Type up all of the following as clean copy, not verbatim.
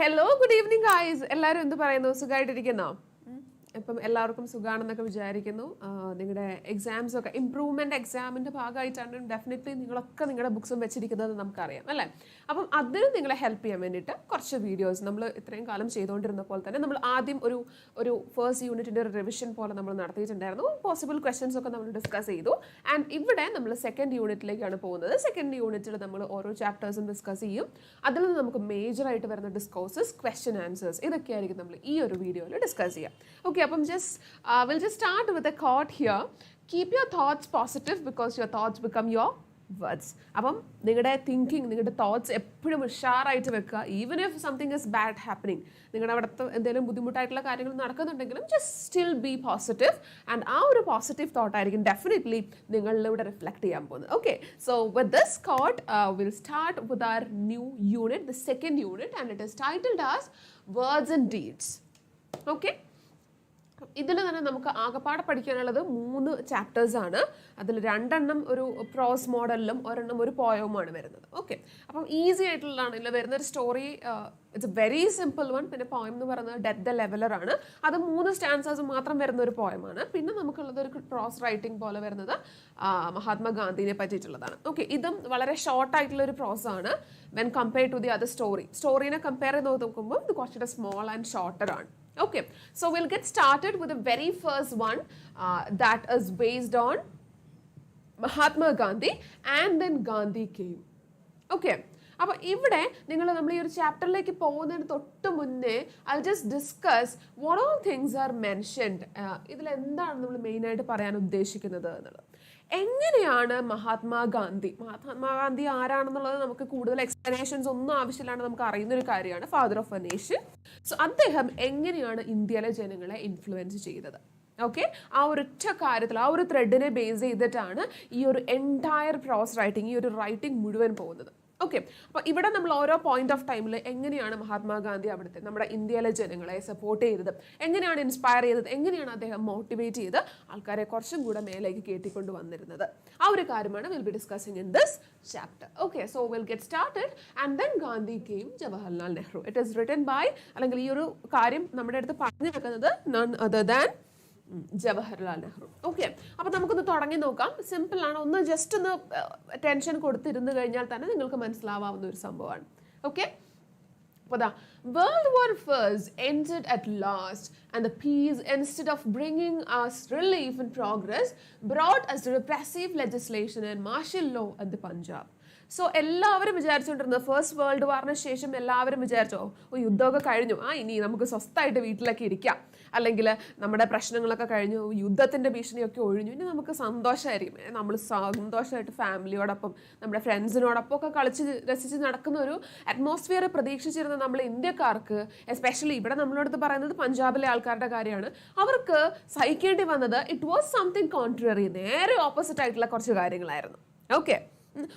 Hello, good evening guys. എല്ലാവരും എന്ത് പറയുന്നു? സുഖമായിട്ടിരിക്കുന്നോ? ഇപ്പം എല്ലാവർക്കും സുഖാണെന്നൊക്കെ വിചാരിക്കുന്നു. നിങ്ങളുടെ എക്സാംസ് ഒക്കെ ഇംപ്രൂവ്മെന്റ് എക്സാമിന്റെ ഭാഗമായിട്ടാണ് ഡെഫിനറ്റ്ലി നിങ്ങളൊക്കെ നിങ്ങളുടെ ബുക്സും വെച്ചിരിക്കുന്നത് നമുക്കറിയാം അല്ലേ. അപ്പം അതിന് നിങ്ങളെ ഹെൽപ്പ് ചെയ്യാൻ വേണ്ടിയിട്ട് കുറച്ച് വീഡിയോസ് നമ്മൾ ഇത്രയും കാലം ചെയ്തുകൊണ്ടിരുന്ന പോലെ തന്നെ നമ്മൾ ആദ്യം ഒരു ഫസ്റ്റ് യൂണിറ്റിന്റെ ഒരു റിവിഷൻ പോലെ നമ്മൾ നടത്തിയിട്ടുണ്ടായിരുന്നു. പോസിബിൾ ക്വസ്റ്റ്യൻസ് ഒക്കെ നമ്മൾ ഡിസ്കസ് ചെയ്തു. ആൻഡ് ഇവിടെ നമ്മൾ സെക്കൻഡ് യൂണിറ്റിലേക്കാണ് പോകുന്നത്. സെക്കൻഡ് യൂണിറ്റിൽ നമ്മൾ ഓരോ ചാപ്റ്റേഴ്സും ഡിസ്കസ് ചെയ്യും. അതിൽ നിന്ന് നമുക്ക് മേജർ ആയിട്ട് വരുന്ന ഡിസ്കോഴ്സസ്, ക്വസ്റ്റ്യൻ ആൻസേഴ്സ് ഇതൊക്കെയായിരിക്കും നമ്മൾ ഈ ഒരു വീഡിയോയിൽ ഡിസ്കസ് ചെയ്യാം. ഓക്കെ, അപ്പം we'll just start with a quote here. Keep your thoughts positive because your thoughts become your words. അപ്പം നിങ്ങളുടെ തിങ്കിങ്, നിങ്ങളുടെ തോട്ട്സ് എപ്പോഴും ഉഷാറായിട്ട് വെക്കുക. Even if something is bad happening, നിങ്ങളുടെ അവിടുത്തെ എന്തെങ്കിലും ബുദ്ധിമുട്ടായിട്ടുള്ള കാര്യങ്ങൾ നടക്കുന്നുണ്ടെങ്കിലും just still be positive. And ആ ഒരു പോസിറ്റീവ് തോട്ട് ആയിരിക്കും ഡെഫിനറ്റ്ലി നിങ്ങളിലൂടെ റിഫ്ലക്ട് ചെയ്യാൻ പോകുന്നത്. Okay, so with this quote will start with our new unit, the second unit, and it is titled as words and deeds. Okay, ഇതിൽ തന്നെ നമുക്ക് ആകപ്പാടെ പഠിക്കാനുള്ളത് 3 ചാപ്റ്റേഴ്സ് ആണ്. അതിൽ 2 ഒരു പ്രോസ് മോഡലിലും 1 ഒരു പോയവുമാണ് വരുന്നത്. ഓക്കെ, അപ്പം ഈസി ആയിട്ടുള്ളതാണ്. ഇതിൽ വരുന്നൊരു story it's A very simple one. പിന്നെ പോയം എന്ന് പറയുന്നത് ഡെത്ത് ദ ലെവലർ ആണ്. അത് 3 സ്റ്റാൻസേഴ്സ് മാത്രം വരുന്ന ഒരു പോയമാണ്. പിന്നെ നമുക്കുള്ളത് ഒരു പ്രോസ് റൈറ്റിംഗ് പോലെ വരുന്നത് മഹാത്മാഗാന്ധിനെ പറ്റിയിട്ടുള്ളതാണ്. ഓക്കെ, ഇതും വളരെ ഷോർട്ട് ആയിട്ടുള്ള ഒരു പ്രോസ് ആണ് when compare to the other സ്റ്റോറീനെ കമ്പയർ ചെയ്ത് നോക്കുമ്പോൾ ഇത് കുറച്ചുകൂടെ സ്മോൾ ആൻഡ് ഷോർട്ടർ ആണ്. Okay, so we'll get started with the very first one that is based on Mahatma Gandhi, and then Gandhi came. Okay, അപ്പോൾ ഇവിടെ നമ്മൾ ഈ ഒരു ചാപ്റ്ററിലേക്ക് പോകുന്നതിന് തൊട്ട് മുന്നേ I just discuss what all things are mentioned. ഇതിൽ എന്താണ് നമ്മൾ മെയിനായിട്ട് പറയാൻ ഉദ്ദേശിക്കുന്നത് എന്നുള്ളത്. എങ്ങനെയാണ് മഹാത്മാഗാന്ധി ആരാണെന്നുള്ളത് നമുക്ക് കൂടുതൽ എക്സ്പ്ലനേഷൻസ് ഒന്നും ആവശ്യമില്ലാണ്ട് നമുക്ക് അറിയുന്ന ഒരു കാര്യമാണ്. Father of A nation. So അദ്ദേഹം എങ്ങനെയാണ് ഇന്ത്യയിലെ ജനങ്ങളെ ഇൻഫ്ലുവൻസ് ചെയ്തത്? ഓക്കെ, ആ ഒരൊറ്റ കാര്യത്തിൽ, ആ ഒരു ത്രെഡിനെ ബേസ് ചെയ്തിട്ടാണ് ഈ ഒരു എൻറ്റയർ പ്രോസ് റൈറ്റിംഗ്, ഈ ഒരു റൈറ്റിംഗ് മുഴുവൻ പോകുന്നത്. ഓക്കെ, അപ്പോൾ ഇവിടെ നമ്മൾ ഓരോ പോയിന്റ് ഓഫ് ടൈമിൽ എങ്ങനെയാണ് മഹാത്മാഗാന്ധി അവിടുത്തെ നമ്മുടെ ഇന്ത്യയിലെ ജനങ്ങളെ സപ്പോർട്ട് ചെയ്തത്, എങ്ങനെയാണ് ഇൻസ്പയർ ചെയ്തത്, എങ്ങനെയാണ് അദ്ദേഹം മോട്ടിവേറ്റ് ചെയ്ത് ആൾക്കാരെ കുറച്ചും കൂടെ മേലേക്ക് കയറ്റിക്കൊണ്ട് വന്നിരുന്നത്, ആ ഒരു കാര്യമാണ് will be discussing in this chapter. Okay, so will get started. And then Gandhi came Jawaharlal Nehru. It is written by, അല്ലെങ്കിൽ ഈ ഒരു കാര്യം നമ്മുടെ അടുത്ത് പറഞ്ഞു വെക്കുന്നത് none other than Jawaharlal Nehru. Okay, അപ്പൊ നമുക്കൊന്ന് തുടങ്ങി നോക്കാം. സിമ്പിൾ ആണ്. ഒന്ന് ജസ്റ്റ് ഒന്ന് ടെൻഷൻ കൊടുത്തിരുന്നു കഴിഞ്ഞാൽ തന്നെ നിങ്ങൾക്ക് മനസ്സിലാവാവുന്ന ഒരു സംഭവമാണ്. Okay, World War I ended at last, and the peace, instead of bringing us relief and progress, brought us repressive legislation and martial law at the Punjab. So എല്ലാവരും വിചാരിച്ചുകൊണ്ടിരുന്നത് ഫസ്റ്റ് വേൾഡ് വാറിന് ശേഷം എല്ലാവരും വിചാരിച്ചോ യുദ്ധമൊക്കെ കഴിഞ്ഞു, ഇനി നമുക്ക് സ്വസ്ഥമായിട്ട് വീട്ടിലൊക്കെ ഇരിക്കാം, അല്ലെങ്കിൽ നമ്മുടെ പ്രശ്നങ്ങളൊക്കെ കഴിഞ്ഞു, യുദ്ധത്തിൻ്റെ ഭീഷണിയൊക്കെ ഒഴിഞ്ഞു, ഇനി നമുക്ക് സന്തോഷമായിരിക്കും, നമ്മൾ സന്തോഷമായിട്ട് ഫാമിലിയോടൊപ്പം നമ്മുടെ ഫ്രണ്ട്സിനോടൊപ്പം ഒക്കെ കളിച്ച് രസിച്ച് നടക്കുന്ന ഒരു അറ്റ്മോസ്ഫിയർ പ്രതീക്ഷിച്ചിരുന്ന നമ്മൾ ഇന്ത്യക്കാർക്ക്, എസ്പെഷ്യലി ഇവിടെ നമ്മളോടത്ത് പറയുന്നത് പഞ്ചാബിലെ ആൾക്കാരുടെ കാര്യമാണ്, അവർക്ക് സഹിക്കേണ്ടി വന്നത് ഇറ്റ് വാസ് സംതിങ് കോൺട്രറി, നേരെ ഓപ്പോസിറ്റ് ആയിട്ടുള്ള കുറച്ച് കാര്യങ്ങളായിരുന്നു. ഓക്കെ,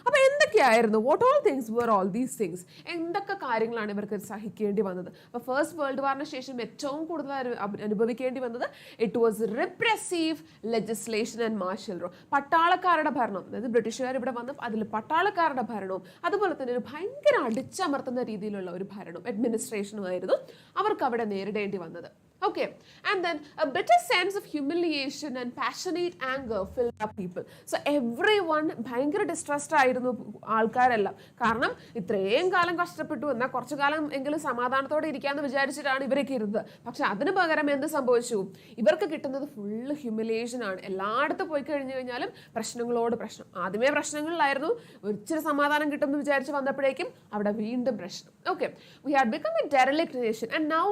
അപ്പൊ എന്തൊക്കെയായിരുന്നു, what all things were all these things, എന്തൊക്കെ കാര്യങ്ങളാണ് ഇവർക്ക് സഹിക്കേണ്ടി വന്നത്? അപ്പൊ ഫസ്റ്റ് വേൾഡ് വാറിന് ശേഷം ഏറ്റവും കൂടുതൽ അനുഭവിക്കേണ്ടി വന്നത് it was repressive legislation and martial law. പട്ടാളക്കാരുടെ ഭരണം, അതായത് ബ്രിട്ടീഷുകാർ ഇവിടെ വന്ന് അതിൽ പട്ടാളക്കാരുടെ ഭരണവും അതുപോലെ തന്നെ ഒരു ഭയങ്കര അടിച്ചമർത്തുന്ന രീതിയിലുള്ള ഒരു ഭരണവും അഡ്മിനിസ്ട്രേഷനുമായിരുന്നു അവർക്ക് അവിടെ നേരിടേണ്ടി വന്നത്. Okay, and then a bitter sense of humiliation and passionate anger filled up people. So everyone ഭയങ്കര ഡിസ്ട്രസ്ഡ് ആയിരുന്നു ആൾക്കാരെല്ലാം. കാരണം ഇത്രയും കാലം കഷ്ടപ്പെട്ടു, എന്നാൽ കുറച്ചു കാലം എങ്കിലും സമാധാനത്തോടെ ഇരിക്കാമെന്ന് വിചാരിച്ചിട്ടാണ് ഇവരൊക്കെ ഇരുന്നത്. പക്ഷെ അതിന് പകരം എന്ത് സംഭവിച്ചു? ഇവർക്ക് കിട്ടുന്നത് ഫുള്ള് ഹ്യൂമിലിയേഷൻ ആണ്. എല്ലായിടത്തും പോയി കഴിഞ്ഞു കഴിഞ്ഞാലും പ്രശ്നങ്ങളോട് പ്രശ്നം. ആദ്യമേ പ്രശ്നങ്ങളിലായിരുന്നു, ഒരിച്ചിരി സമാധാനം കിട്ടുമെന്ന് വിചാരിച്ച് വന്നപ്പോഴേക്കും അവിടെ വീണ്ടും പ്രശ്നം. Okay, we had become a derelict nation and now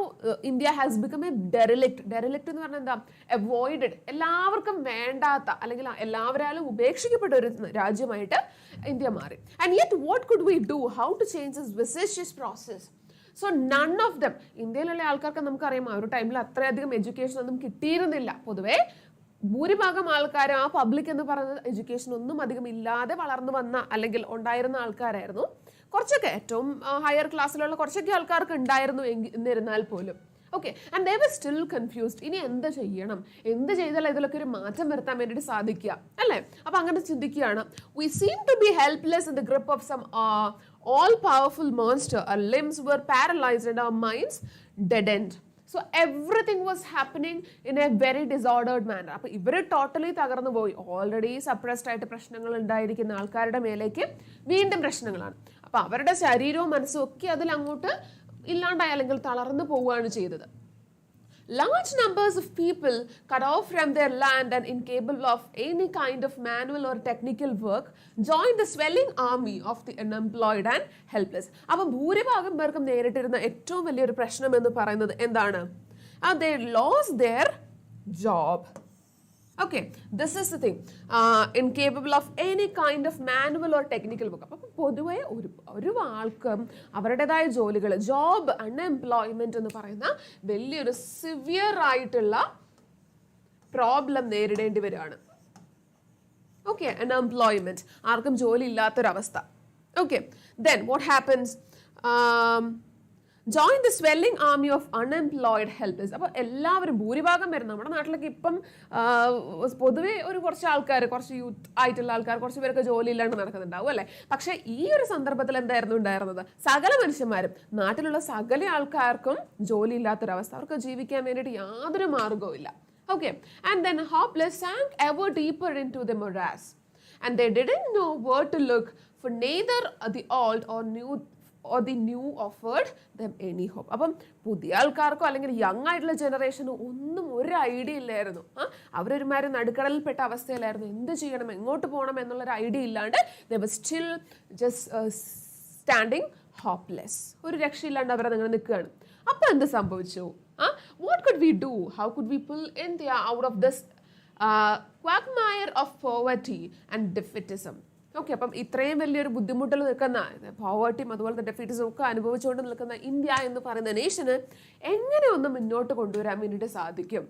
India has become a ഡെറിലിക്റ്റ് എന്ന് പറഞ്ഞാൽ എന്താ? അവോയ്ഡഡ്, എല്ലാവർക്കും വേണ്ടാത്ത അല്ലെങ്കിൽ എല്ലാവരാലും ഉപേക്ഷിക്കപ്പെട്ട ഒരു രാജ്യമായിട്ട് ഇന്ത്യ മാറി. And yet what could we do, how to change this vicious process? So none of them, ഇന്ത്യയിലുള്ള ആൾക്കാർക്ക് നമുക്കറിയാം ആ ഒരു ടൈമിൽ അത്രയധികം എഡ്യൂക്കേഷൻ ഒന്നും കിട്ടിയിരുന്നില്ല. പൊതുവേ ഭൂരിഭാഗം ആൾക്കാരും ആ പബ്ലിക് എന്ന് പറയുന്നത് എഡ്യൂക്കേഷൻ ഒന്നും അധികം ഇല്ലാതെ വളർന്നു വന്ന അല്ലെങ്കിൽ ഉണ്ടായിരുന്ന ആൾക്കാരായിരുന്നു. കുറച്ചൊക്കെ ഏറ്റവും ഹയർ ക്ലാസ്സിലുള്ള കുറച്ചൊക്കെ ആൾക്കാർക്ക് ഉണ്ടായിരുന്നു എന്നിരുന്നാൽ പോലും. Okay, and they were still confused. ഇനി എന്ത് ചെയ്യണം, എന്ത് ചെയ്താൽ ഇതിലൊക്കെ ഒരു മാറ്റം വരുത്താൻ വേണ്ടിയിട്ട് സാധിക്കുക അല്ലേ? അപ്പൊ അങ്ങനെ ചിന്തിക്കുകയാണ്. We seem to be helpless in the grip of some all-powerful monster. Our limbs were paralyzed and our minds deadened. So everything was happening in a very disordered manner. അപ്പോൾ ഇവർ ടോട്ടലി തകർന്നു പോയി. ഓൾറെഡി സപ്രസ്ഡ് ആയിട്ട് പ്രശ്നങ്ങൾ ഉണ്ടായിരിക്കുന്ന ആൾക്കാരുടെ മേലേക്ക് വീണ്ടും പ്രശ്നങ്ങളാണ്. അപ്പോൾ അവരുടെ ശരീരവും മനസ്സും ഒക്കെ അതിൽ അങ്ങോട്ട് ഇല്ലാണ്ടായി അല്ലെങ്കിൽ തളർന്നു പോവുകയാണ് ചെയ്തത്. Large numbers of people cut off from their land and incapable of any kind of manual or technical work joined the swelling army of the unemployed and helpless. അപ്പോൾ ഭൂരിഭാഗം പേർക്കും നേരിട്ടിരുന്ന ഏറ്റവും വലിയൊരു പ്രശ്നം എന്ന് പറയുന്നത് എന്താണ്? They lost their job. Okay, this is the thing. Incapable of any kind of manual or technical work. അപ്പം പൊതുവെ ഒരു ആൾക്കും അവരുടേതായ ജോലികൾ, ജോബ് അൺഎംപ്ലോയ്മെന്റ് എന്ന് പറയുന്ന വലിയൊരു സിവിയർ ആയിട്ടുള്ള പ്രോബ്ലം നേരിടേണ്ടി വരികയാണ്. ഓക്കെ, അൺഎംപ്ലോയ്മെന്റ്, ആർക്കും ജോലി ഇല്ലാത്തൊരവസ്ഥ. Okay, then what happens? Join the swelling army of unemployed helpers. അപ്പോൾ എല്ലാവരും ഭൂരിഭാഗം പേരും നമ്മുടെ നാട്ടിലൊക്കെ ഇപ്പം പൊതുവെ ഒരു കുറച്ച് ആൾക്കാർ, കുറച്ച് യൂത്ത് ആയിട്ടുള്ള ആൾക്കാർ, കുറച്ച് പേരൊക്കെ ജോലി ഇല്ലാണ്ട് നടക്കുന്നുണ്ടാവും അല്ലേ. പക്ഷേ ഈ ഒരു സന്ദർഭത്തിൽ എന്തായിരുന്നു ഉണ്ടായിരുന്നത്? സകല മനുഷ്യന്മാരും, നാട്ടിലുള്ള സകല ആൾക്കാർക്കും ജോലി ഇല്ലാത്തൊരവസ്ഥ, അവർക്ക് ജീവിക്കാൻ വേണ്ടിയിട്ട് യാതൊരു മാർഗവും ഇല്ല. Okay, and then hopeless sank ever deeper into the morass, and they didn't know where to look, for neither the old or the new offered them any hope. അപ്പം പുതിയ ആൾക്കാർക്കോ അല്ലെങ്കിൽ യങ് ആയിട്ടുള്ള ജനറേഷനോ ഒന്നും ഒരു ഐഡിയ ഇല്ലായിരുന്നു. അവരൊരുമാതിരി നടുക്കടലിൽപ്പെട്ട അവസ്ഥയിലായിരുന്നു. എന്ത് ചെയ്യണം, എങ്ങോട്ട് പോകണം എന്നുള്ളൊരു ഐഡിയ ഇല്ലാണ്ട് they were still just standing hopeless. ഒരു രക്ഷയില്ലാണ്ട് അവരങ്ങനെ നിൽക്കുകയാണ്. അപ്പോൾ എന്ത് സംഭവിച്ചു? What could we do? How could we pull India out of this quagmire of poverty and defeatism? Okay, അപ്പം ഇത്രയും വലിയൊരു ബുദ്ധിമുട്ടിൽ നിൽക്കുന്ന പോവർട്ടിയും അതുപോലെ ഡെഫീറ്റിസും ഒക്കെ അനുഭവിച്ചുകൊണ്ട് നിൽക്കുന്ന ഇന്ത്യ എന്ന് പറയുന്ന നേഷന് എങ്ങനെ ഒന്ന് മുന്നോട്ട് കൊണ്ടുവരാൻ വേണ്ടിയിട്ട് സാധിക്കും?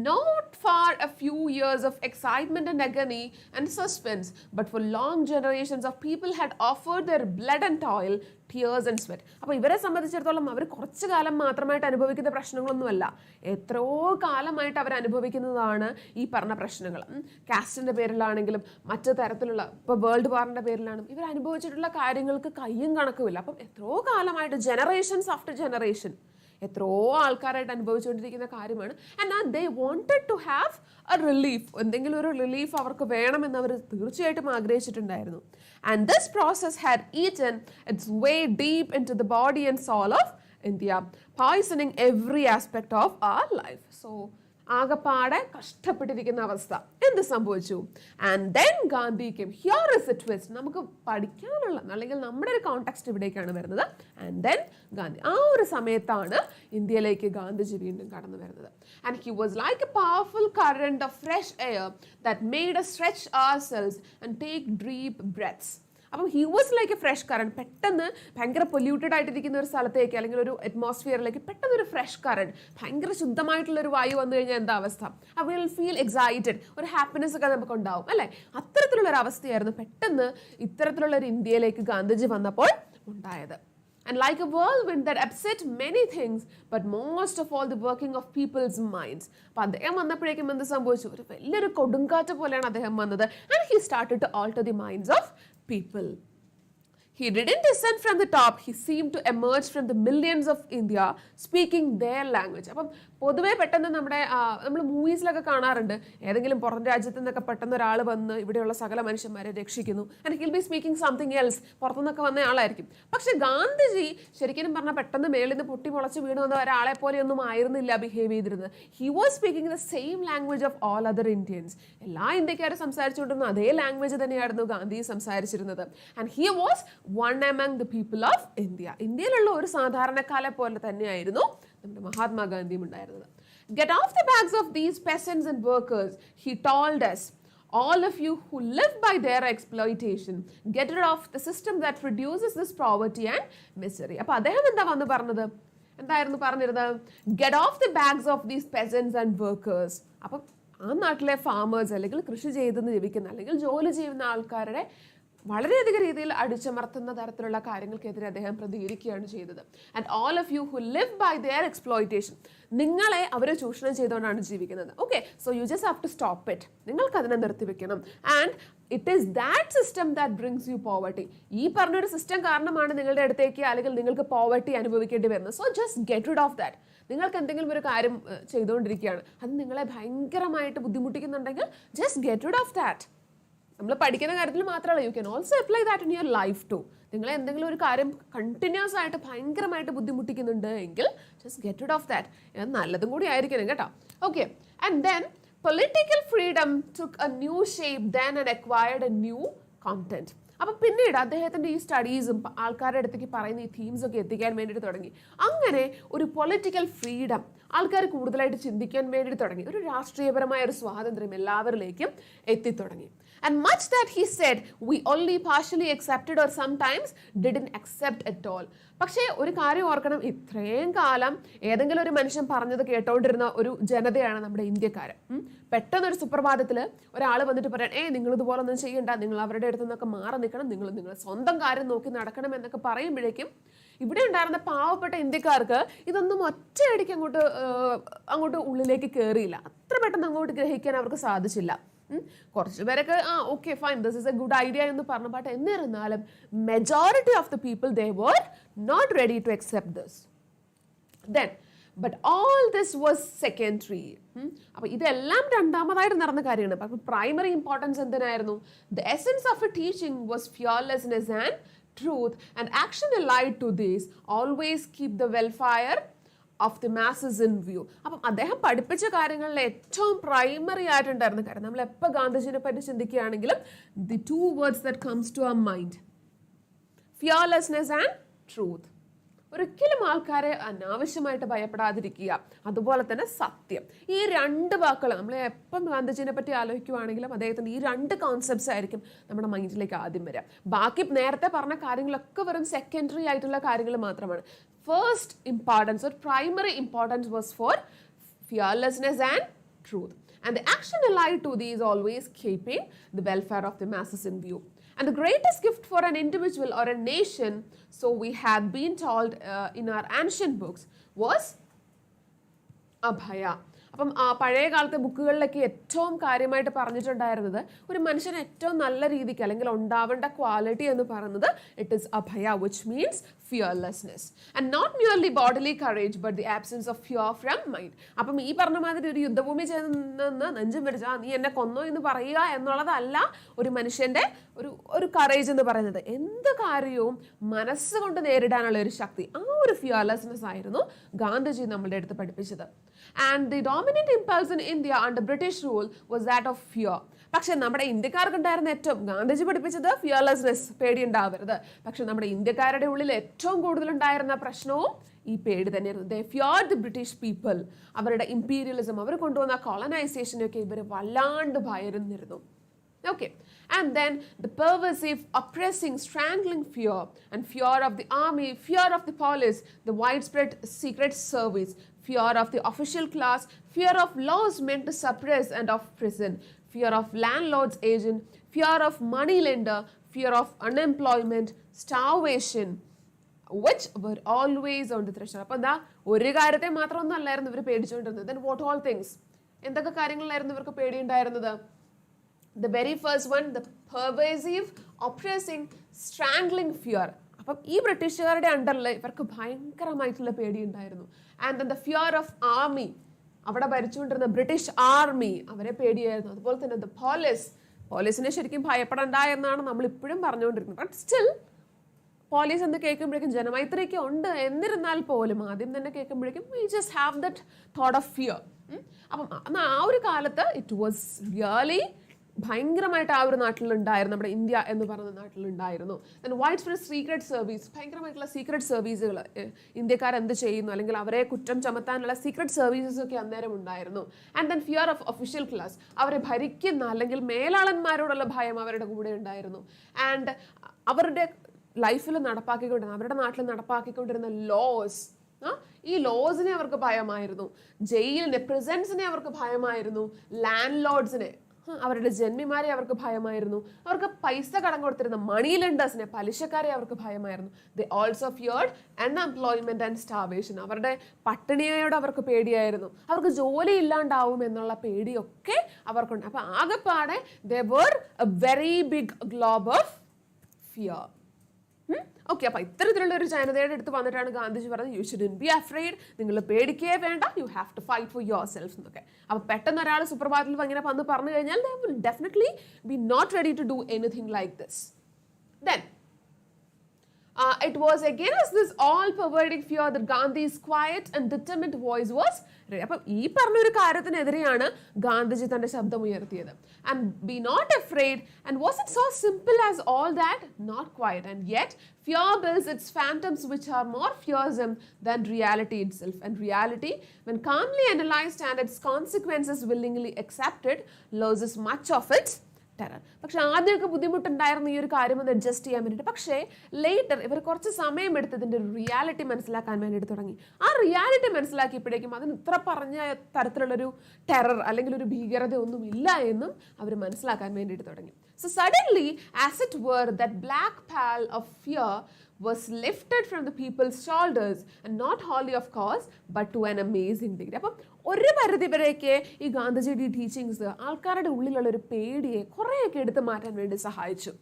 Not for a few years of excitement and agony and suspense, but for long generations of people had offered their blood and toil, tears and sweat. അപ്പോൾ ഇവരെ സംബന്ധിച്ചിടത്തോളം അവർ കുറച്ചു കാലം മാത്രമായിട്ട് അനുഭവിക്കുന്ന പ്രശ്നങ്ങളൊന്നുമല്ല, എത്രയോ കാലമായിട്ട് അവർ അനുഭവിക്കുന്നതാണ് ഈ പറഞ്ഞ പ്രശ്നങ്ങൾ. കാസ്റ്റിൻ്റെ പേരിലാണെങ്കിലും മറ്റു തരത്തിലുള്ള ഇപ്പോൾ വേൾഡ് വാറിൻ്റെ പേരിലാണെങ്കിലും ഇവർ അനുഭവിച്ചിട്ടുള്ള കാര്യങ്ങൾക്ക് കയ്യും കണക്കുമില്ല. അപ്പം എത്രയോ കാലമായിട്ട്, ജനറേഷൻസ് ആഫ്റ്റർ ജനറേഷൻ, എത്രയോ ആൾക്കാരായിട്ട് അനുഭവിച്ചുകൊണ്ടിരിക്കുന്ന കാര്യമാണ്. And they wanted to have a relief, എന്തെങ്കിലും ഒരു റിലീഫ് അവർക്ക് വേണമെന്ന് അവർ തീർച്ചയായിട്ടും ആഗ്രഹിച്ചിട്ടുണ്ടായിരുന്നു. And this process had eaten its way deep in to the body and soul of India, poisoning every aspect of our life. So ആകപ്പാടെ കഷ്ടപ്പെട്ടിരിക്കുന്ന അവസ്ഥ. എന്ത് സംഭവിച്ചു? And then Gandhi came. Here is a twist. നമുക്ക് പഠിക്കാനുള്ള അല്ലെങ്കിൽ നമ്മുടെ ഒരു കോണ്ടെക്സ്റ്റ് ഇവിടേക്കാണ് വരുന്നത്. ആൻഡ് ദെൻ ഗാന്ധി, ആ ഒരു സമയത്താണ് ഇന്ത്യയിലേക്ക് ഗാന്ധിജി വീണ്ടും കടന്നു വരുന്നത്. And he was like A powerful current of fresh air that made us stretch ourselves and take deep breaths. അപ്പം he was like A fresh current. പെട്ടെന്ന് ഭയങ്കര പൊല്യൂട്ടഡ് ആയിട്ടിരിക്കുന്ന ഒരു സ്ഥലത്തേക്ക് അല്ലെങ്കിൽ ഒരു അറ്റ്മോസ്ഫിയറിലേക്ക് പെട്ടെന്ന് ഒരു ഫ്രഷ് കറണ്ട്, ഭയങ്കര ശുദ്ധമായിട്ടുള്ള ഒരു വായു വന്നു കഴിഞ്ഞാൽ എന്താ അവസ്ഥ? വിൽ ഫീൽ എക്സൈറ്റഡ്, ഒരു ഹാപ്പിനെസ് ഒക്കെ നമുക്ക് ഉണ്ടാവും അല്ലേ? അത്തരത്തിലുള്ള ഒരു അവസ്ഥയായിരുന്നു പെട്ടെന്ന് ഇത്തരത്തിലുള്ള ഒരു ഇന്ത്യയിലേക്ക് ഗാന്ധിജി വന്നപ്പോൾ ഉണ്ടായത്. And like a whirlwind that upset many things, but most of all the working of people's minds. അപ്പോൾ അദ്ദേഹം വന്നപ്പോഴേക്കും എന്ത് സംഭവിച്ചു? ഒരു വലിയൊരു കൊടുങ്കാറ്റ് പോലെയാണ് അദ്ദേഹം വന്നത്. And he started to alter the minds of people. He didn't descend from the top. He seemed to emerge from the millions of India speaking their language. അപ്പം പൊതുവേ പെട്ടെന്ന് നമ്മൾ മൂവീസിലൊക്കെ കാണാറുണ്ട്, ഏതെങ്കിലും പുറം രാജ്യത്തു നിന്നൊക്കെ പെട്ടെന്ന് ഒരാൾ വന്ന് ഇവിടെയുള്ള സകല മനുഷ്യന്മാരെ രക്ഷിക്കുന്നു. And he'll be speaking something else, പുറത്തുനിന്നൊക്കെ വന്ന ആളായിരിക്കും. പക്ഷെ ഗാന്ധിജി ശരിക്കും പറഞ്ഞാൽ പെട്ടെന്ന് മേളിൽ നിന്ന് പൊട്ടി മുളച്ച് വീണ് വന്ന ഒരാളെ പോലെയൊന്നും ആയിരുന്നില്ല ബിഹേവ് ചെയ്തിരുന്നത്. He was speaking the same language of all other Indians. എല്ലാ ഇന്ത്യക്കാരും സംസാരിച്ചുകൊണ്ടിരുന്ന അതേ ലാംഗ്വേജ് തന്നെയായിരുന്നു ഗാന്ധി സംസാരിച്ചിരുന്നത്. And he was one among the people of India. ഇന്ത്യയിലുള്ള ഒരു സാധാരണക്കാരെ പോലെ തന്നെയായിരുന്നു നമ്മുടെ മഹാത്മാഗാന്ധിയും ഉണ്ടായിരുന്നത്. Get off the backs of these peasants and workers, he told us, all of you who live by their exploitation, get rid of the system that produces this poverty and misery. അപ്പോൾ അദ്ദേഹം എന്താ വന്ന് പറഞ്ഞത്? എന്തായിരുന്നു പറഞ്ഞിരുന്നത്? Get off the backs of these peasants and workers. അപ്പം ആ നാട്ടിലെ ഫാമേഴ്സ് അല്ലെങ്കിൽ കൃഷി ചെയ്തെന്ന് ജീവിക്കുന്ന അല്ലെങ്കിൽ ജോലി ചെയ്യുന്ന ആൾക്കാരുടെ വളരെയധികം രീതിയിൽ അടിച്ചമർത്തുന്ന തരത്തിലുള്ള കാര്യങ്ങൾക്കെതിരെ അദ്ദേഹം പ്രതികരിക്കുകയാണ് ചെയ്തത്. And all of you who live by their exploitation, നിങ്ങളെ അവർ ചൂഷണം ചെയ്തുകൊണ്ടാണ് ജീവിക്കുന്നത്. Okay, so you just have to stop it. നിങ്ങൾക്ക് അതിനെ നിർത്തിവെക്കണം. And it is that system that brings you poverty. ഈ പറഞ്ഞൊരു സിസ്റ്റം കാരണമാണ് നിങ്ങളുടെ അടുത്തേക്ക് അല്ലെങ്കിൽ നിങ്ങൾക്ക് പോവർട്ടി അനുഭവിക്കേണ്ടി വരുന്നത്. So just get rid of that. നിങ്ങൾക്ക് എന്തെങ്കിലും ഒരു കാര്യം ചെയ്തുകൊണ്ടിരിക്കുകയാണ്, അത് നിങ്ങളെ ഭയങ്കരമായിട്ട് ബുദ്ധിമുട്ടിക്കുന്നുണ്ടെങ്കിൽ just get rid of that. നമ്മൾ പഠിക്കുന്ന കാര്യത്തിൽ മാത്രമല്ല, you can also apply that in your life too. നിങ്ങളെ എന്തെങ്കിലും ഒരു കാര്യം കണ്ടിന്യൂസ് ആയിട്ട് ഭയങ്കരമായിട്ട് ബുദ്ധിമുട്ടിക്കുന്നുണ്ട് എങ്കിൽ just get rid of that. ഇത് നല്ലതും കൂടി ആയിരിക്കണം കേട്ടോ. Okay, and then political freedom took a new shape then and acquired a new content. അപ്പം പിന്നീട് അദ്ദേഹത്തിൻ്റെ ഈ സ്റ്റഡീസും ആൾക്കാരുടെ അടുത്തേക്ക് പറയുന്ന ഈ തീംസൊക്കെ എത്തിക്കാൻ വേണ്ടിയിട്ട് തുടങ്ങി. അങ്ങനെ ഒരു പൊളിറ്റിക്കൽ ഫ്രീഡം ആൾക്കാർ കൂടുതലായിട്ട് ചിന്തിക്കാൻ വേണ്ടിയിട്ട് തുടങ്ങി. ഒരു രാഷ്ട്രീയപരമായ ഒരു സ്വാതന്ത്ര്യം എല്ലാവരിലേക്കും എത്തിത്തുടങ്ങി. And much that he said we only partially accepted or sometimes didn't accept at all. പക്ഷേ ഒരു കാര്യം ഓർക്കണം, ഇത്രയും കാലം ഏതെങ്കിലും ഒരു മനുഷ്യൻ പറഞ്ഞത് കേട്ടോണ്ടിരുന്ന ഒരു ജനതയാണ് നമ്മുടെ ഇന്ത്യക്കാരൻ. പെട്ടെന്നൊരു സുപ്രഭാതത്തിൽ ഒരാൾ വന്നിട്ട് പറയാൻ, നിങ്ങൾ ഇതുപോലെ ഒന്നും ചെയ്യണ്ട, നിങ്ങൾ അവരുടെ അടുത്ത് നിന്നൊക്കെ മാറി നിൽക്കണം, നിങ്ങൾ സ്വന്തം കാര്യം നോക്കി നടക്കണം എന്നൊക്കെ പറയുമ്പോഴേക്കും ഇവിടെ ഉണ്ടായിരുന്ന പാവപ്പെട്ട ഇന്ത്യക്കാർക്ക് ഇതൊന്നും ഒറ്റയടിക്ക് അങ്ങോട്ട് ഉള്ളിലേക്ക് കയറിയില്ല. അത്ര പെട്ടെന്ന് അങ്ങോട്ട് ഗ്രഹിക്കാൻ അവർക്ക് സാധിച്ചില്ല. കുറച്ച് പേരൊക്കെ okay fine, this is a good idea എന്ന് പറഞ്ഞു. ബട്ട് എന്നിരുന്നാലും majority of the people they were not ready to accept this. Then but all this was secondary. അപ്പോൾ ഇതെല്ലാം രണ്ടാമതായിട്ട് നടന്ന കാര്യമാണ്. അപ്പം പ്രൈമറി ഇമ്പോർട്ടൻസ് എന്തിനായിരുന്നു? The essence of a teaching was fearlessness and truth, and action allied to this always keep the welfare of the masses in view. അപ്പം അദ്ദേഹം പഠിപ്പിച്ച കാര്യങ്ങളിൽ ഏറ്റവും പ്രൈമറി ആയിട്ടുണ്ടായിരുന്ന കാര്യം, നമ്മൾ എപ്പോൾ ഗാന്ധിജിനെ പറ്റി ചിന്തിക്കുകയാണെങ്കിലും the two words that comes to our mind, fearlessness and truth. ഒരിക്കലും ആൾക്കാരെ അനാവശ്യമായിട്ട് ഭയപ്പെടാതിരിക്കുക, അതുപോലെ തന്നെ സത്യം. ഈ രണ്ട് വാക്കുകൾ നമ്മൾ എപ്പം ഗാന്ധിജിനെ പറ്റി ആലോചിക്കുകയാണെങ്കിലും അദ്ദേഹത്തിൻ്റെ ഈ രണ്ട് കോൺസെപ്റ്റ്സ് ആയിരിക്കും നമ്മുടെ മൈൻഡിലേക്ക് ആദ്യം വരിക. ബാക്കി നേരത്തെ പറഞ്ഞ കാര്യങ്ങളൊക്കെ വെറും സെക്കൻഡറി ആയിട്ടുള്ള കാര്യങ്ങൾ മാത്രമാണ്. First importance or primary importance was for fearlessness and truth, and the action allied to these always keeping the welfare of the masses in view. And the greatest gift for an individual or a nation, so we have been told in our ancient books, was abhaya. അപ്പം പഴയ കാലത്തെ ബുക്കുകളിലൊക്കെ ഏറ്റവും കാര്യമായിട്ട് പറഞ്ഞിട്ടുണ്ടായിരുന്നത് ഒരു മനുഷ്യന് ഏറ്റവും നല്ല രീതിക്ക് അല്ലെങ്കിൽ ഉണ്ടാവേണ്ട ക്വാളിറ്റി എന്ന് പറയുന്നത് it is abhaya, which means fearlessness and not merely bodily courage but the absence of fear from mind. അപ്പം ഈ പറഞ്ഞ മാതിരി ഒരു യുദ്ധഭൂമി ചെന്ന് നെഞ്ചും പിടിച്ചാ നീ എന്നെ കൊന്നോ എന്ന് പറയുക എന്നുള്ളതല്ല ഒരു മനുഷ്യൻ്റെ ഒരു കറേജ് എന്ന് പറയുന്നത്. എന്ത് കാര്യവും മനസ്സുകൊണ്ട് നേരിടാനുള്ള ഒരു ശക്തി, ആ ഒരു ഫിയർലെസ്നെസ് ആയിരുന്നു ഗാന്ധിജി നമ്മളുടെ അടുത്ത് പഠിപ്പിച്ചത്. And the dominant impulse in India under British rule was that of fear. പക്ഷെ നമ്മുടെ ഇന്ത്യക്കാർക്ക് ഉണ്ടായിരുന്ന ഏറ്റവും, ഗാന്ധിജി പഠിപ്പിച്ചത് ഫിയർലെസ്നെസ്, പേടിയുണ്ടാവരുത്. പക്ഷെ നമ്മുടെ ഇന്ത്യക്കാരുടെ ഉള്ളിൽ ഏറ്റവും കൂടുതൽ ഉണ്ടായിരുന്ന പ്രശ്നവും ഈ പേടി തന്നെയായിരുന്നു. They feared the British people. അവരുടെ ഇമ്പീരിയലിസം, അവർ കൊണ്ടുവന്ന കോളനൈസേഷനൊക്കെ ഇവർ വല്ലാണ്ട് ഭയന്നിരുന്നു. Okay, and then the pervasive, oppressing, strangling fear and fear of the army, fear of the police, the widespread secret service, fear of the official class, fear of laws meant to suppress and of prison, fear of landlord's agent, fear of money lender, fear of unemployment, starvation, which were always on the threshold. അപ്പോൾ എന്താ, ഒരു കാര്യത്തെ മാത്രമൊന്നും അല്ലായിരുന്നു ഇവർ പേടിച്ചുകൊണ്ടിരുന്നത്. Then what all things? എന്തൊക്കെ കാര്യങ്ങളിലായിരുന്നു ഇവർക്ക് പേടിയുണ്ടായിരുന്നത്? The very first one, the pervasive, oppressing, strangling fear. അപ്പം ഈ ബ്രിട്ടീഷുകാരുടെ അണ്ടറിൽ ഇവർക്ക് ഭയങ്കരമായിട്ടുള്ള പേടിയുണ്ടായിരുന്നു. And then the fear of army, അവിടെ ഭരിച്ചുകൊണ്ടിരുന്ന ബ്രിട്ടീഷ് ആർമി, അവരെ പേടിയായിരുന്നു. അതുപോലെ തന്നെ ദ പോലീസിനെ ശരിക്കും ഭയപ്പെടണ്ട എന്നാണ് നമ്മൾ ഇപ്പോഴും പറഞ്ഞുകൊണ്ടിരുന്നത്. ബട്ട് സ്റ്റിൽ പോലീസ് എന്ന് കേൾക്കുമ്പോഴേക്കും ജനമൈത്രിയൊക്കെ ഉണ്ട്, എന്നിരുന്നാൽ പോലും ആദ്യം തന്നെ കേൾക്കുമ്പോഴേക്കും we just have that thought of fear. അപ്പം ആ ഒരു കാലത്ത് ഇറ്റ് വാസ് റിയലി ഭയങ്കരമായിട്ട് ആ ഒരു നാട്ടിലുണ്ടായിരുന്നു, നമ്മുടെ ഇന്ത്യ എന്ന് പറയുന്ന നാട്ടിലുണ്ടായിരുന്നു. വൈഡ് സ്പ്രെഡ് സീക്രട്ട് സർവീസ്, ഭയങ്കരമായിട്ടുള്ള സീക്രട്ട് സർവീസുകൾ, ഇന്ത്യക്കാർ എന്ത് ചെയ്യുന്നു അല്ലെങ്കിൽ അവരെ കുറ്റം ചുമത്താനുള്ള സീക്രട്ട് സർവീസസ് ഒക്കെ അന്നേരം ഉണ്ടായിരുന്നു. And then fear of official class, അവരെ ഭരിക്കുന്ന അല്ലെങ്കിൽ മേലാളന്മാരോടുള്ള ഭയം അവരുടെ കൂടെ ഉണ്ടായിരുന്നു. ആൻഡ് അവരുടെ ലൈഫിൽ നടപ്പാക്കിക്കൊണ്ടിരുന്ന, അവരുടെ നാട്ടിൽ നടപ്പാക്കിക്കൊണ്ടിരുന്ന ലോസ്, ഈ ലോസിനെ അവർക്ക് ഭയമായിരുന്നു. ജയിലിനെ, പ്രിസൺസിനെ അവർക്ക് ഭയമായിരുന്നു. ലാൻഡ് ലോഡ്സിനെ, അവരുടെ ജന്മിമാരെ അവർക്ക് ഭയമായിരുന്നു. അവർക്ക് പൈസ കടം കൊടുത്തിരുന്ന മണി ലെൻഡേഴ്സിനെ, പലിശക്കാരെ അവർക്ക് ഭയമായിരുന്നു. They also feared unemployment and starvation. അവരുടെ പട്ടിണിയോട് അവർക്ക് പേടിയായിരുന്നു. അവർക്ക് ജോലി ഇല്ലാണ്ടാവും എന്നുള്ള പേടിയൊക്കെ അവർക്കുണ്ട്. അപ്പൊ ആകെപ്പാടെ they were a very big globe of fear. Okay, അപ്പൊ ഇത്തരത്തിലുള്ള ഒരു ജനതയുടെ അടുത്ത് വന്നിട്ടാണ് ഗാന്ധിജി പറഞ്ഞത് യു ഷുഡന്റ് ബി അഫ്രെയ്ഡ്, നിങ്ങൾ പേടിക്കേ വേണ്ട, you have to fight for yourself എന്നൊക്കെ. അപ്പൊ പെട്ടെന്ന് ഒരാൾ സുപ്രഭാതത്തിൽ ഇങ്ങനെ വന്ന് പറഞ്ഞു കഴിഞ്ഞാൽ they will definitely be not ready to do anything like this. Then it was against this all-pervading fear that Gandhi's quiet and determined voice was raised. അപ്പം ഈ പറഞ്ഞൊരു കാര്യത്തിനെതിരെയാണ് ഗാന്ധിജി തന്റെ ശബ്ദം ഉയർത്തിയത്. And be not afraid. And was it so simple as all that? Not quite. And yet fear builds its phantoms which are more fearsome than reality itself. And reality, when calmly analyzed and its consequences willingly accepted, loses much of its terror. പക്ഷെ ആദ്യമൊക്കെ ബുദ്ധിമുട്ടുണ്ടായിരുന്നു ഈ ഒരു കാര്യം ഒന്ന് adjust ചെയ്യാൻ വേണ്ടിയിട്ട്. പക്ഷേ ലേറ്റർ ഇവർ കുറച്ച് സമയം എടുത്തതിൻ്റെ ഒരു റിയാലിറ്റി മനസ്സിലാക്കാൻ വേണ്ടിയിട്ട് തുടങ്ങി. ആ റിയാലിറ്റി മനസ്സിലാക്കിയപ്പോഴേക്കും അതിന് ഇത്ര പറഞ്ഞ തരത്തിലുള്ളൊരു ടെറർ അല്ലെങ്കിൽ ഒരു ഭീകരത ഒന്നും ഇല്ല എന്നും അവർ മനസ്സിലാക്കാൻ വേണ്ടിയിട്ട് തുടങ്ങി. So suddenly, as it were, that black pall of fear was lifted from the people's shoulders, and not wholly of course, but to an amazing degree. അപ്പം ഒരു പരിധി വരെയൊക്കെ ഈ ഗാന്ധിജിയുടെ ടീച്ചിങ്സ് ആൾക്കാരുടെ ഉള്ളിലുള്ള ഒരു പേടിയെ കുറേയൊക്കെ എടുത്തു മാറ്റാൻ വേണ്ടി സഹായിച്ചു.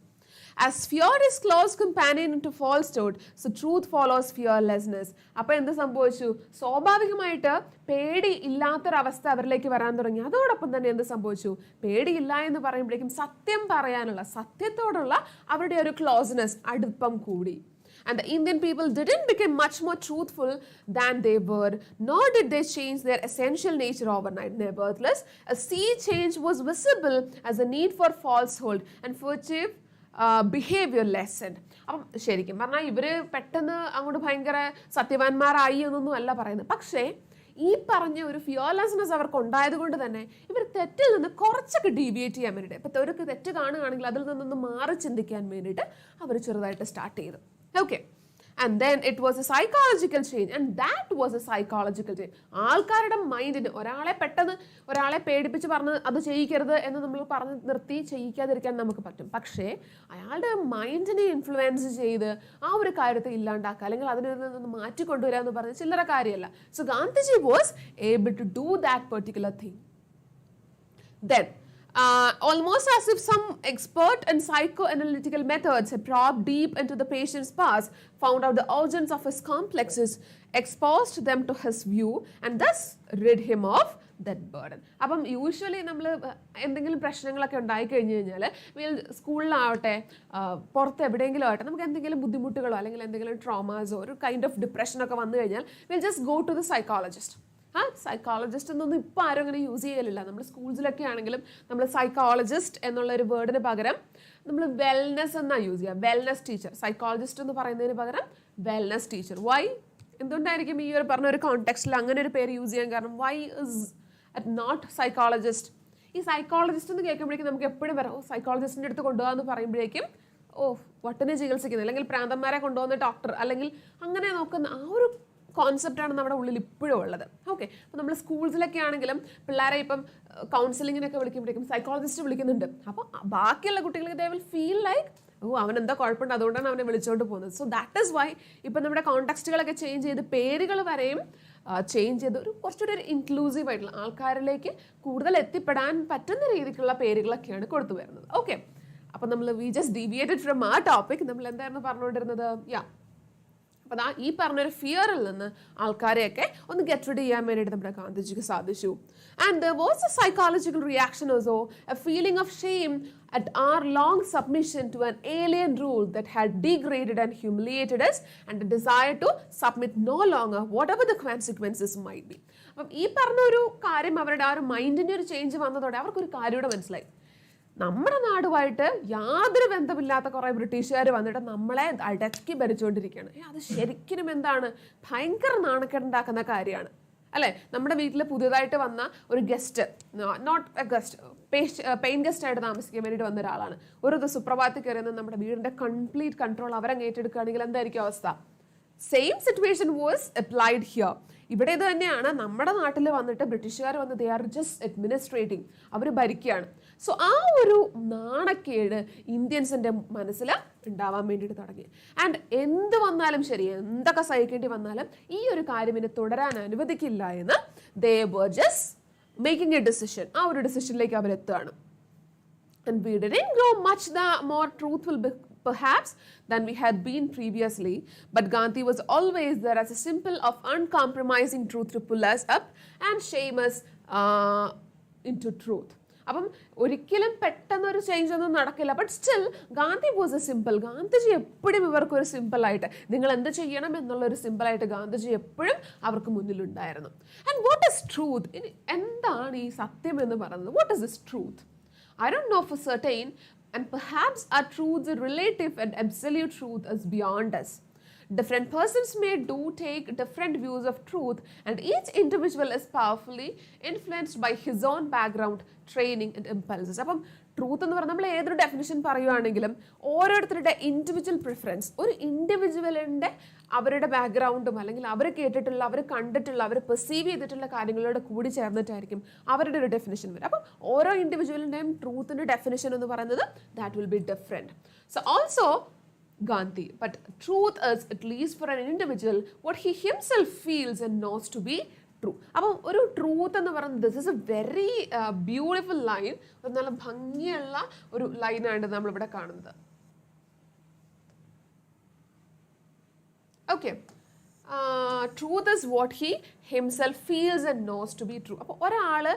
As fear is close companion to falsehood, so truth follows fearlessness. അപ്പോൾ എന്ത് സംഭവിച്ചു? സ്വാഭാവികമായിട്ട് പേടി ഇല്ലാത്തൊരവസ്ഥ അവരിലേക്ക് വരാൻ തുടങ്ങി. അതോടൊപ്പം തന്നെ എന്ത് സംഭവിച്ചു? പേടിയില്ല എന്ന് പറയുമ്പോഴേക്കും സത്യം പറയാനുള്ള, സത്യത്തോടുള്ള അവരുടെ ഒരു ക്ലോസ്നെസ്, അടുപ്പം കൂടി. And the Indian people didn't become much more truthful than they were, nor did they change their essential nature overnight. Nevertheless, a sea change was visible as a need for falsehood and furtive behavior lessened. അപ്പം ശരിക്കും പറഞ്ഞാൽ ഇവർ പെട്ടെന്ന് അങ്ങോട്ട് ഭയങ്കര സത്യവാന്മാരായി എന്നൊന്നും അല്ല പറയുന്നത്. പക്ഷേ ഈ പറഞ്ഞ ഒരു ഫിയർലെസ്നെസ് അവർക്ക് ഉണ്ടായത് കൊണ്ട് തന്നെ ഇവർ തെറ്റിൽ നിന്ന് കുറച്ചൊക്കെ ഡീവിയേറ്റ് ചെയ്യാൻ വേണ്ടിയിട്ട്, ഇപ്പം ഒരു തെറ്റ് കാണുകയാണെങ്കിൽ അതിൽ നിന്നൊന്ന് മാറി ചിന്തിക്കാൻ വേണ്ടിയിട്ട് അവർ ചെറുതായിട്ട് സ്റ്റാർട്ട് ചെയ്തു. Okay, and then it was a psychological change, and that was a psychological change. ആൾക്കാരുടെ മൈൻഡിന് ഒരാളെ പേടിപ്പിച്ച് പറഞ്ഞ് അത് ചെയ്യിക്കരുത് എന്ന് നമ്മൾ പറഞ്ഞ് നിർത്തി ചെയ്യിക്കാതിരിക്കാൻ നമുക്ക് പറ്റും. പക്ഷേ അയാളുടെ മൈൻഡിനെ ഇൻഫ്ലുവൻസ് ചെയ്ത് ആ ഒരു കാര്യത്തെ ഇല്ലാണ്ടാക്കുക അല്ലെങ്കിൽ അതിൽ നിന്ന് മാറ്റിക്കൊണ്ടുവരിക എന്ന് പറഞ്ഞ ചില്ലറ കാര്യമല്ല. So Gandhiji was able to do that particular thing. Then almost as if some expert in psychoanalytical methods had probed deep into the patient's past, found out the origins of his complexes, exposed them to his view, and thus rid him of that burden. അപ്പം usually നമ്മൾ എന്തെങ്കിലും പ്രശ്നങ്ങളൊക്കെ ഉണ്ടായി കഴിഞ്ഞ് കഴിഞ്ഞാൽ സ്കൂളിലാവട്ടെ പുറത്ത് എവിടെയെങ്കിലും ആവട്ടെ നമുക്ക് എന്തെങ്കിലും ബുദ്ധിമുട്ടുകളോ അല്ലെങ്കിൽ എന്തെങ്കിലും ട്രോമാസോ ഒരു കൈൻഡ് ഓഫ് ഡിപ്രഷനൊക്കെ വന്നു കഴിഞ്ഞാൽ will just go to the psychologist. Psychologist എന്നൊന്നും ഇപ്പോൾ ആരും അങ്ങനെ യൂസ് ചെയ്യലില്ല. നമ്മൾ സ്കൂൾസിലൊക്കെ ആണെങ്കിലും നമ്മൾ സൈക്കോളജിസ്റ്റ് എന്നുള്ളൊരു വേർഡിന് പകരം നമ്മൾ വെൽനെസ് എന്നാണ് യൂസ് ചെയ്യുക. വെൽനെസ് ടീച്ചർ, സൈക്കോളജിസ്റ്റ് എന്ന് പറയുന്നതിന് പകരം വെൽനെസ് ടീച്ചർ. വൈ? എന്തുകൊണ്ടായിരിക്കും ഈ ഒരു പറഞ്ഞ ഒരു കോണ്ടെക്സ്റ്റിൽ അങ്ങനെ ഒരു പേര് യൂസ് ചെയ്യാൻ കാരണം? Why is it not psychologist? ഈ സൈക്കോളജിസ്റ്റ് എന്ന് കേൾക്കുമ്പോഴേക്കും നമുക്ക് എപ്പോഴും വരാം സൈക്കോളജിസ്റ്റിൻ്റെ അടുത്ത് കൊണ്ടുപോകാമെന്ന് പറയുമ്പോഴേക്കും വട്ടിനെ ചികിത്സിക്കുന്നത് അല്ലെങ്കിൽ പ്രാന്തന്മാരെ കൊണ്ടുപോകുന്ന ഡോക്ടർ അല്ലെങ്കിൽ അങ്ങനെ നോക്കുന്ന ആ ഒരു കോൺസെപ്റ്റാണ് നമ്മുടെ ഉള്ളിൽ ഇപ്പോഴും ഉള്ളത്. ഓക്കെ, അപ്പോൾ നമ്മൾ സ്കൂൾസിലൊക്കെ ആണെങ്കിലും പിള്ളേരെ ഇപ്പം കൗൺസിലിങ്ങിനൊക്കെ വിളിക്കുമ്പോഴേക്കും സൈക്കോളജിസ്റ്റ് വിളിക്കുന്നുണ്ട്. അപ്പോൾ ബാക്കിയുള്ള കുട്ടികൾക്ക് ദേ വിൽ ഫീൽ ലൈക്ക് അവൻ എന്താ കുഴപ്പമുണ്ട് അതുകൊണ്ടാണ് അവനെ വിളിച്ചുകൊണ്ട് പോകുന്നത്. സോ ദാറ്റ് ഈസ് വൈ ഇപ്പം നമ്മുടെ കോൺടെക്സ്റ്റുകളൊക്കെ ചേഞ്ച് ചെയ്ത് പേരുകൾ വരെയും ചേഞ്ച് ചെയ്ത് കുറച്ചുകൂടി ഒരു ഇൻക്ലൂസീവ് ആയിട്ടുള്ള ആൾക്കാരിലേക്ക് കൂടുതൽ എത്തിപ്പെടാൻ പറ്റുന്ന രീതിക്കുള്ള പേരുകളൊക്കെയാണ് കൊടുത്തു വരുന്നത്. ഓക്കെ, അപ്പം നമ്മൾ വി ജസ്റ്റ് ഡീവിയേറ്റഡ് ഫ്രം ആ ടോപ്പിക്. നമ്മൾ എന്തായിരുന്നു പറഞ്ഞുകൊണ്ടിരുന്നത്? അപ്പോൾ ഈ പറഞ്ഞൊരു ഫിയറിൽ നിന്ന് ആൾക്കാരെയൊക്കെ ഒന്ന് ഗെറ്റ് റെഡി ചെയ്യാൻ വേണ്ടിയിട്ട് നമ്മുടെ ഗാന്ധിജിക്ക് സാധിച്ചു. And there was A psychological reaction also, A feeling of shame at our long submission to an alien rule that had degraded and humiliated us, and a desire to submit no longer whatever the consequences might be. അപ്പം ഈ പറഞ്ഞൊരു കാര്യം അവരുടെ ആ ഒരു മൈൻഡിൻ്റെ ഒരു change വന്നതോടെ അവർക്കൊരു കാര്യം കൂടെ മനസ്സിലായി. നമ്മുടെ നാടുമായിട്ട് യാതൊരു ബന്ധമില്ലാത്ത കുറേ ബ്രിട്ടീഷുകാർ വന്നിട്ട് നമ്മളെ അടക്കി ഭരിച്ചുകൊണ്ടിരിക്കുകയാണ്. അത് ശരിക്കും എന്താണ് ഭയങ്കര നാണക്കേടുണ്ടാക്കുന്ന കാര്യമാണ് അല്ലേ? നമ്മുടെ വീട്ടിൽ പുതിയതായിട്ട് വന്ന ഒരു guest, not a guest, paying guest ആയിട്ട് താമസിക്കാൻ വേണ്ടിയിട്ട് വന്ന ഒരാളാണ്. ഒരു ദിവസം സുപ്രഭാതത്തിൽ കയറുന്ന നമ്മുടെ വീടിൻ്റെ കംപ്ലീറ്റ് കൺട്രോൾ അവരങ്ങ് ഏറ്റെടുക്കുകയാണെങ്കിൽ എന്തായിരിക്കും അവസ്ഥ? Same situation was applied here. ഇവിടെ ഇത് തന്നെയാണ്, നമ്മുടെ നാട്ടിൽ വന്നിട്ട് ബ്രിട്ടീഷുകാർ വന്ന് ദേ ആർ ജസ്റ്റ് അഡ്മിനിസ്ട്രേറ്റിംഗ്, അവർ ഭരിക്കുകയാണ്. സോ ആ ഒരു നാണക്കേട് ഇന്ത്യൻസിൻ്റെ മനസ്സിൽ ഉണ്ടാവാൻ വേണ്ടിയിട്ട് തുടങ്ങി. ആൻഡ് എന്ത് വന്നാലും ശരി, എന്തൊക്കെ സഹിക്കേണ്ടി വന്നാലും ഈ ഒരു കാര്യം ഇനി തുടരാൻ അനുവദിക്കില്ല എന്ന് they were just making a decision. ആ ഒരു ഡിസിഷനിലേക്ക് അവരെത്തുകയാണ്. And we didn't grow much more truthful perhaps than we had been previously, but Gandhi was always there as a symbol of uncompromising truth to pull us up and shame us into truth. അപ്പം ഒരിക്കലും പെട്ടെന്നൊരു change ഒന്നും നടക്കില്ല. But still Gandhi was A simple. Gandhiji എപ്പോഴും ഇവർക്കൊരു സിമ്പിളായിട്ട് നിങ്ങൾ എന്ത് ചെയ്യണം എന്നുള്ളൊരു സിമ്പിളായിട്ട് ഗാന്ധിജി എപ്പോഴും അവർക്ക് മുന്നിലുണ്ടായിരുന്നു. And what is truth? ഇനി എന്താണ് ഈ സത്യം എന്ന് പറയുന്നത്? What is this truth? I don't know for certain, and perhaps our truth, a relative and absolute truth, is beyond us. Different persons may take different views of truth, and each individual is powerfully influenced by his own background, training and impulses. അപ്പം truth എന്ന് പറഞ്ഞാൽ നമ്മൾ ഏതൊരു definition പറയുകയാണെങ്കിലും ഓരോരുത്തരുടെ individual preference, ഒരു ഇൻഡിവിജ്വലിൻ്റെ അവരുടെ ബാക്ക്ഗ്രൗണ്ടും അല്ലെങ്കിൽ അവർ കേട്ടിട്ടുള്ള, അവർ കണ്ടിട്ടുള്ള, അവർ പെർസീവ് ചെയ്തിട്ടുള്ള കാര്യങ്ങളോട് കൂടി ചേർന്നിട്ടായിരിക്കും അവരുടെ ഒരു ഡെഫിനിഷൻ വരും. അപ്പം ഓരോ ഇൻഡിവിജ്വലിൻ്റെയും ട്രൂത്തിൻ്റെ ഡെഫിനിഷൻ എന്ന് പറയുന്നത് that will be different. So also Gandhi, but truth is, at least for an individual, what he himself feels and knows to be true. അപ്പം ഒരു ട്രൂത്ത് എന്ന് പറയുന്നത് this is a very beautiful line. ഒരു നല്ല ഭംഗിയുള്ള ഒരു ലൈനാണ് നമ്മളിവിടെ കാണുന്നത്. Okay, truth is what he himself feels and knows to be true. അപ്പോൾ ഒരാൾ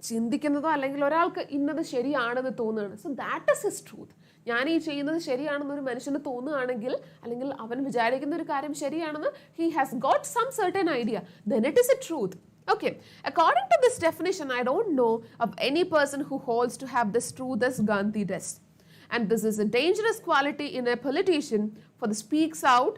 ചിന്തിക്കുന്നതോ അല്ലെങ്കിൽ ഒരാൾക്ക് ഇന്നത് ശരിയാണെന്ന് തോന്നുകയാണ്, so that is his truth. ഞാൻ ഈ ചെയ്യുന്നത് ശരിയാണെന്ന് ഒരു മനുഷ്യന് തോന്നുകയാണെങ്കിൽ, അല്ലെങ്കിൽ അവൻ വിചാരിക്കുന്ന ഒരു കാര്യം ശരിയാണെന്ന് he has got some certain idea, then it is a truth. Okay, according to this definition, I don't know of any person who holds to have this truth as Gandhi does. And this is a dangerous quality in a politician, for the speaks out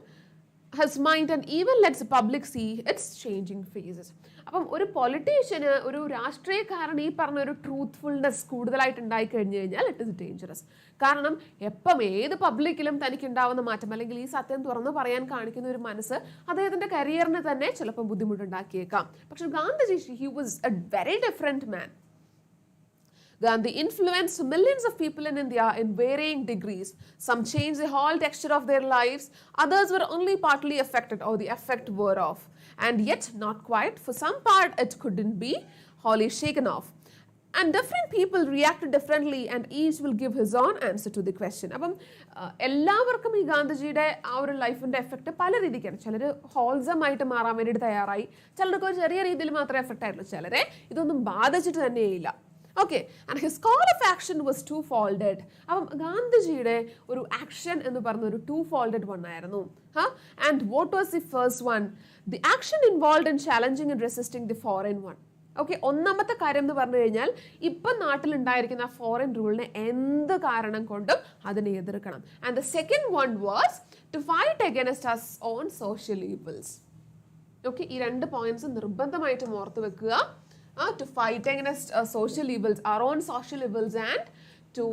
his mind and even lets the public see its changing phases. അപ്പം ഒരു പൊളിറ്റീഷ്യന്, ഒരു രാഷ്ട്രീയക്കാരൻ ഈ പറഞ്ഞ ഒരു truthfulness കൂടുതലായിട്ട് ഉണ്ടായി കഴിഞ്ഞു കഴിഞ്ഞാൽ ഇറ്റ് ഇസ് ഡേഞ്ചറസ്. കാരണം എപ്പം ഏത് പബ്ലിക്കിലും തനിക്ക് ഉണ്ടാവുന്ന മാറ്റം അല്ലെങ്കിൽ ഈ സത്യം തുറന്ന് പറയാൻ കാണിക്കുന്ന ഒരു മനസ്സ് അദ്ദേഹത്തിൻ്റെ കരിയറിന് തന്നെ ചിലപ്പോൾ ബുദ്ധിമുട്ടുണ്ടാക്കിയേക്കാം. പക്ഷെ Gandhiji, he was A very different man. Gandhi influenced millions of people in India in varying degrees. Some changed the whole texture of their lives, others were only partly affected or the effect wore off. And yet not quite, for some part it couldn't be wholly shaken off. And different people reacted differently and each will give his own answer to the question. അപ്പം എല്ലാവർക്കും ഈ ഗാന്ധിജിയുടെ ആ ഒരു ലൈഫിൻ്റെ effect പല രീതിക്കാണ്. ചിലർ ഹോൾസം ആയിട്ട് മാറാൻ വേണ്ടിയിട്ട് തയ്യാറായി, ചിലർക്ക് ഒരു ചെറിയ രീതിയിൽ മാത്രമേ എഫക്റ്റ് ആയിട്ടുള്ളൂ, ചിലരെ ഇതൊന്നും ബാധിച്ചിട്ട് തന്നെയില്ല. Okay, and his call of action was two folded. അപ്പം ഗാന്ധിജിയുടെ ഒരു ആക്ഷൻ എന്ന് പറഞ്ഞ ഒരു ടു ഫോൾഡഡ് വൺ ആയിരുന്നു. And what was the first one? The action involve in challenging and resisting the foreign one. Okay, ഒന്നാമത്തെ കാര്യം എന്ന് പറഞ്ഞു കഴിഞ്ഞാൽ ഇപ്പം നാട്ടിലുണ്ടായിരിക്കുന്ന ഫോറിൻ റൂളിനെ എന്ത് കാരണം കൊണ്ടും അതിനെ എതിർക്കണം. And the second one was to fight against us on social evils. Okay, ഈ രണ്ട് പോയിന്റ്സ് നിർബന്ധമായിട്ടും ഓർത്ത് വെക്കുക. To fight against social evils, our own social evils, and to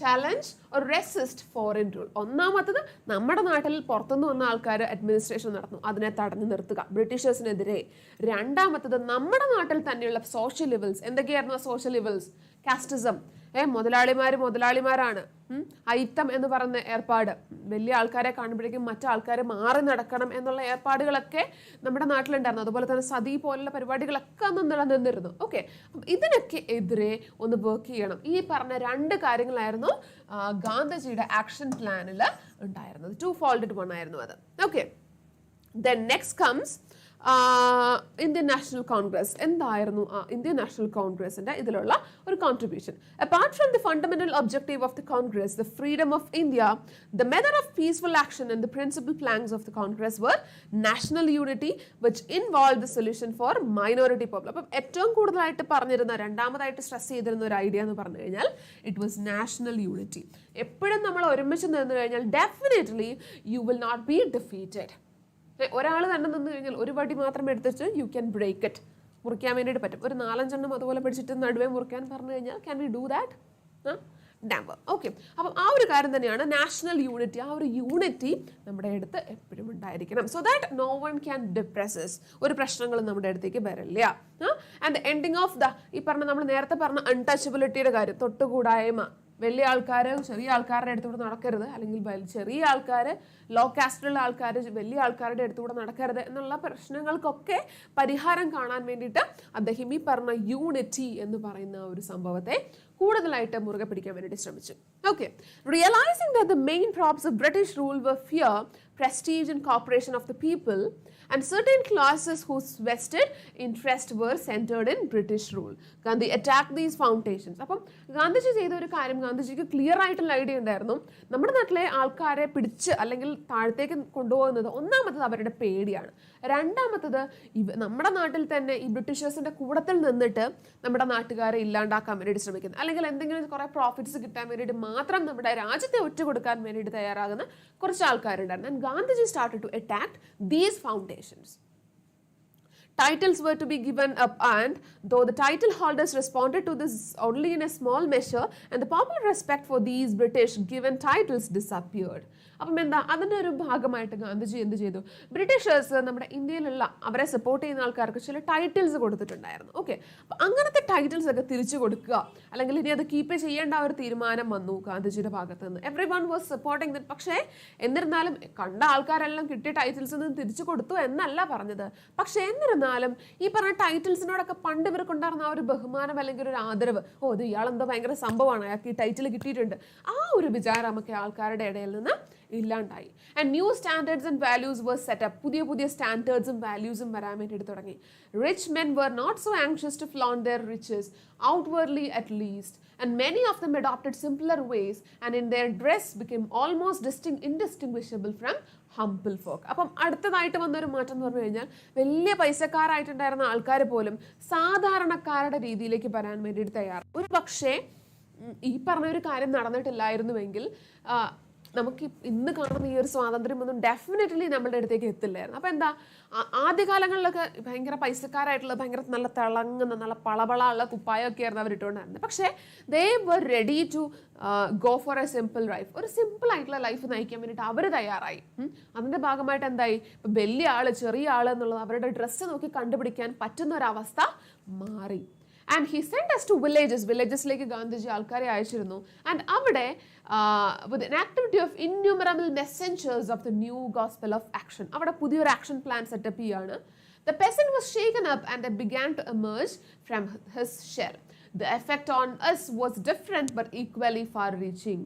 challenge or resist foreign rule. ഒന്നാമത്തത് നമ്മുടെ നാട്ടിൽ പുറത്തുനിന്ന് വന്ന ആൾക്കാർ അഡ്മിനിസ്ട്രേഷൻ നടത്തുന്നു, അതിനെ തടഞ്ഞു നിർത്തുക ബ്രിട്ടീഷേഴ്സിനെതിരെ. രണ്ടാമത്തത് നമ്മുടെ നാട്ടിൽ തന്നെയുള്ള സോഷ്യൽ ഇവിൽസ്. എന്തൊക്കെയായിരുന്നു സോഷ്യൽ ഇവിൽസ്? കാസ്റ്റിസം, മുതലാളിമാരാണ്, ഐത്തം എന്ന് പറയുന്ന ഏർപ്പാട്, വലിയ ആൾക്കാരെ കാണുമ്പോഴേക്കും മറ്റാൾക്കാർ മാറി നടക്കണം എന്നുള്ള ഏർപ്പാടുകളൊക്കെ നമ്മുടെ നാട്ടിലുണ്ടായിരുന്നു. അതുപോലെ തന്നെ സതി പോലുള്ള പരിപാടികളൊക്കെ അന്ന് നിലനിന്നിരുന്നു. ഓക്കെ, അപ്പം ഇതിനൊക്കെ എതിരെ ഒന്ന് വർക്ക് ചെയ്യണം. ഈ പറഞ്ഞ രണ്ട് കാര്യങ്ങളായിരുന്നു ഗാന്ധിജിയുടെ ആക്ഷൻ പ്ലാനിൽ ഉണ്ടായിരുന്നത്. ടു ഫോൾഡഡ് വൺ ആയിരുന്നു അത്. Okay, then next comes Indian National Congress. എന്തായിരുന്നു ഇന്ത്യൻ നാഷണൽ കോൺഗ്രസിന്റെ ഇതിലുള്ള ഒരു contribution? Apart from the fundamental objective of the Congress, the freedom of India, the method of peaceful action and the principal planks of the Congress were national unity which involve the solution for minority problem. അപ്പം ഏറ്റവും കൂടുതലായിട്ട് പറഞ്ഞിരുന്ന, രണ്ടാമതായിട്ട് stress ചെയ്തിരുന്ന ഒരു idea എന്ന് പറഞ്ഞു കഴിഞ്ഞാൽ ഇറ്റ് വാസ് നാഷണൽ യൂണിറ്റി. എപ്പോഴും നമ്മൾ ഒരുമിച്ച് നിന്ന് കഴിഞ്ഞാൽ definitely you will not be defeated. ഒരാൾ തന്നെ നിന്ന് കഴിഞ്ഞാൽ ഒരു വടി മാത്രം എടുത്തിട്ട് യു ക്യാൻ ബ്രേക്ക് ഇറ്റ്, മുറിക്കാൻ വേണ്ടിയിട്ട് പറ്റും. ഒരു 4-5 അതുപോലെ പിടിച്ചിട്ട് നടുവേ മുറിക്കാൻ പറഞ്ഞു കഴിഞ്ഞാൽ can we do that? never. Okay, അപ്പം ആ ഒരു കാര്യം തന്നെയാണ് നാഷണൽ യൂണിറ്റി. ആ ഒരു യൂണിറ്റി നമ്മുടെ അടുത്ത് എപ്പോഴും ഉണ്ടായിരിക്കണം. So that no one can depresses. ഒരു പ്രശ്നങ്ങളും നമ്മുടെ അടുത്തേക്ക് വരില്ല. ആൻഡ് എൻഡിങ് ഓഫ് ഈ പറഞ്ഞ നമ്മൾ നേരത്തെ പറഞ്ഞ അൺടച്ചബിലിറ്റിയുടെ കാര്യം, തൊട്ടുകൂടായ്മ, വലിയ ആൾക്കാർ ചെറിയ ആൾക്കാരുടെ അടുത്തൂടെ നടക്കരുത്, അല്ലെങ്കിൽ ചെറിയ ആൾക്കാർ ലോ കാസ്റ്റിലുള്ള ആൾക്കാർ വലിയ ആൾക്കാരുടെ അടുത്തൂടെ നടക്കരുത് എന്നുള്ള പ്രശ്നങ്ങൾക്കൊക്കെ പരിഹാരം കാണാൻ വേണ്ടിയിട്ട് അദ്ദേഹം ഈ പറഞ്ഞ യൂണിറ്റി എന്ന് പറയുന്ന ഒരു സംഭവത്തെ കൂടുതലായിട്ട് മുറുകെ പിടിക്കാൻ വേണ്ടിയിട്ട് ശ്രമിച്ചു. Okay, realising that the main props of British rule were fear, prestige and cooperation of the people, and certain classes whose vested interest were centered in British rule. Gandhi attacked these foundations. അപ്പം ഗാന്ധിജി ചെയ്ത ഒരു കാര്യം, ഗാന്ധിജിക്ക് clear ആയിട്ടുള്ള idea ഉണ്ടായിരുന്നു. നമ്മുടെ നാട്ടിലെ ആൾക്കാരെ പിടിച്ച് അല്ലെങ്കിൽ താഴത്തേക്ക് കൊണ്ടുപോകുന്നത് ഒന്നാമത്തത് അവരുടെ പേടിയാണ്, രണ്ടാമത്തത് നമ്മുടെ നാട്ടിൽ തന്നെ ഈ ബ്രിട്ടീഷേഴ്സിന്റെ കൂടത്തിൽ നിന്നിട്ട് നമ്മുടെ നാട്ടുകാരെ ഇല്ലാണ്ടാക്കാൻ വേണ്ടിയിട്ട് ശ്രമിക്കുന്നത്, അല്ലെങ്കിൽ എന്തെങ്കിലും കുറെ പ്രോഫിറ്റ്സ് കിട്ടാൻ വേണ്ടിയിട്ട് മാത്രം നമ്മുടെ രാജ്യത്തെ ഒറ്റുകൊടുക്കാൻ വേണ്ടിയിട്ട് തയ്യാറാകുന്ന കുറച്ച് ആൾക്കാരുണ്ടായിരുന്നു. And Gandhiji started to attack these foundations. Titles were to be given up, and though the title holders responded to this only in a small measure, and the popular respect for these British given titles disappeared. അപ്പം എന്താ, അതിൻ്റെ ഒരു ഭാഗമായിട്ട് ഗാന്ധിജി എന്ത് ചെയ്തു, Britishers നമ്മുടെ ഇന്ത്യയിലുള്ള അവരെ സപ്പോർട്ട് ചെയ്യുന്ന ആൾക്കാർക്ക് ചില ടൈറ്റിൽസ് കൊടുത്തിട്ടുണ്ടായിരുന്നു. ഓക്കെ, അപ്പം അങ്ങനത്തെ ടൈറ്റിൽസ് ഒക്കെ തിരിച്ചു കൊടുക്കുക, അല്ലെങ്കിൽ ഇനി അത് കീപ്പ് ചെയ്യേണ്ട ഒരു തീരുമാനം വന്നു ഗാന്ധിജിയുടെ ഭാഗത്ത് നിന്ന്. Every one was supporting that. പക്ഷേ എന്നിരുന്നാലും കണ്ട ആൾക്കാരെല്ലാം കിട്ടിയ ടൈറ്റിൽസ് ഒന്നും തിരിച്ചു കൊടുത്തു എന്നല്ല പറഞ്ഞത്. പക്ഷേ എന്നിരുന്നാലും ഈ പറഞ്ഞ ടൈറ്റിൽസിനോടൊക്കെ പണ്ട് ഇവർക്കുണ്ടായിരുന്ന ആ ഒരു ബഹുമാനം അല്ലെങ്കിൽ ഒരു ആദരവ്, ഇത് ഇയാളെന്തോ ഭയങ്കര സംഭവമാണ്, അയാൾക്ക് ഈ ടൈറ്റിൽ കിട്ടിയിട്ടുണ്ട്, ആ ഒരു വിചാരമൊക്കെ ആൾക്കാരുടെ ഇടയിൽ നിന്ന് ഇല്ലാണ്ടായി. And new standards and values were set up. പുതിയ പുതിയ സ്റ്റാൻഡേർഡ്സും വാല്യൂസും വരാൻ വേണ്ടിയിട്ട് തുടങ്ങി. Rich men were not so anxious to flaunt their riches outwardly at least, and many of them adopted simpler ways and in their dress became almost indistinguishable from humble folk. അപ്പം അടുത്തതായിട്ട് വന്നൊരു മാറ്റം എന്ന് പറഞ്ഞു കഴിഞ്ഞാൽ വലിയ പൈസക്കാരായിട്ടുണ്ടായിരുന്ന ആൾക്കാർ പോലും സാധാരണക്കാരുടെ രീതിയിലേക്ക് വരാൻ വേണ്ടിയിട്ട് തയ്യാറ്. ഒരു പക്ഷേ ഈ പറഞ്ഞ ഒരു കാര്യം നടന്നിട്ടില്ലായിരുന്നുവെങ്കിൽ നമുക്ക് ഇന്ന് കാണുന്ന ഈ ഒരു സ്വാതന്ത്ര്യമൊന്നും ഡെഫിനറ്റ്ലി നമ്മളുടെ അടുത്തേക്ക് എത്തില്ലായിരുന്നു. അപ്പോൾ എന്താ, ആദ്യകാലങ്ങളിലൊക്കെ ഭയങ്കര പൈസക്കാരായിട്ടുള്ള ഭയങ്കര നല്ല തിളങ്ങുന്ന നല്ല പളപള ഉള്ള കുപ്പായമൊക്കെ ആയിരുന്നു അവർ ഇട്ടുകൊണ്ടിരുന്നത്. പക്ഷേ they were ready to go for a simple life. ഒരു സിമ്പിൾ ആയിട്ടുള്ള ലൈഫ് നയിക്കാൻ വേണ്ടിയിട്ട് അവർ തയ്യാറായി. അതിൻ്റെ ഭാഗമായിട്ട് എന്തായി, ഇപ്പം വലിയ ആൾ ചെറിയ ആൾ എന്നുള്ളത് അവരുടെ ഡ്രസ്സ് നോക്കി കണ്ടുപിടിക്കാൻ പറ്റുന്ന ഒരവസ്ഥ മാറി. And he sent us to villages-ലേക്ക് Gandhiji ആൾക്കാരെ അയച്ചിരുന്നു. ആൻഡ് അവിടെ with an activity of innumerable messengers of the new gospel of action, അവിടെ പുതിയൊരു ആക്ഷൻ പ്ലാൻ സെറ്റപ്പ് ചെയ്യാണ്. The peasant was shaken up and began to emerge from his shell. The effect on us was different but equally far-reaching.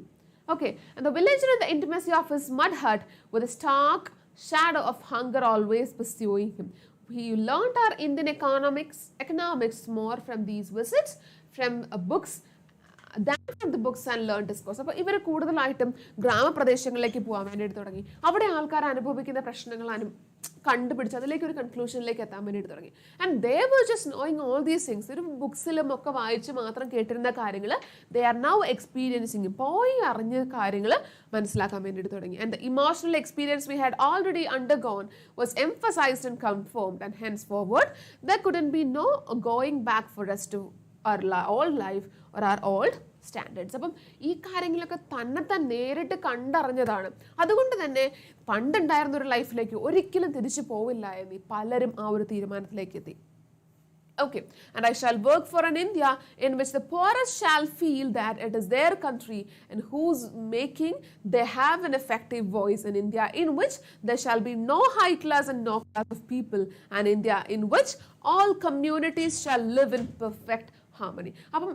Okay, and the villager in the intimacy of his mud hut with a stark shadow of hunger always pursuing him. We learned our Indian economics more from these visits, from books than from the books and learned discourse. അപ്പോൾ ഇവർ കൂടുതലായിട്ടും ഗ്രാമപ്രദേശങ്ങളിലേക്ക് പോകാൻ വേണ്ടിയിട്ട് തുടങ്ങി. അവിടെ ആൾക്കാർ അനുഭവിക്കുന്ന പ്രശ്നങ്ങൾ കണ്ടുപിടിച്ച് അതിലേക്ക് ഒരു കൺക്ലൂഷനിലേക്ക് എത്താൻ വേണ്ടിയിട്ട് തുടങ്ങി. And they were just knowing all these things. ഒരു ബുക്സിലും ഒക്കെ വായിച്ച് മാത്രം കേട്ടിരുന്ന കാര്യങ്ങൾ ദേ ആർ നൗ എക്സ്പീരിയൻസിങ്, പോയി അറിഞ്ഞ കാര്യങ്ങൾ മനസ്സിലാക്കാൻ വേണ്ടിയിട്ട് തുടങ്ങി. And the emotional experience we had already undergone was emphasized and confirmed, and henceforward there couldn't be no going back for us to our old life or our old standards. അപ്പം ഈ കാര്യങ്ങളൊക്കെ തന്നെ നേരിട്ട് കണ്ടറിഞ്ഞതാണ്. അതുകൊണ്ട് തന്നെ പണ്ടുണ്ടായിരുന്ന ഒരു ലൈഫിലേക്ക് ഒരിക്കലും തിരിച്ചു പോവില്ല എന്ന് പലരും ആ ഒരു തീരുമാനത്തിലേക്ക് എത്തി. Okay, and I shall work for an India in which the poorest shall feel that it is their country and whose making they have an effective voice, in India in which there shall be no high class and no class of people, and India in which all communities shall live in perfect harmony. അപ്പം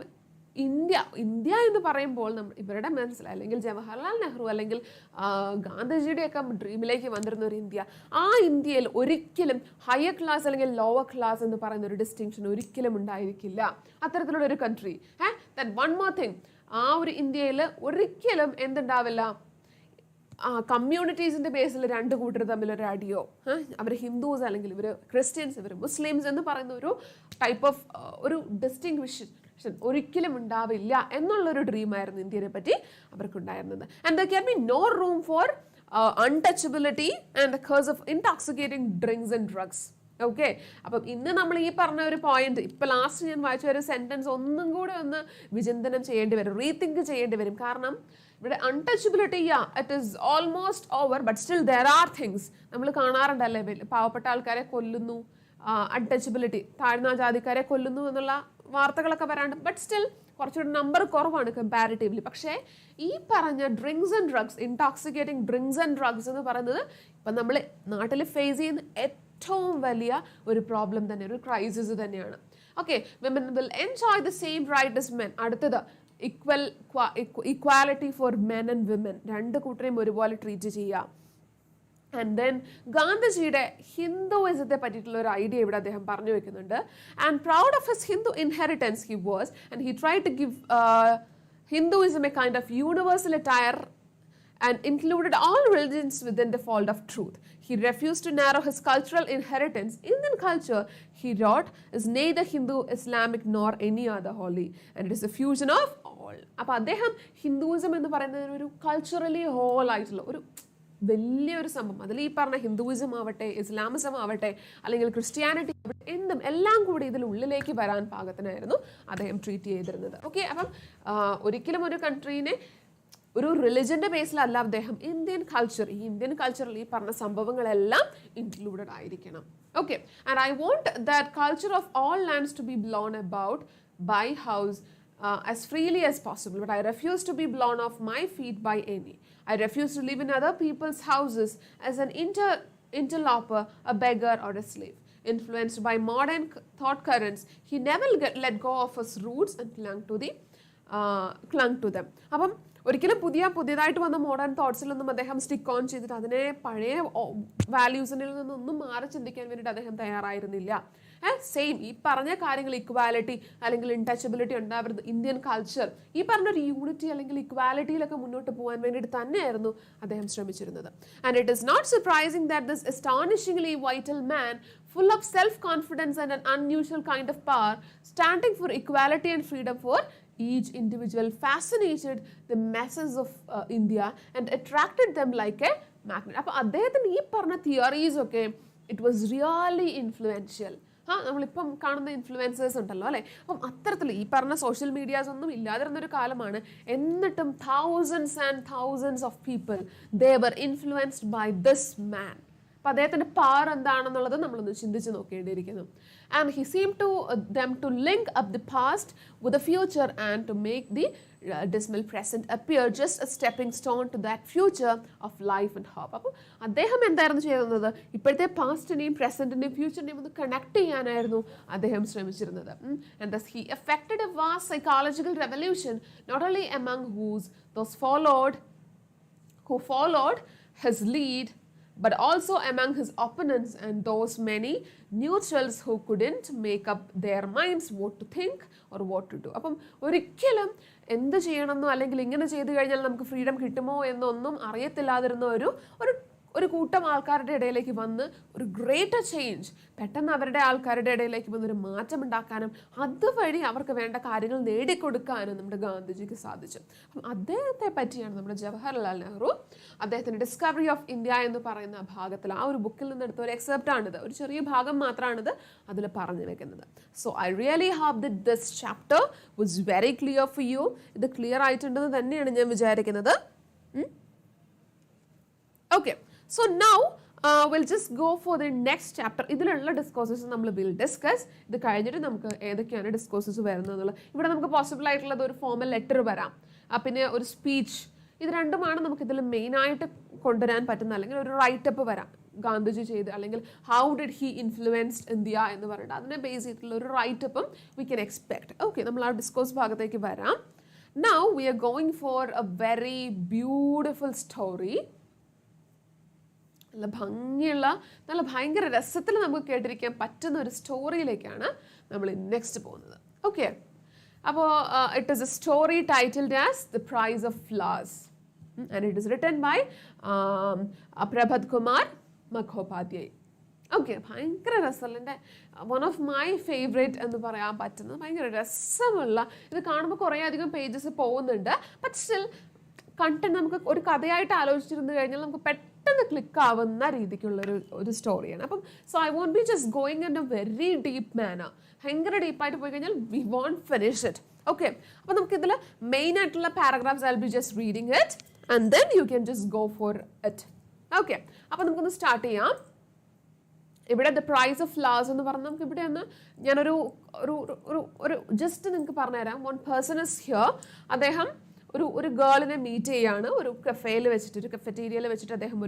India എന്ന് പറയുമ്പോൾ ഇവരുടെ മനസ്സിൽ അല്ലെങ്കിൽ ജവഹർലാൽ നെഹ്റു അല്ലെങ്കിൽ ഗാന്ധിജിയുടെയൊക്കെ ഡ്രീമിലേക്ക് വന്നിരുന്ന ഒരു India, ആ ഇന്ത്യയിൽ ഒരിക്കലും ഹയർ ക്ലാസ് അല്ലെങ്കിൽ ലോവർ ക്ലാസ് എന്ന് പറയുന്ന ഒരു ഡിസ്റ്റിങ്ഷൻ ഒരിക്കലും ഉണ്ടായിരിക്കില്ല. അത്തരത്തിലുള്ള ഒരു country. Then one more thing, ആ ഒരു ഇന്ത്യയിൽ ഒരിക്കലും എന്തുണ്ടാവില്ല, കമ്മ്യൂണിറ്റീസിൻ്റെ ബേസിൽ രണ്ട് കൂട്ടർ തമ്മിലൊരു അടിയോ, അവർ ഹിന്ദുസ് അല്ലെങ്കിൽ ഇവർ ക്രിസ്ത്യൻസ് ഇവർ മുസ്ലിംസ് എന്ന് പറയുന്ന ഒരു ടൈപ്പ് ഓഫ് ഒരു ഡിസ്റ്റിങ്വിഷൻ ഒരിക്കലും ഉണ്ടാവില്ല എന്നുള്ളൊരു ഡ്രീമായിരുന്നു ഇന്ത്യനെ പറ്റി അവർക്കുണ്ടായിരുന്നത്. And there can be no room for untouchability and the curse of intoxicating drinks and drugs. Okay, അപ്പം ഇന്ന് നമ്മൾ ഈ പറഞ്ഞ ഒരു പോയിന്റ്, ഇപ്പൊ ലാസ്റ്റ് ഞാൻ വായിച്ച ഒരു സെന്റൻസ് ഒന്നും കൂടെ ഒന്ന് വിചിന്തനം ചെയ്യേണ്ടി വരും, റീതിങ്ക് ചെയ്യേണ്ടി വരും. കാരണം ഇവിടെ untouchability, it is almost over, but still there are things. നമ്മൾ കാണാറുണ്ടല്ലേ, പാവപ്പെട്ട ആൾക്കാരെ കൊല്ലുന്നു, അൺടച്ചബിലിറ്റി, താഴ്ന്ന ജാതിക്കാരെ കൊല്ലുന്നു എന്നുള്ള വാർത്തകളൊക്കെ വരാണ്ട്, ബട്ട് സ്റ്റിൽ കുറച്ചുകൂടി നമ്പർ കുറവാണ് കമ്പാരിറ്റീവ്ലി. പക്ഷേ ഈ പറഞ്ഞ drinks and drugs, intoxicating drinks and drugs എന്ന് പറയുന്നത് ഇപ്പം നമ്മൾ നാട്ടിൽ ഫേസ് ചെയ്യുന്ന ഏറ്റവും വലിയ ഒരു പ്രോബ്ലം തന്നെ, ഒരു ക്രൈസിസ് തന്നെയാണ്. Okay, women will enjoy the same right as men. അടുത്തത് equality for men and women, രണ്ട് കൂട്ടരെയും ഒരുപോലെ ട്രീറ്റ് ചെയ്യുക. ആൻഡ് ദെൻ ഗാന്ധിജിയുടെ ഹിന്ദുയിസത്തെ പറ്റിയിട്ടുള്ള ഒരു ഐഡിയ ഇവിടെ അദ്ദേഹം പറഞ്ഞു വെക്കുന്നുണ്ട്. And proud of his Hindu inheritance he was, and he try to give Hinduism a kind of universal attire and included all religions within the fold of truth. He refused to narrow his cultural inheritance. Indian culture, he wrote, is neither Hindu, Islamic nor any other holy, and it is a fusion of all. അപ്പോൾ അദ്ദേഹം Hinduism എന്ന് പറയുന്നത് ഒരു culturally whole ആയിട്ടുള്ള ഒരു വലിയൊരു സംഭവം, അതിൽ ഈ പറഞ്ഞ ഹിന്ദുയിസം ആവട്ടെ, ഇസ്ലാമിസം ആവട്ടെ, അല്ലെങ്കിൽ ക്രിസ്ത്യാനിറ്റി ആവട്ടെ, എന്തും എല്ലാം കൂടി ഇതിനുള്ളിലേക്ക് വരാൻ പാകത്തിനായിരുന്നു അദ്ദേഹം ട്രീറ്റ് ചെയ്തിരുന്നത്. ഓക്കെ, അപ്പം ഒരിക്കലും ഒരു കൺട്രീനെ ഒരു റിലിജന്റെ ബേസിലല്ല അദ്ദേഹം, ഇന്ത്യൻ കൾച്ചർ, ഈ ഇന്ത്യൻ കൾച്ചറിൽ ഈ പറഞ്ഞ സംഭവങ്ങളെല്ലാം ഇൻക്ലൂഡഡ് ആയിരിക്കണം. Okay, and I want that culture of all lands to be blown about by house as freely as possible, but I refuse to be blown off my feet by any. I refuse to live in other people's houses as an interloper, a beggar or a slave. Influenced by modern thought currents, he never let go of his roots and clung to them. അപ്പം ഒരിക്കലും പുതിയതായിട്ട് വന്ന modern തോട്ട്സിലൊന്നും അദ്ദേഹം stick on ചെയ്തിട്ട് അതിനെ പഴയ വാല്യൂസിൽ നിന്നൊന്നും മാറി ചിന്തിക്കാൻ വേണ്ടിയിട്ട് അദ്ദേഹം തയ്യാറായിരുന്നില്ല. സെയിം ഈ പറഞ്ഞ കാര്യങ്ങൾ, ഇക്വാലിറ്റി അല്ലെങ്കിൽ ഇൻടച്ചബിലിറ്റി ഉണ്ടാവരുത്, ഇന്ത്യൻ കൾച്ചർ, ഈ പറഞ്ഞൊരു യൂണിറ്റി അല്ലെങ്കിൽ ഇക്വാലിറ്റിയിലൊക്കെ മുന്നോട്ട് പോകാൻ വേണ്ടിയിട്ട് തന്നെയായിരുന്നു അദ്ദേഹം ശ്രമിച്ചിരുന്നത്. And it is not surprising that this astonishingly vital man, full of self-confidence and an unusual kind of power, standing for equality and freedom for each individual, fascinated the masses of India and attracted them like a magnet. അപ്പോൾ അദ്ദേഹത്തിന് ഈ പറഞ്ഞ theories ഒക്കെ it was really influential. നമ്മളിപ്പം കാണുന്ന influencers ഉണ്ടല്ലോ അല്ലേ, അപ്പം അത്തരത്തിൽ ഈ പറഞ്ഞ സോഷ്യൽ മീഡിയാസ് ഒന്നും ഇല്ലാതിരുന്നൊരു കാലമാണ്, എന്നിട്ടും thousands and thousands of people, they were influenced by this man. അപ്പോൾ അദ്ദേഹത്തിൻ്റെ പവർ എന്താണെന്നുള്ളത് നമ്മളൊന്ന് ചിന്തിച്ച് നോക്കേണ്ടിയിരിക്കുന്നു. And he seem to them to link up the past with the future and to make the dismal present appear just a stepping stone to that future of life and hope. അപ്പോൾ അദ്ദേഹം എന്തായിരുന്നു ചെയ്യുന്നത്, ഇപ്പോഴത്തെ പാസ്റ്റിനെയും പ്രസന്റിനെയും ഫ്യൂച്ചറിനെയും ഒന്ന് connect ചെയ്യാനായിരുന്നു അദ്ദേഹം ശ്രമിച്ചിരുന്നത്. And thus he effected a vast psychological revolution not only among those who followed his lead, but also among his opponents and those many neutrals who couldn't make up their minds what to think or what to do. അപ്പം ഒരിക്കലും എന്ത് ചെയ്യണമെന്നോ അല്ലെങ്കിൽ ഇങ്ങനെ ചെയ്തു കഴിഞ്ഞാൽ നമുക്ക് freedom കിട്ടുമോ എന്നൊന്നും അറിയത്തില്ലാതിരുന്ന ഒരു കൂട്ടം ആൾക്കാരുടെ ഇടയിലേക്ക് വന്ന് ഒരു ഗ്രേറ്റർ ചേഞ്ച്, പെട്ടെന്ന് അവരുടെ ആൾക്കാരുടെ ഇടയിലേക്ക് വന്നൊരു മാറ്റം ഉണ്ടാക്കാനും അതുവഴി അവർക്ക് വേണ്ട കാര്യങ്ങൾ നേടിക്കൊടുക്കാനും നമ്മുടെ ഗാന്ധിജിക്ക് സാധിച്ചു. അപ്പം അദ്ദേഹത്തെ പറ്റിയാണ് നമ്മുടെ ജവഹർലാൽ നെഹ്റു അദ്ദേഹത്തിൻ്റെ ഡിസ്കവറി ഓഫ് ഇന്ത്യ എന്ന് പറയുന്ന ഭാഗത്തിൽ ആ ഒരു ബുക്കിൽ നിന്ന് എടുത്ത ഒരു എക്സെപ്റ്റാണിത്, ഒരു ചെറിയ ഭാഗം മാത്രമാണിത് അതിൽ പറഞ്ഞു വെക്കുന്നത്. So I really hope that this chapter was very clear for you. ഇത് ക്ലിയർ ആയിട്ടുണ്ടെന്ന് തന്നെയാണ് ഞാൻ വിചാരിക്കുന്നത്. Okay, so now we'll just go for the next chapter. ഇതിലുള്ള ഡിസ്കോഴ്സസ് നമ്മൾ വിൽ ഡിസ്കസ്. ഇത് കഴിഞ്ഞിട്ട് നമുക്ക് ഏതൊക്കെയാണ് ഡിസ്കോഴ്സസ് വരുന്നതെന്നുള്ളത്, ഇവിടെ നമുക്ക് പോസിബിൾ ആയിട്ടുള്ളത് ഒരു ഫോമൽ ലെറ്റർ വരാം, പിന്നെ ഒരു സ്പീച്ച്, ഇത് രണ്ടുമാണ് നമുക്കിതിൽ മെയിനായിട്ട് കൊണ്ടുവരാൻ പറ്റുന്ന, അല്ലെങ്കിൽ ഒരു റൈറ്റപ്പ് വരാം ഗാന്ധിജി ചെയ്ത്, അല്ലെങ്കിൽ how did he influenced India എന്ന് പറഞ്ഞിട്ട് അതിനെ ബേസ് ചെയ്തിട്ടുള്ള ഒരു റൈറ്റപ്പും വി ക്യാൻ എക്സ്പെക്ട്. ഓക്കെ, നമ്മൾ ആ ഡിസ്കോഴ്സ് ഭാഗത്തേക്ക് വരാം. Now we are going for a very beautiful story. നല്ല ഭംഗിയുള്ള, നല്ല ഭയങ്കര രസത്തിൽ നമുക്ക് കേട്ടിരിക്കാൻ പറ്റുന്ന ഒരു സ്റ്റോറിയിലേക്കാണ് നമ്മൾ നെക്സ്റ്റ് പോകുന്നത്. ഓക്കെ, അപ്പോൾ it is a story titled as the price of flowers and it is written by Prabhat Kumar Mukhopadhyay. Okay, ഭയങ്കര രസമുള്ള, എൻ്റെ വൺ ഓഫ് മൈ ഫേവറേറ്റ് എന്ന് പറയാൻ പറ്റുന്നത്, ഭയങ്കര രസമുള്ള, ഇത് കാണുമ്പോൾ കുറേ അധികം പേജസ് പോകുന്നുണ്ട്, ബട്ട് സ്റ്റിൽ കണ്ടന്റ് നമുക്ക് ഒരു കഥയായിട്ട് ആലോചിച്ചിരുന്നു കഴിഞ്ഞാൽ നമുക്ക് പെട്ടെന്ന് പെട്ടെന്ന് ക്ലിക്ക് ആവുന്ന രീതിക്കുള്ളൊരു സ്റ്റോറിയാണ്. അപ്പം so I won't be just going in a very deep manner. ഭയങ്കര ഡീപ്പായിട്ട് പോയി കഴിഞ്ഞാൽ we won't finish it. Okay, അപ്പോൾ നമുക്കിതിൽ മെയിൻ ആയിട്ടുള്ള paragraphs I will be just reading it and then you can just go for it. Okay, അപ്പോൾ നമുക്കൊന്ന് start ചെയ്യാം. ഇവിടെ ദ പ്രൈസ് ഓഫ് ഫ്ലവേഴ്സ് എന്ന് പറഞ്ഞാൽ നമുക്ക് ഇവിടെ ഒന്ന് ഞാനൊരു ഒരു ജസ്റ്റ് നിങ്ങൾക്ക് പറഞ്ഞുതരാം. One person is here. അദ്ദേഹം ഒരു ഗേളിനെ മീറ്റ് ചെയ്യാണ്, ഒരു കഫേയിൽ വെച്ചിട്ട്, ഒരു കഫറ്റീരിയയിൽ വെച്ചിട്ട് അദ്ദേഹം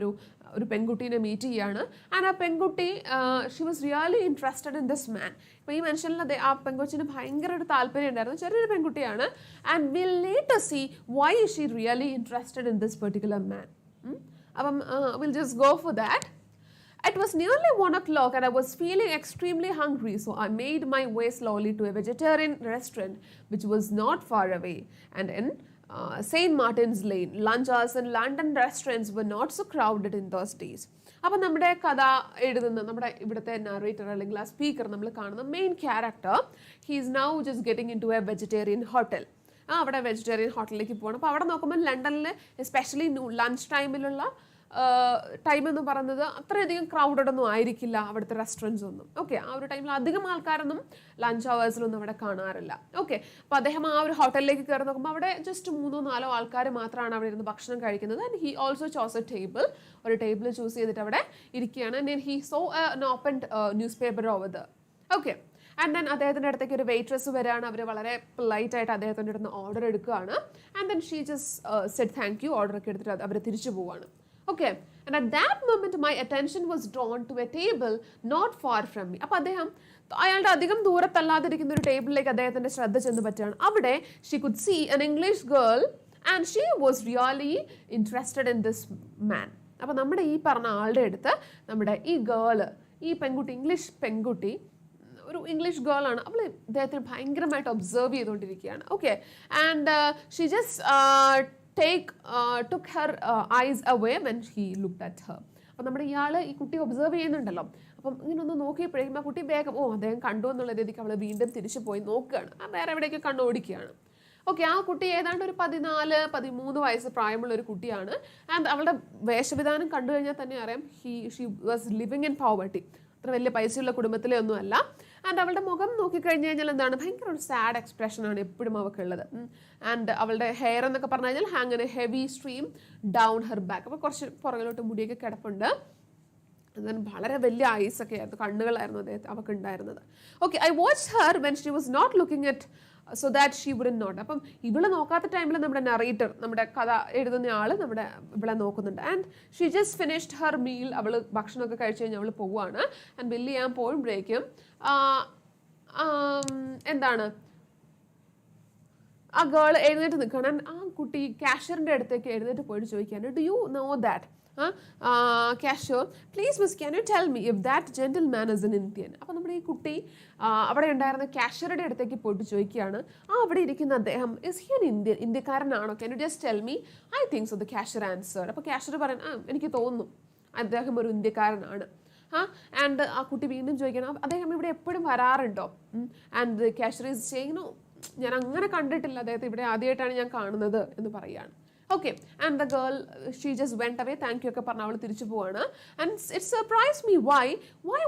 ഒരു പെൺകുട്ടീനെ മീറ്റ് ചെയ്യാണ്. ആൻഡ് ആ പെൺകുട്ടി she was really interested in this man. ഇപ്പോൾ ഈ മനുഷ്യനിൽ ആ പെൺകൊച്ചിന് ഭയങ്കര ഒരു താല്പര്യം ഉണ്ടായിരുന്നു. ചെറിയൊരു പെൺകുട്ടിയാണ്. And will later see why is she really interested in this particular man. അപ്പം will just go for that. It was nearly 1 o'clock and I was feeling extremely hungry, so I made my way slowly to a vegetarian restaurant which was not far away. And in St. Martin's Lane, lunch hours in London restaurants were not so crowded in those days. അപ്പോൾ നമ്മുടെ കഥ എഴുതുന്ന നമ്മുടെ ഇവിടുത്തെ narrator അല്ലെങ്കിൽ ആ speaker നമ്മൾ കാണുന്ന main character, he is now just getting into a vegetarian hotel. അവിടെ വെജിറ്റേറിയൻ ഹോട്ടലിലേക്ക് പോകണം. അപ്പോൾ അവിടെ നോക്കുമ്പോൾ ലണ്ടനിൽ എസ്പെഷ്യലി ലഞ്ച് ടൈമിലുള്ള ടൈം എന്ന് പറയുന്നത് അത്രയധികം ക്രൗഡഡ് ഒന്നും ആയിരിക്കില്ല അവിടുത്തെ റെസ്റ്റോറൻറ്റ്സ് ഒന്നും. ഓക്കെ, ആ ഒരു ടൈമിൽ അധികം ആൾക്കാരൊന്നും ലഞ്ച് അവേഴ്സിലൊന്നും അവിടെ കാണാറില്ല. ഓക്കെ, അപ്പോൾ അദ്ദേഹം ആ ഒരു ഹോട്ടലിലേക്ക് കയറി നോക്കുമ്പോൾ അവിടെ ജസ്റ്റ് 3-4 ആൾക്കാർ മാത്രമാണ് അവിടെ ഇരുന്ന് ഭക്ഷണം കഴിക്കുന്നത്. And he also chose A table. ഒരു ടേബിൾ ചൂസ് ചെയ്തിട്ട് അവിടെ ഇരിക്കുകയാണ്. And he so N open news paper over the. Okay, and then അദ്ദേഹത്തിൻ്റെ അടുത്തേക്ക് ഒരു വെയിട്രസ് വരികയാണ്. അവർ വളരെ പൊളൈറ്റ് ആയിട്ട് അദ്ദേഹത്തിൻ്റെ അടുത്ത് ഓർഡർ എടുക്കുകയാണ്. And then she just said thank you. ഓർഡറൊക്കെ എടുത്തിട്ട് അവർ തിരിച്ചു പോവുകയാണ്. Okay, and at that moment my attention was drawn to a table not far from me. അപ്പോൾ അദ്ദേഹം അയാളുടെ അധികം ദൂരത്തല്ലാതിരിക്കുന്ന ഒരു ടേബിളിലേക്ക് അദ്ദേഹത്തിൻ്റെ ശ്രദ്ധ ചെന്ന് പറ്റുകയാണ്. അവിടെ she could see an English girl and she was really interested in this man. അപ്പോൾ നമ്മുടെ ഈ പറഞ്ഞ ആളുടെ അടുത്ത് നമ്മുടെ ഈ ഗേള്, ഈ പെൺകുട്ടി, ഇംഗ്ലീഷ് പെൺകുട്ടി, ഒരു ഇംഗ്ലീഷ് ഗേൾ ആണ്. അവൾ അദ്ദേഹത്തിന് ഭയങ്കരമായിട്ട് ഒബ്സർവ് ചെയ്തുകൊണ്ടിരിക്കുകയാണ്. Okay, and she just took her eyes away when he looked at her. അപ്പം നമ്മുടെ ഈ കുട്ടി ഒബ്സർവ് ചെയ്യുന്നുണ്ടല്ലോ. അപ്പം ഇങ്ങനെ ഒന്ന് നോക്കിയപ്പോഴേക്കും ആ കുട്ടി വേഗം അദ്ദേഹം കണ്ടു എന്നുള്ള രീതിക്ക് അവൾ വീണ്ടും തിരിച്ചു പോയി നോക്കുകയാണ്. വേറെ എവിടേക്ക് കണ്ണോടിക്കുകയാണ്. ഓക്കെ, ആ കുട്ടി ഏതാണ്ട് ഒരു 14-13 വയസ്സ് പ്രായമുള്ള ഒരു കുട്ടിയാണ്. ആൻഡ് അവളുടെ വേഷവിധാനം കണ്ടു കഴിഞ്ഞാൽ തന്നെ അറിയാം she was living in poverty. അത്ര വലിയ പൈസയുള്ള കുടുംബത്തിലെ ഒന്നും അല്ല. ആൻഡ് അവളുടെ മുഖം നോക്കിക്കഴിഞ്ഞ് കഴിഞ്ഞാൽ എന്താണ്, ഭയങ്കര ഒരു സാഡ് എക്സ്പ്രഷനാണ് എപ്പോഴും അവൾക്കുള്ളത്. ആൻഡ് അവളുടെ ഹെയർ എന്നൊക്കെ പറഞ്ഞു കഴിഞ്ഞാൽ hang A heavy stream down her back. അപ്പോൾ കുറച്ച് പുറകിലോട്ട് മുടിയൊക്കെ കിടപ്പുണ്ട്. then വളരെ വലിയ ഐസ് ഒക്കെ ആയിരുന്നു, കണ്ണുകളായിരുന്നു അവൾക്ക് ഉണ്ടായിരുന്നത്. Okay, I watch her when she was not looking at so that she wouldn't note. അപ്പം ഇവള് നോക്കാത്ത ടൈമിൽ നമ്മുടെ നറേറ്റർ, നമ്മുടെ കഥ എഴുതുന്ന ആൾ നമ്മുടെ ഇവളെ നോക്കുന്നുണ്ട്. And she just finished her meal. അവൾ ഭക്ഷണമൊക്കെ കഴിച്ച് കഴിഞ്ഞാൽ അവൾ പോവുകയാണ്. ആൻഡ് ബില്ല് ചെയ്യാൻ പോകുമ്പോഴേക്കും എന്താണ്, ആ ഗേൾ എഴുന്നേറ്റ് നിൽക്കണം. ആ കുട്ടി കാഷ്യറിൻ്റെ അടുത്തേക്ക് എഴുന്നേറ്റ് പോയിട്ട് ചോദിക്കുകയാണ്, do you know that cashier, please miss, can you tell me if that gentleman is an Indian? അപ്പോൾ നമ്മുടെ ഈ കുട്ടി അവിടെ ഉണ്ടായിരുന്ന കാഷ്യറുടെ അടുത്തേക്ക് പോയിട്ട് ചോദിക്കുകയാണ്, അവിടെ ഇരിക്കുന്ന അദ്ദേഹം is he an Indian, ഇന്ത്യക്കാരനാണോ? Can you just tell me? I think so, the cashier answered. അപ്പോൾ കാഷ്യർ പറയാൻ എനിക്ക് തോന്നുന്നു അദ്ദേഹം ഒരു ഇന്ത്യക്കാരനാണ്. ആൻഡ് ആ കുട്ടി വീണ്ടും ചോദിക്കണം, അദ്ദേഹം ഇവിടെ എപ്പോഴും വരാറുണ്ടോ? And the cashier is saying, no, ഞാൻ അങ്ങനെ കണ്ടിട്ടില്ല അദ്ദേഹത്തെ, ഇവിടെ ആദ്യമായിട്ടാണ് ഞാൻ കാണുന്നത് എന്ന് പറയുകയാണ്. Okay, and the girl, she just went away, thank you ഒക്കെ പറഞ്ഞ് അവൾ തിരിച്ചു പോവാണ്. And it surprised me, why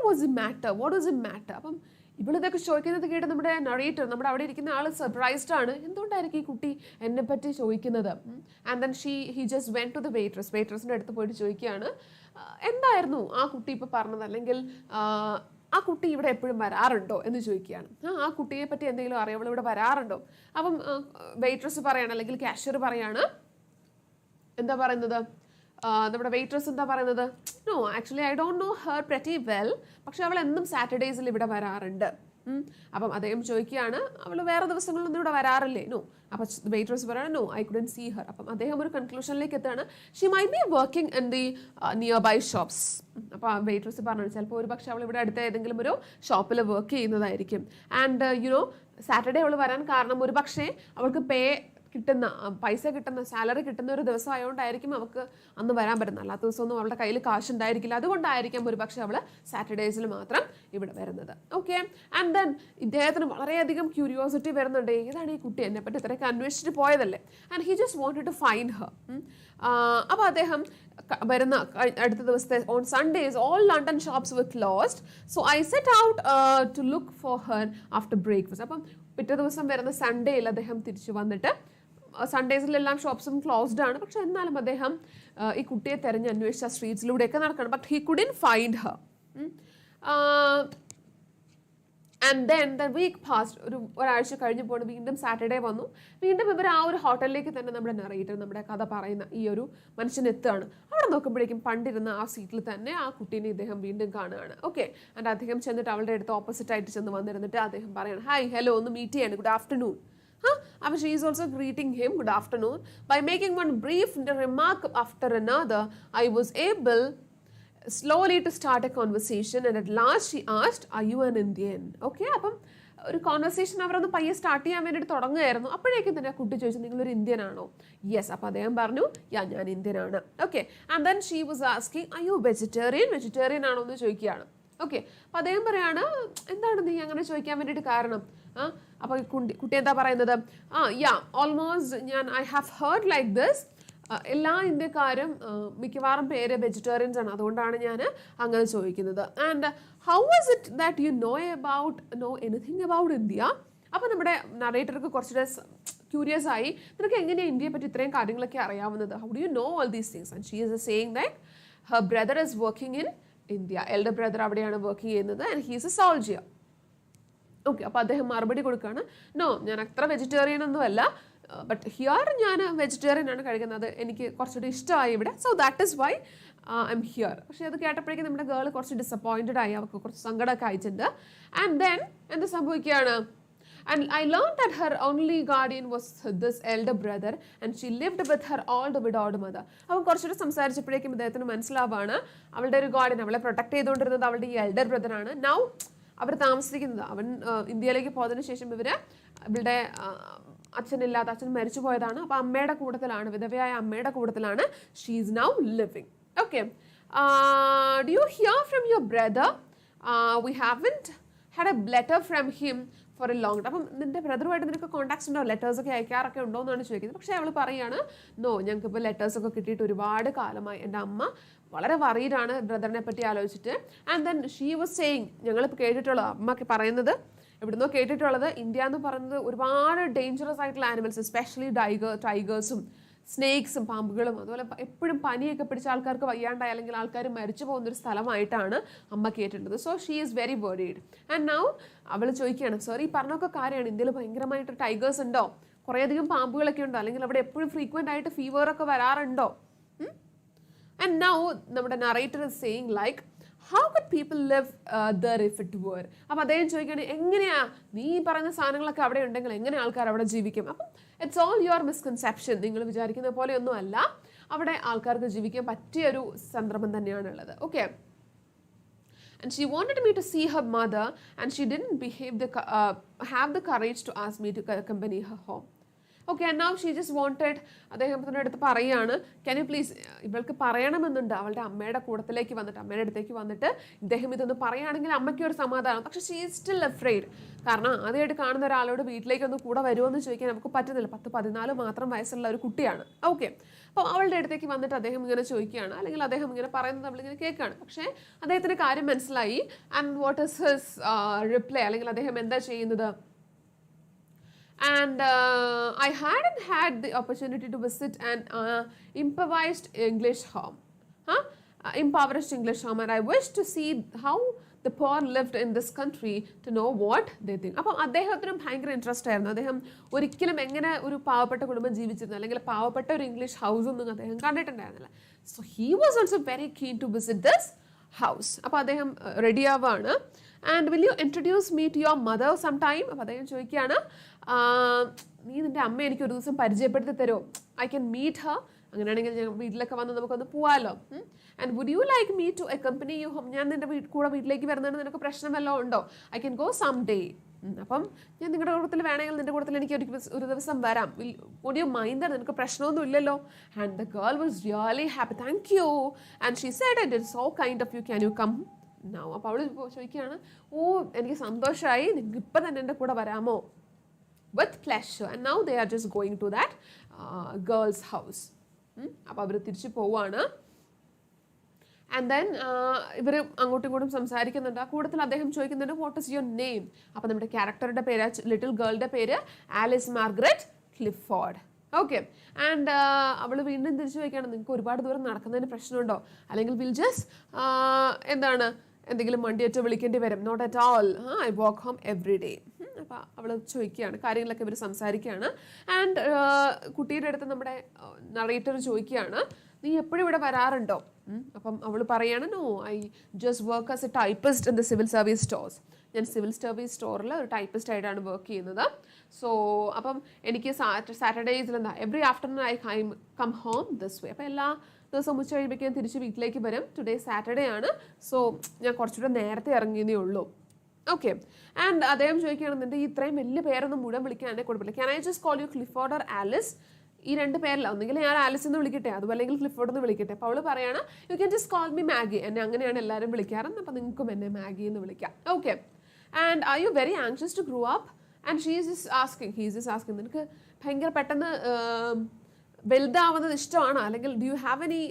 was it matter, what was it matter? അപ്പം ഇവളിതൊക്കെ ചോദിക്കുന്നത് കേട്ട് നമ്മുടെ നറേറ്റർ, നമ്മുടെ അവിടെ ഇരിക്കുന്ന ആൾ സർപ്രൈസ്ഡ് ആണ്, എന്തുകൊണ്ടായിരിക്കും ഈ കുട്ടി എന്നെ പറ്റി ചോദിക്കുന്നത്. And then he just went to the വെയിട്രസിൻ്റെ അടുത്ത് പോയിട്ട് ചോദിക്കുകയാണ്, എന്തായിരുന്നു ആ കുട്ടി ഇപ്പോൾ പറഞ്ഞത്, അല്ലെങ്കിൽ ആ കുട്ടി ഇവിടെ എപ്പോഴും വരാറുണ്ടോ എന്ന് ചോദിക്കുകയാണ്. ആ കുട്ടിയെ പറ്റി എന്തെങ്കിലും അറിയാം, അവൾ ഇവിടെ വരാറുണ്ടോ? അപ്പം വെയിട്രസ് പറയാണ്, അല്ലെങ്കിൽ കാഷ്യർ പറയാണ്, എന്താ പറയുന്നത്, നമ്മുടെ വെയിട്രസ് എന്താ പറയുന്നത്, no actually I don't know her pretty well, പക്ഷെ അവൾ എന്നും സാറ്റർഡേസിൽ ഇവിടെ വരാറുണ്ട്. അപ്പം അദ്ദേഹം ചോദിക്കുകയാണ്, അവൾ വേറെ ദിവസങ്ങളിലൊന്നും ഇവിടെ വരാറില്ലേ? നോ. അപ്പം വെയിട്രസ് പറയാണ്, no, I couldn't see her. അപ്പം അദ്ദേഹം ഒരു കൺക്ലൂഷനിലേക്ക് എത്തുകയാണ്, she might be working in the nearby shops. അപ്പോൾ ആ വെയിട്രസ് പറഞ്ഞു, ചിലപ്പോൾ ഒരു പക്ഷേ അവൾ ഇവിടെ അടുത്ത ഏതെങ്കിലും ഒരു ഷോപ്പിൽ വർക്ക് ചെയ്യുന്നതായിരിക്കും. ആൻഡ് യുനോ സാറ്റർഡേ അവൾ വരാൻ കാരണം ഒരു പക്ഷേ അവൾക്ക് പേ കിട്ടുന്ന പൈസ കിട്ടുന്ന സാലറി കിട്ടുന്ന ഒരു ദിവസം ആയതുകൊണ്ടായിരിക്കും അവൾക്ക് അന്ന് വരാൻ പറ്റുന്നത്. അല്ലാത്ത ദിവസമൊന്നും അവളുടെ കയ്യിൽ കാശുണ്ടായിരിക്കില്ല. അതുകൊണ്ടായിരിക്കാം ഒരു പക്ഷേ അവൾ സാറ്റർഡേസിൽ മാത്രം ഇവിടെ വരുന്നത്. ഓക്കെ, ആൻഡ് ദെൻ ഇദ്ദേഹത്തിന് വളരെയധികം ക്യൂരിയോസിറ്റി വരുന്നുണ്ട്. ഏതാണ് ഈ കുട്ടി, എന്നെ പറ്റി ഇത്രയൊക്കെ അന്വേഷിച്ചിട്ട് പോയതല്ലേ. And he just wanted to find her. അപ്പോൾ അദ്ദേഹം വരുന്ന അടുത്ത ദിവസത്തെ on Sundays all London shops with closed, so I set out to look for her after breakfast. അപ്പം പിറ്റേ ദിവസം വരുന്ന സൺഡേയിൽ അദ്ദേഹം തിരിച്ചു വന്നിട്ട്, സൺഡേസിലെല്ലാം ഷോപ്സും ക്ലോസ്ഡ് ആണ്, പക്ഷെ എന്നാലും അദ്ദേഹം ഈ കുട്ടിയെ തെരഞ്ഞ് അന്വേഷിച്ച സ്ട്രീറ്റ്സിലൂടെയൊക്കെ നടക്കണം. But he couldn't find her. And then the week passed, ഒരാഴ്ച കഴിഞ്ഞപ്പോൾ വീണ്ടും സാറ്റർഡേ വന്നു. വീണ്ടും ഇവർ ആ ഒരു ഹോട്ടലിലേക്ക് തന്നെ നമ്മുടെ നറേറ്റർ, നമ്മുടെ കഥ പറയുന്ന ഈ ഒരു മനുഷ്യൻ എത്തുകയാണ്. അവിടെ നോക്കുമ്പോഴേക്കും പണ്ടിരുന്ന ആ സീറ്റിൽ തന്നെ ആ കുട്ടീനെ ഇദ്ദേഹം വീണ്ടും കാണുകയാണ്. ഓക്കെ, ആൻഡ് അദ്ദേഹം ചെന്നിട്ട് അവളുടെ അടുത്ത് ഓപ്പോസിറ്റ് ആയിട്ട് ചെന്ന് വന്നിരുന്നിട്ട് അദ്ദേഹം പറയണം, ഹായ് ഹലോ ഒന്ന് മീറ്റ് ചെയ്യാണ്, ഗുഡ് ആഫ്റ്റർനൂൺ. അപ്പോൾ she is also greeting him good afternoon by making one brief remark after another. I was able slowly to start a conversation, and at last she asked, are you an Indian? Okay, അപ്പം ഒരു conversation അവരൊന്ന് പയ്യെ start ചെയ്യാൻ വേണ്ടിയിട്ട് തുടങ്ങുകയായിരുന്നു. അപ്പോഴേക്കും തന്നെ ആ കുട്ടി ചോദിച്ചു, നിങ്ങളൊരു ഇന്ത്യൻ ആണോ? യെസ്. അപ്പോൾ അദ്ദേഹം പറഞ്ഞു, ഞാൻ ഇന്ത്യൻ ആണ്. Okay, and then she was asking, are you vegetarian ആണോ എന്ന് ചോദിക്കുകയാണ്. ഓക്കെ, അപ്പോൾ അദ്ദേഹം പറയാണ്, എന്താണ് നീ അങ്ങനെ ചോദിക്കാൻ വേണ്ടിയിട്ട് കാരണം? അപ്പോൾ കുട്ടി എന്താ പറയുന്നത്, almost I have heard like this, എല്ലാ ഇന്ത്യക്കാരും മിക്കവാറും പേര് വെജിറ്റേറിയൻസ് ആണ്, അതുകൊണ്ടാണ് ഞാൻ അങ്ങനെ ചോദിക്കുന്നത്. And how was it that you know anything about India? അപ്പോൾ നമ്മുടെ നറേറ്റർക്ക് കുറച്ചുകൂടെ ക്യൂരിയസ് ആയി, നിനക്ക് എങ്ങനെയാണ് ഇന്ത്യയെ പറ്റി ഇത്രയും കാര്യങ്ങളൊക്കെ അറിയാവുന്നത്? How do you know all these things? And she is saying that her brother is working in India. Elder brother അവിടെയാണ് വർക്ക് ചെയ്യുന്നത്, and he is A soldier. Okay, അപ്പോൾ അദ്ദേഹം മറുപടി കൊടുക്കുകയാണ്, നോ, ഞാൻ അത്ര വെജിറ്റേറിയൻ ഒന്നും അല്ല, ബട്ട് ഹിയർ ഞാൻ വെജിറ്റേറിയൻ ആണ് കഴിക്കുന്നത്, എനിക്ക് കുറച്ചുകൂടി ഇഷ്ടമായി ഇവിടെ, so that is why I am here. പക്ഷേ അത് കേട്ടപ്പോഴേക്കും നമ്മുടെ ഗേൾ കുറച്ച് ഡിസപ്പോയിൻറ്റഡ് ആയി, അവർക്ക് കുറച്ച് സങ്കടമൊക്കെ അയച്ചിട്ടുണ്ട്. ആൻഡ് ദെൻ എന്ത് സംഭവിക്കുകയാണ്, and I learned that her only guardian was this elder brother and she lived with her all the widowed mother. അപ്പോൾ കുറച്ചുകൂടി സംസാരിച്ചപ്പോഴേക്കും ഇദ്ദേഹത്തിന് മനസ്സിലാവാണ് അവളുടെ ഒരു ഗാർഡിയൻ, അവളെ പ്രൊട്ടക്ട് ചെയ്തുകൊണ്ടിരുന്നത് അവളുടെ ഈ എൽഡർ ബ്രദർ ആണ്. നൗ അവർ താമസിക്കുന്നത്, അവൻ ഇന്ത്യയിലേക്ക് പോയതിനു ശേഷം ഇവളുടെ അച്ഛൻ മരിച്ചു പോയതാണ്. അപ്പോൾ അമ്മയുടെ കൂട്ടത്തിലാണ്, വിധവയായ അമ്മയുടെ കൂട്ടത്തിലാണ് she is now living. Okay, do you hear from your brother? We haven't had a letter from him for a long time. അപ്പം നിൻ്റെ ബ്രദറുമായിട്ട് നിനക്ക് കോൺടാക്ട്സ് ഉണ്ടോ, ലെറ്റേഴ്സൊക്കെ അയക്കാറൊക്കെ ഉണ്ടോ എന്നാണ് ചോദിക്കുന്നത്. പക്ഷേ അവൾ പറയുകയാണ്, നോ, ഞങ്ങൾക്കിപ്പോൾ ലെറ്റേഴ്സൊക്കെ കിട്ടിയിട്ട് ഒരുപാട് കാലമായി, എൻ്റെ അമ്മ വളരെ വറീഡാണ് ബ്രദറിനെ പറ്റി ആലോചിച്ചിട്ട്. And then she was saying, ഞങ്ങളിപ്പോൾ കേട്ടിട്ടുള്ളത്, അമ്മക്ക് പറയുന്നത് എവിടുന്നോ കേട്ടിട്ടുള്ളത്, ഇന്ത്യ എന്ന് പറയുന്നത് ഒരുപാട് ഡേഞ്ചറസ് ആയിട്ടുള്ള ആനിമൽസ്, എസ്പെഷ്യലി ടൈഗേഴ്സും സ്നേക്സും പാമ്പുകളും, അതുപോലെ എപ്പോഴും പനിയൊക്കെ പിടിച്ച ആൾക്കാർക്ക് വയ്യാണ്ടായി അല്ലെങ്കിൽ ആൾക്കാർ മരിച്ചു പോകുന്നൊരു സ്ഥലമായിട്ടാണ് അമ്മ കേട്ടിട്ടുള്ളത്. So she is very worried. And now അവൾ ചോദിക്കുകയാണ്, സോറി പറഞ്ഞൊക്കെ കാര്യമാണ്, ഇന്ത്യയിൽ ഭയങ്കരമായിട്ട് ടൈഗേഴ്സ് ഉണ്ടോ, കുറേയധികം പാമ്പുകളൊക്കെ ഉണ്ടോ, അല്ലെങ്കിൽ അവിടെ എപ്പോഴും ഫ്രീക്വൻ്റ് ആയിട്ട് ഫീവറൊക്കെ വരാറുണ്ടോ? ആൻഡ് നൗ നമ്മുടെ narrator is saying like, how could people live there if it were? അപ്പോൾ അദ്ദേഹം ചോദിക്കുകയാണ്, എങ്ങനെയാ നീ പറയുന്ന സാധനങ്ങളൊക്കെ അവിടെ ഉണ്ടെങ്കിൽ എങ്ങനെ ആൾക്കാർ അവിടെ ജീവിക്കും? അപ്പം ഇറ്റ്സ് ഓൾ യുവർ മിസ്കൺസെപ്ഷൻ, നിങ്ങൾ വിചാരിക്കുന്ന പോലെയൊന്നും അല്ല, അവിടെ ആൾക്കാർക്ക് ജീവിക്കാൻ പറ്റിയൊരു സന്ദർഭം തന്നെയാണുള്ളത്. Okay, and she wanted me to see her mother and she didn't have the courage to ask me to accompany her home. Okay, and now she just wanted, അദ്ദേഹത്തിൻ്റെ അടുത്ത് പറയുകയാണ്, ക്യാൻ യു പ്ലീസ്, ഇവൾക്ക് പറയണമെന്നുണ്ട് അവളുടെ അമ്മയുടെ കൂടത്തിലേക്ക് വന്നിട്ട്, അമ്മയുടെ അടുത്തേക്ക് വന്നിട്ട് ഇദ്ദേഹം ഇതൊന്ന് പറയുകയാണെങ്കിൽ അമ്മയ്ക്ക് ഒരു സമാധാനം. പക്ഷേ ഷീ ഈസ് സ്റ്റിൽ അഫ്രെയ്ഡ്, കാരണം ആദ്യമായിട്ട് കാണുന്ന ഒരാളോട് വീട്ടിലേക്കൊന്ന് കൂടെ വരുമോ എന്ന് ചോദിക്കാൻ നമുക്ക് പറ്റുന്നില്ല. 10-14 മാത്രം വയസ്സുള്ള ഒരു കുട്ടിയാണ്. ഓക്കെ, അപ്പോൾ അവളുടെ അടുത്തേക്ക് വന്നിട്ട് അദ്ദേഹം ഇങ്ങനെ ചോദിക്കുകയാണ്, അല്ലെങ്കിൽ അദ്ദേഹം ഇങ്ങനെ പറയുന്നത് നമ്മളിങ്ങനെ കേൾക്കുകയാണ്. പക്ഷേ അദ്ദേഹത്തിന് കാര്യം മനസ്സിലായി. And what is his reply, അല്ലെങ്കിൽ അദ്ദേഹം എന്താ ചെയ്യുന്നത്? And I hadn't had the opportunity to visit an impoverished English home. And I wish to see how the poor lived in this country to know what they think. അപ്പോൾ അദ്ദേഹത്തിനും ഭയങ്കര interest ആയിരുന്നു. അദ്ദേഹം ഒരിക്കലും എങ്ങനെ ഒരു പാവപ്പെട്ട കുടുംബം ജീവിച്ചിരുന്നു, അല്ലെങ്കിൽ പാവപ്പെട്ട ഒരു ഇംഗ്ലീഷ് ഹൗസ് ഒന്നും അദ്ദേഹം കണ്ടിട്ടുണ്ടായിരുന്നില്ല. So he was also very keen to visit this house. അപ്പോൾ അദ്ദേഹം റെഡി ആവാണ്. And will you introduce me to your mother some time? അപ്പോൾ അദ്ദേഹം ചോദിക്കുകയാണ്, നീ നിൻ്റെ അമ്മ എനിക്ക് ഒരു ദിവസം പരിചയപ്പെടുത്തി തരുമോ? ഐ ക്യാൻ മീറ്റ് ഹർ, അങ്ങനെയാണെങ്കിൽ ഞാൻ വീട്ടിലൊക്കെ വന്ന് നമുക്കൊന്ന് പോവാമല്ലോ. And would you like me to accompany you home? ഞാൻ നിൻ്റെ കൂടെ വീട്ടിലേക്ക് വരുന്നതിന് നിനക്ക് പ്രശ്നം വല്ലതും ഉണ്ടോ? I can go some day. അപ്പം ഞാൻ നിങ്ങളുടെ കൂട്ടത്തിൽ വേണമെങ്കിൽ നിന്റെ കൂട്ടത്തിൽ എനിക്ക് ഒരു ദിവസം വരാം. would you mind that? നിനക്ക് പ്രശ്നമൊന്നും ഇല്ലല്ലോ. And the girl was really happy. Thank you. And she said, it is so kind of you. Can you come now? അപ്പോൾ അവൾ ചോദിക്കുകയാണ്, എനിക്ക് സന്തോഷമായി, നിങ്ങൾക്ക് ഇപ്പം തന്നെ എൻ്റെ കൂടെ വരാമോ? With pleasure. And now they are just going to that girl's house. അപ്പോൾ അവർ തിരിച്ചു പോവുകയാണ്. ആൻഡ് ദെൻ ഇവർ അങ്ങോട്ടും ഇങ്ങോട്ടും സംസാരിക്കുന്നുണ്ട്. ആ കൂട്ടത്തിൽ അദ്ദേഹം ചോദിക്കുന്നുണ്ട്, വാട്ട് ഇസ് യുവർ നെയിം? അപ്പോൾ നമ്മുടെ ക്യാരക്ടറുടെ പേര്, ലിറ്റിൽ ഗേളുടെ പേര് Alice Margaret Clifford. Okay. And അവൾ വീണ്ടും തിരിച്ചു ചോദിക്കുകയാണ്, നിങ്ങൾക്ക് ഒരുപാട് ദൂരം നടക്കുന്നതിന് പ്രശ്നമുണ്ടോ? അല്ലെങ്കിൽ വിൽ ജസ്റ്റ് എന്തെങ്കിലും വണ്ടിയേറ്റ് വിളിക്കേണ്ടി വരും? Not at all, I walk home every day. അപ്പോൾ അവൾ ചോദിക്കുകയാണ്, കാര്യങ്ങളൊക്കെ ഇവർ സംസാരിക്കുകയാണ്. ആൻഡ് കുട്ടിയുടെ അടുത്ത് നമ്മുടെ നറേറ്റർ ചോദിക്കുകയാണ്, നീ എപ്പോഴും ഇവിടെ വരാറുണ്ടോ? അപ്പം അവൾ പറയാണ്, no, I just work as a typist in the civil service stores. ഞാൻ സിവിൽ സർവീസ് സ്റ്റോറിൽ ഒരു ടൈപ്പിസ്റ്റ് ആയിട്ടാണ് വർക്ക് ചെയ്യുന്നത്. സോ അപ്പം എനിക്ക് സാറ്റർഡേസിൽ every afternoon I come home this way. അപ്പോൾ എല്ലാ ദിവസവും ഉച്ച കഴിയുമ്പോഴേക്കും തിരിച്ച് വീട്ടിലേക്ക് വരും. ടുഡേ സാറ്റർഡേ ആണ്, സോ ഞാൻ കുറച്ചുകൂടെ നേരത്തെ ഇറങ്ങിയതേ ഉള്ളൂ. ഓക്കെ. ആൻഡ് അദ്ദേഹം ചോദിക്കുകയാണ്, നിൻ്റെ ഇത്രയും വലിയ പേരൊന്നും മുഴുവൻ വിളിക്കാൻ എന്നെ കുഴപ്പമില്ല. Can I just call you Clifford or Alice? ഈ രണ്ട് പേരില്ല, ഒന്നെങ്കിൽ ഞാൻ ആലിസ് എന്ന് വിളിക്കട്ടെ, അതുപോലെ അല്ലെങ്കിൽ ക്ലിഫോർഡ് എന്ന് വിളിക്കട്ടെ. അപ്പോൾ അവൾ പറയാണ്, U can just call me Maggi. എന്നെ അങ്ങനെയാണ് എല്ലാവരും വിളിക്കാറെന്ന്, അപ്പോൾ നിങ്ങൾക്കും എന്നെ മാഗി എന്ന് വിളിക്കാം. Okay. And are you very anxious to grow up? And he's just asking, നിനക്ക് ഭയങ്കര പെട്ടെന്ന് വലുതാവുന്നത് ഇഷ്ടമാണ്, അല്ലെങ്കിൽ do you have any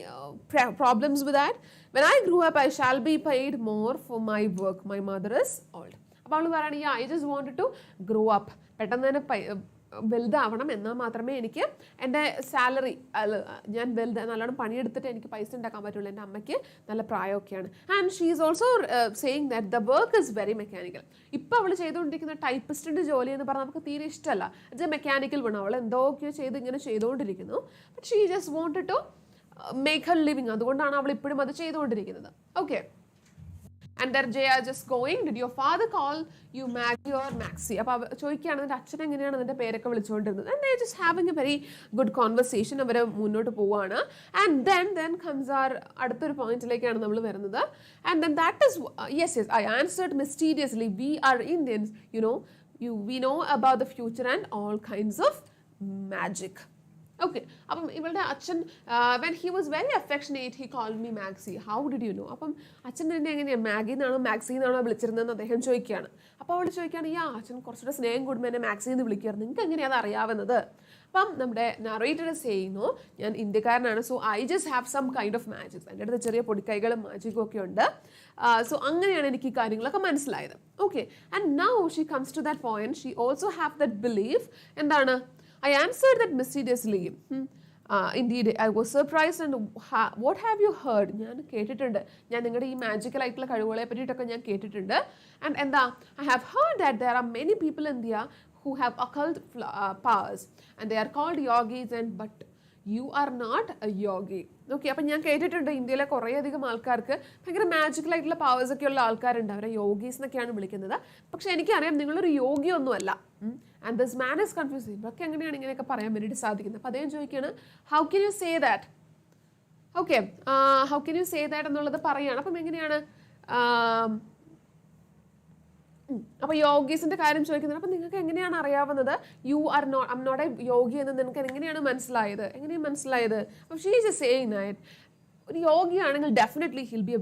problems with that? When I grew up I shall be paid more for my work, my mother is old. അപ്പോൾ അവൾ പറയുകയാണ്, I just wanted to grow up, പെട്ടെന്ന് തന്നെ വലുതാവണം, എന്നാൽ മാത്രമേ എനിക്ക് എൻ്റെ സാലറി, ഞാൻ നല്ലോണം പണിയെടുത്തിട്ട് എനിക്ക് പൈസ ഉണ്ടാക്കാൻ പറ്റുള്ളൂ. എൻ്റെ അമ്മയ്ക്ക് നല്ല പ്രായമൊക്കെയാണ്. And she is also saying that the work is very mechanical. ഇപ്പോൾ അവൾ ചെയ്തുകൊണ്ടിരിക്കുന്ന ടൈപ്പിസ്റ്റിൻ്റെ ജോലി എന്ന് പറഞ്ഞാൽ നമുക്ക് തീരെ ഇഷ്ടമല്ല. ഇറ്റ്സ് എ മെക്കാനിക്കൽ വേണം. അവൾ എന്തൊക്കെയോ ഇങ്ങനെ ചെയ്തുകൊണ്ടിരിക്കുന്നു. But she just wanted to make her living. അതുകൊണ്ടാണ് അവൾ ഇപ്പോഴും അത് ചെയ്തുകൊണ്ടിരിക്കുന്നത്. Okay. And then they are just going, did your father call you Maggie or Maxie? അപ്പോൾ ചോദിക്കുകയാണ്, നിൻ്റെ അച്ഛൻ എങ്ങനെയാണ് നിൻ്റെ പേരൊക്കെ വിളിച്ചുകൊണ്ടിരുന്നത്? And they are just having a very good conversation. അവർ മുന്നോട്ട് പോവുകയാണ്. And then comes our അടുത്തൊരു പോയിന്റിലേക്കാണ് നമ്മൾ വരുന്നത്. And then that is, yes, I answered mysteriously, we are Indians, we know about the future and all kinds of magic. Okay. അപ്പം ഇവളുടെ അച്ഛൻ, when he was very affectionate he called me Maxi, how did you know? അപ്പം അച്ഛൻ തന്നെ എങ്ങനെയാണ്, Maggi എന്നാണോ maxi എന്നാണോ വിളിച്ചിരുന്നതെന്ന് അദ്ദേഹം ചോദിക്കുകയാണ്. അപ്പോൾ അവൾ ചോദിക്കുകയാണ്, അച്ഛൻ കുറച്ചുകൂടെ സ്നേഹം കൂടുമ്പോൾ എന്നെ മാക്സി എന്ന് വിളിക്കുകയായിരുന്നു, നിങ്ങൾക്ക് എങ്ങനെയാണ് അത് അറിയാവുന്നത്? അപ്പം നമ്മുടെ നറേറ്റർ ചെയ്യുന്നു, ഞാൻ ഇന്ത്യക്കാരനാണ്, so I just have some kind of magics, എൻ്റെ അടുത്ത് ചെറിയ പൊടിക്കൈകളും മാജിക്കും ഒക്കെ ഉണ്ട്. സോ അങ്ങനെയാണ് എനിക്ക് ഈ കാര്യങ്ങളൊക്കെ മനസ്സിലായത്. Okay. And now she comes to that point, she also have that belief. എന്താണ്? I answered that mysteriously. Indeed, I was surprised. And what have you heard? ഞാൻ കേട്ടിട്ടുണ്ട്, ഞാൻ നിങ്ങളുടെ ഈ മാജിക്കൽ ആയിട്ടുള്ള കഴിവുകളെ പറ്റിയിട്ടൊക്കെ ഞാൻ കേട്ടിട്ടുണ്ട്. And എന്താ? I have heard that there are many people in India who have occult powers and they are called yogis, but you are not a yogi. Okay. അപ്പം ഞാൻ കേട്ടിട്ടുണ്ട് ഇന്ത്യയിലെ കുറേയധികം ആൾക്കാർക്ക് ഭയങ്കര മാജിക്കൽ ആയിട്ടുള്ള പവേഴ്സ് ഒക്കെ ഉള്ള ആൾക്കാരുണ്ട്, അവരെ യോഗീസ് എന്നൊക്കെയാണ് വിളിക്കുന്നത്. പക്ഷെ എനിക്കറിയാം നിങ്ങളൊരു യോഗിയൊന്നുമല്ല. And this man is confusing. ഇവർക്ക് എങ്ങനെയാണ് ഇങ്ങനെയൊക്കെ പറയാൻ വേണ്ടിയിട്ട് സാധിക്കുന്നത്? അപ്പോൾ അദ്ദേഹം ചോദിക്കുകയാണ്, how can you say that? Okay, how can you say that എന്നുള്ളത് പറയുകയാണ്. അപ്പം എങ്ങനെയാണ്? അപ്പോൾ യോഗീസിന്റെ കാര്യം ചോദിക്കുന്നത്. അപ്പം നിങ്ങൾക്ക് എങ്ങനെയാണ് അറിയാവുന്നത്? You are not, I am not a yogi എന്ന് നിങ്ങൾക്ക് എങ്ങനെയാണ് മനസ്സിലായത്? അപ്പം ഷീ ഈസ് സേയിങ് ദാറ്റ് ഒരു യോഗിയാണെങ്കിൽ definitely he'll be a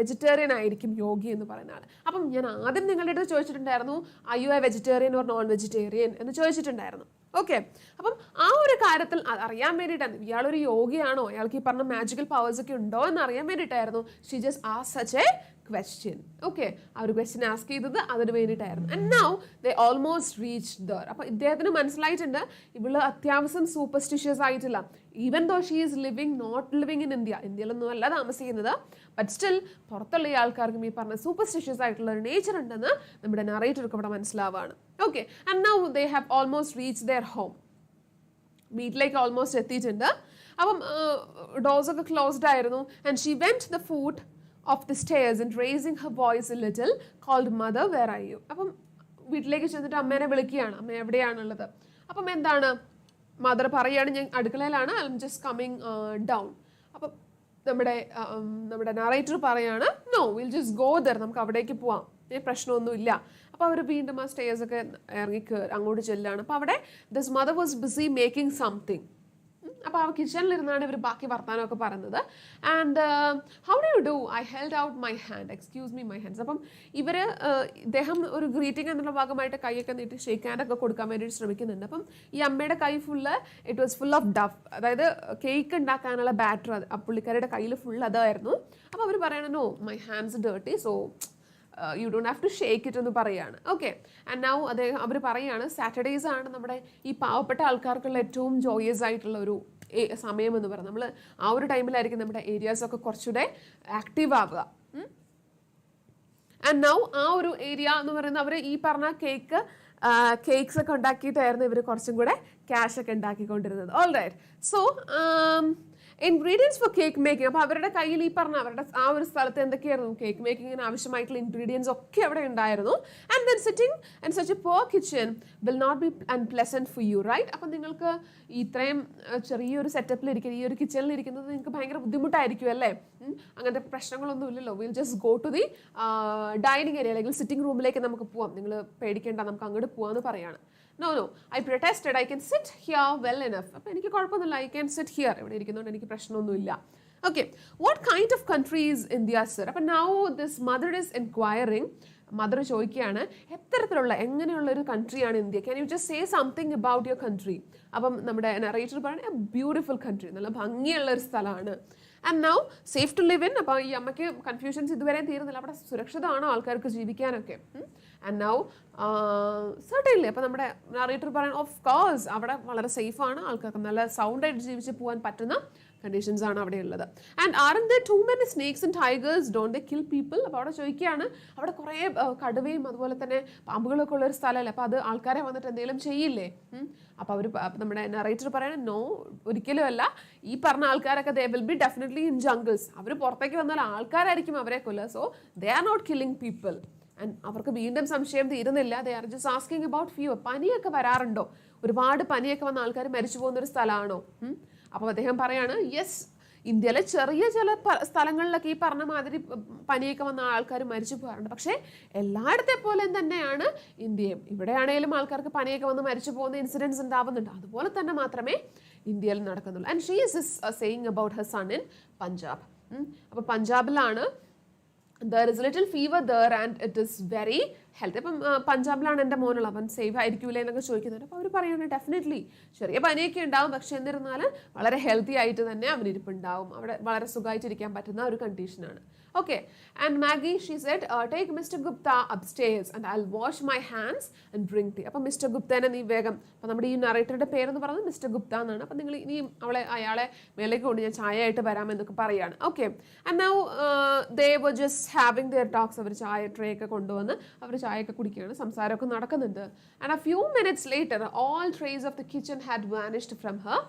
vegetarian ആയിരിക്കും യോഗി എന്ന് പറയുന്ന ആൾ. അപ്പം ഞാൻ ആദ്യം നിങ്ങളുടെ അടുത്ത് ചോദിച്ചിട്ടുണ്ടായിരുന്നു, I you a vegetarian or non vegetarian എന്ന് ചോദിച്ചിട്ടുണ്ടായിരുന്നു. ഓക്കെ. അപ്പം ആ ഒരു കാര്യത്തിൽ അറിയാൻ വേണ്ടിയിട്ടാണ്, ഇയാളൊരു യോഗിയാണോ, അയാൾക്ക് ഈ പറഞ്ഞ മാജിക്കൽ പവേഴ്സ് ഒക്കെ ഉണ്ടോ എന്ന് അറിയാൻ വേണ്ടിയിട്ടായിരുന്നു she just asked such a question. Okay. ആ ഒരു ക്വസ്റ്റ്യൻ ആസ്ക് ചെയ്തത് അതിന് വേണ്ടിയിട്ടായിരുന്നു. And now they almost reached there. അപ്പോൾ ഇദ്ദേഹത്തിന് മനസ്സിലായിട്ടുണ്ട് ഇവള് അത്യാവശ്യം സൂപ്പർസ്റ്റിഷ്യസ് ആയിട്ടില്ല. Even though she is not living in India, ഇന്ത്യയിലൊന്നും അല്ല താമസിക്കുന്നത്, ബട്ട് സ്റ്റിൽ പുറത്തുള്ള ഈ ആൾക്കാർക്കും ഈ പറഞ്ഞ സൂപ്പർസ്റ്റിഷ്യസ് ആയിട്ടുള്ള ഒരു നേച്ചർ ഉണ്ടെന്ന് നമ്മുടെ നറേറ്റർക്ക് ഇവിടെ മനസ്സിലാവാണ്. Okay. And now they have almost reach their home. വീട്ടിലേക്ക് ഓൾമോസ്റ്റ് എത്തിയിട്ടുണ്ട്. അപ്പം ഡോർസൊക്കെ ക്ലോസ്ഡ് ആയിരുന്നു. And she went the foot of the stairs and raising her voice a little called mother, where are you? അപ്പം വീട്ടിലേക്ക് ചെന്നിട്ട് അമ്മേനെ വിളിക്കുകയാണ്, അമ്മ എവിടെയാണുള്ളത്? അപ്പം എന്താണ് മദർ പറയുകയാണ്, ഞാൻ അടുക്കളയിലാണ്, I am just coming down. അപ്പം നമ്മുടെ നറേറ്റർ പറയാണ്, no will just go there, നമുക്ക് അവിടേക്ക് പോവാം. പ്രശ്നമൊന്നുമില്ല. അപ്പോൾ അവർ വീണ്ടും ആ സ്റ്റേഴ്സൊക്കെ ഇറങ്ങി അങ്ങോട്ട് ചെല്ലാണ്. അപ്പോൾ അവിടെ this mother was busy making something. അപ്പോൾ ആ കിച്ചണിലിരുന്നാണ് ഇവർ ബാക്കി വർത്താനമൊക്കെ പറയുന്നത്. And how do you do, I held out my hand, excuse me my hands. അപ്പം ഇദ്ദേഹം ഒരു ഗ്രീറ്റിംഗ് എന്നുള്ള ഭാഗമായിട്ട് കൈയൊക്കെ നീട്ടി ഷേക്ക് ഹാൻഡൊക്കെ കൊടുക്കാൻ വേണ്ടിയിട്ട് ശ്രമിക്കുന്നുണ്ട്. അപ്പം ഈ അമ്മയുടെ കൈ it was full of dough, അതായത് കേക്ക് ഉണ്ടാക്കാനുള്ള ബാറ്റർ പുള്ളിക്കാരുടെ കയ്യിൽ ഫുൾ അതായിരുന്നു. അപ്പോൾ അവർ പറയണം no my hands dirty, so you don't have to shake it എന്ന് പറയുകയാണ്. ഓക്കെ, ആൻഡ് നൗ അവർ പറയുകയാണ് സാറ്റർഡേയ്സ് ആണ് നമ്മുടെ ഈ പാവപ്പെട്ട ആൾക്കാർക്കുള്ള ഏറ്റവും ജോയസ് ആയിട്ടുള്ള ഒരു സമയം എന്ന് പറയുന്നത്. നമ്മൾ ആ ഒരു ടൈമിലായിരിക്കും നമ്മുടെ ഏരിയാസൊക്കെ കുറച്ചുകൂടെ ആക്റ്റീവ് ആവുക. ആൻഡ് നൗ ആ ഒരു ഏരിയ എന്ന് പറയുന്നത് അവർ ഈ പറഞ്ഞ കേക്ക്സ് ഒക്കെ ഉണ്ടാക്കിയിട്ടായിരുന്നു ഇവർ കുറച്ചും കൂടെ ക്യാഷ് ഒക്കെ ഉണ്ടാക്കിക്കൊണ്ടിരുന്നത്. All right, so ingredients for cake making. അപ്പോൾ അവരുടെ കയ്യിൽ ഈ പറഞ്ഞ അവരുടെ ആ ഒരു സ്ഥലത്ത് എന്തൊക്കെയായിരുന്നു കേക്ക് മേക്കിങ്ങിന് ആവശ്യമായിട്ടുള്ള ഇൻഗ്രീഡിയൻസ് ഒക്കെ അവിടെ ഉണ്ടായിരുന്നു. And then sitting in such a poor kitchen will not be unpleasant for you, right? അപ്പം നിങ്ങൾക്ക് ഇത്രയും ചെറിയൊരു സെറ്റപ്പിലിരിക്കുന്നത്, ഈ ഒരു കിച്ചണിൽ ഇരിക്കുന്നത് നിങ്ങൾക്ക് ഭയങ്കര ബുദ്ധിമുട്ടായിരിക്കും അല്ലേ? അങ്ങനത്തെ പ്രശ്നങ്ങളൊന്നും ഇല്ലല്ലോ. Will just go to the dining area, അല്ലെങ്കിൽ സിറ്റിംഗ് റൂമിലേക്ക് നമുക്ക് പോവാം, നിങ്ങൾ പേടിക്കേണ്ട, നമുക്ക് അങ്ങോട്ട് പോവാമെന്ന് പറയാണ്. No, I protested, I can sit here well enough. അപ്പോൾ എനിക്ക് കുഴപ്പമൊന്നുമില്ല, I can sit here, ഇവിടെ ഇരിക്കുന്നതുകൊണ്ട് എനിക്ക് പ്രശ്നമൊന്നുമില്ല. Okay, what kind of country is India, sir? അപ്പോൾ now this mother is inquiring, mother ചോദിക്കുകയാണ് എത്തരത്തിലുള്ള എങ്ങനെയുള്ള ഒരു കൺട്രിയാണ് India, can you just say something about your country. അപ്പം നമ്മുടെ നറേറ്റർ പറയുന്നത് എ ബ്യൂട്ടിഫുൾ കൺട്രി, നല്ല ഭംഗിയുള്ള ഒരു സ്ഥലമാണ്. And now safe to live in. അപ്പോൾ ഈ അമ്മയ്ക്ക് കൺഫ്യൂഷൻസ് ഇതുവരെ തീരുന്നില്ല, അവിടെ സുരക്ഷിതമാണോ ആൾക്കാർക്ക് ജീവിക്കാനൊക്കെ. ആൻഡ് നൗ സർട്ടൻലി, അപ്പോൾ നമ്മുടെ നറേറ്റർ പറയുന്നത് ഓഫ് കോഴ്സ് അവിടെ വളരെ സേഫാണ്, ആൾക്കാർക്ക് നല്ല സൗണ്ടായിട്ട് ജീവിച്ച് പോകാൻ പറ്റുന്ന കണ്ടീഷൻസ് ആണ് അവിടെ ഉള്ളത്. And aren't there too many snakes and tigers, don't they kill people. അപ്പോൾ അവിടെ ചോദിക്കുകയാണ് അവിടെ കുറേ കടുവയും അതുപോലെ തന്നെ പാമ്പുകളൊക്കെ ഉള്ള ഒരു സ്ഥലമല്ലേ, അപ്പോൾ അത് ആൾക്കാരെ വന്നിട്ട് എന്തെങ്കിലും ചെയ്യില്ലേ? അപ്പോൾ അവർ നമ്മുടെ നറേറ്റർ പറയണ നോ, ഒരിക്കലും അല്ല, ഈ പറഞ്ഞ ആൾക്കാരൊക്കെ they will be definitely in jungles, അവർ പുറത്തേക്ക് വന്നാൽ ആൾക്കാരായിരിക്കും അവരെ കൊല്ലുക, so they are not killing people. And അവർക്ക് വീണ്ടും സംശയം തീരുന്നില്ല, they are just asking about fever, പനിയൊക്കെ വരാറുണ്ടോ, ഒരുപാട് പനിയൊക്കെ വന്ന ആൾക്കാർ മരിച്ചു പോകുന്നൊരു സ്ഥലമാണോ? അപ്പോൾ അദ്ദേഹം പറയാണ് യെസ്, ഇന്ത്യയിലെ ചെറിയ ചില സ്ഥലങ്ങളിലൊക്കെ ഈ പറഞ്ഞ മാതിരി പനിയൊക്കെ വന്ന ആൾക്കാർ മരിച്ചു പോകാറുണ്ട്, പക്ഷേ എല്ലായിടത്തെ പോലെ തന്നെയാണ് ഇന്ത്യയും. ഇവിടെയാണെങ്കിലും ആൾക്കാർക്ക് പനിയൊക്കെ വന്ന് മരിച്ചു പോകുന്ന ഇൻസിഡൻസ് ഉണ്ടാവുന്നുണ്ട്, അതുപോലെ തന്നെ മാത്രമേ ഇന്ത്യയിൽ നടക്കുന്നുള്ളൂ. And she is saying about her son in Punjab. അപ്പോൾ പഞ്ചാബിലാണ് there is little fever there and it is very healthy. അപ്പം പഞ്ചാബിലാണ് എൻ്റെ മോനുള്ള, അവൻ സേഫ് ആയിരിക്കൂലേ എന്നൊക്കെ ചോദിക്കുന്നുണ്ട്. അപ്പോൾ അവർ പറയുന്നത് ഡെഫിനറ്റ്ലി ചെറിയ പനിയൊക്കെ ഉണ്ടാവും, പക്ഷെ എന്നിരുന്നാലും വളരെ ഹെൽത്തി ആയിട്ട് തന്നെ അവനിരിപ്പുണ്ടാവും, അവിടെ വളരെ സുഖമായിട്ടിരിക്കാൻ പറ്റുന്ന ഒരു കണ്ടീഷനാണ്. Okay, and Maggie, she said, take Mr. Gupta upstairs and I'll wash my hands and bring tea. അപ്പോൾ മിസ്റ്റർ ഗുപ്തനെ നീ വേഗം, അപ്പോൾ നമ്മുടെ ഈ നറേറ്ററുടെ പേരെന്ന് പറയുന്നത് മിസ്റ്റർ ഗുപ്ത എന്നാണ്, അപ്പോൾ നിങ്ങൾ ഇനി അയാളെ മേലേക്ക് കൊണ്ട് ഞാൻ ചായ ആയിട്ട് വരാമെന്നൊക്കെ പറയുകയാണ്. Okay, and now they were just having their talks. അവർ ചായ ട്രേ ഒക്കെ കൊണ്ടുവന്ന് അവർ ചായയൊക്കെ കുടിക്കുകയാണ്, സംസാരമൊക്കെ നടക്കുന്നുണ്ട്. And a few minutes later, all trays of the kitchen had vanished from her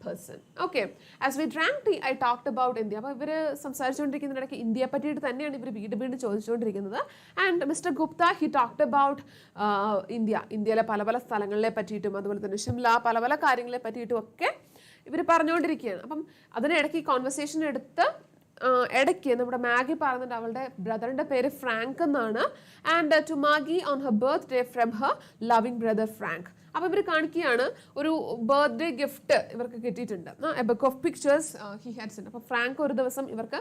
person. Okay, as we drank tea, I talked about India. അപ്പോൾ ഇവർ സംസാരിച്ചുകൊണ്ടിരിക്കുന്നതിനിടയ്ക്ക് ഇന്ത്യയെ പറ്റിയിട്ട് തന്നെയാണ് ഇവർ വീണ്ടും ചോദിച്ചുകൊണ്ടിരിക്കുന്നത്. And mister Gupta he talked about ഇന്ത്യയിലെ പല പല സ്ഥലങ്ങളെ പറ്റിയിട്ടും അതുപോലെ തന്നെ ഷിംല, പല പല കാര്യങ്ങളെ പറ്റിയിട്ടും ഒക്കെ ഇവർ പറഞ്ഞുകൊണ്ടിരിക്കുകയാണ്. അപ്പം അതിനിടയ്ക്ക് ഈ കോൺവെർസേഷൻ ഇടയ്ക്ക് നമ്മുടെ മാഗി പറയുന്നുണ്ട് അവളുടെ ബ്രദറിൻ്റെ പേര് ഫ്രാങ്ക് എന്നാണ്. And to Maggie on her birthday from her loving brother Frank. അപ്പോൾ ഇവർ കാണിക്കുകയാണ് ഒരു ബർത്ത്ഡേ ഗിഫ്റ്റ് ഇവർക്ക് കിട്ടിയിട്ടുണ്ട്, a book of pictures he had send. അപ്പോൾ ഫ്രാങ്ക് ഒരു ദിവസം ഇവർക്ക്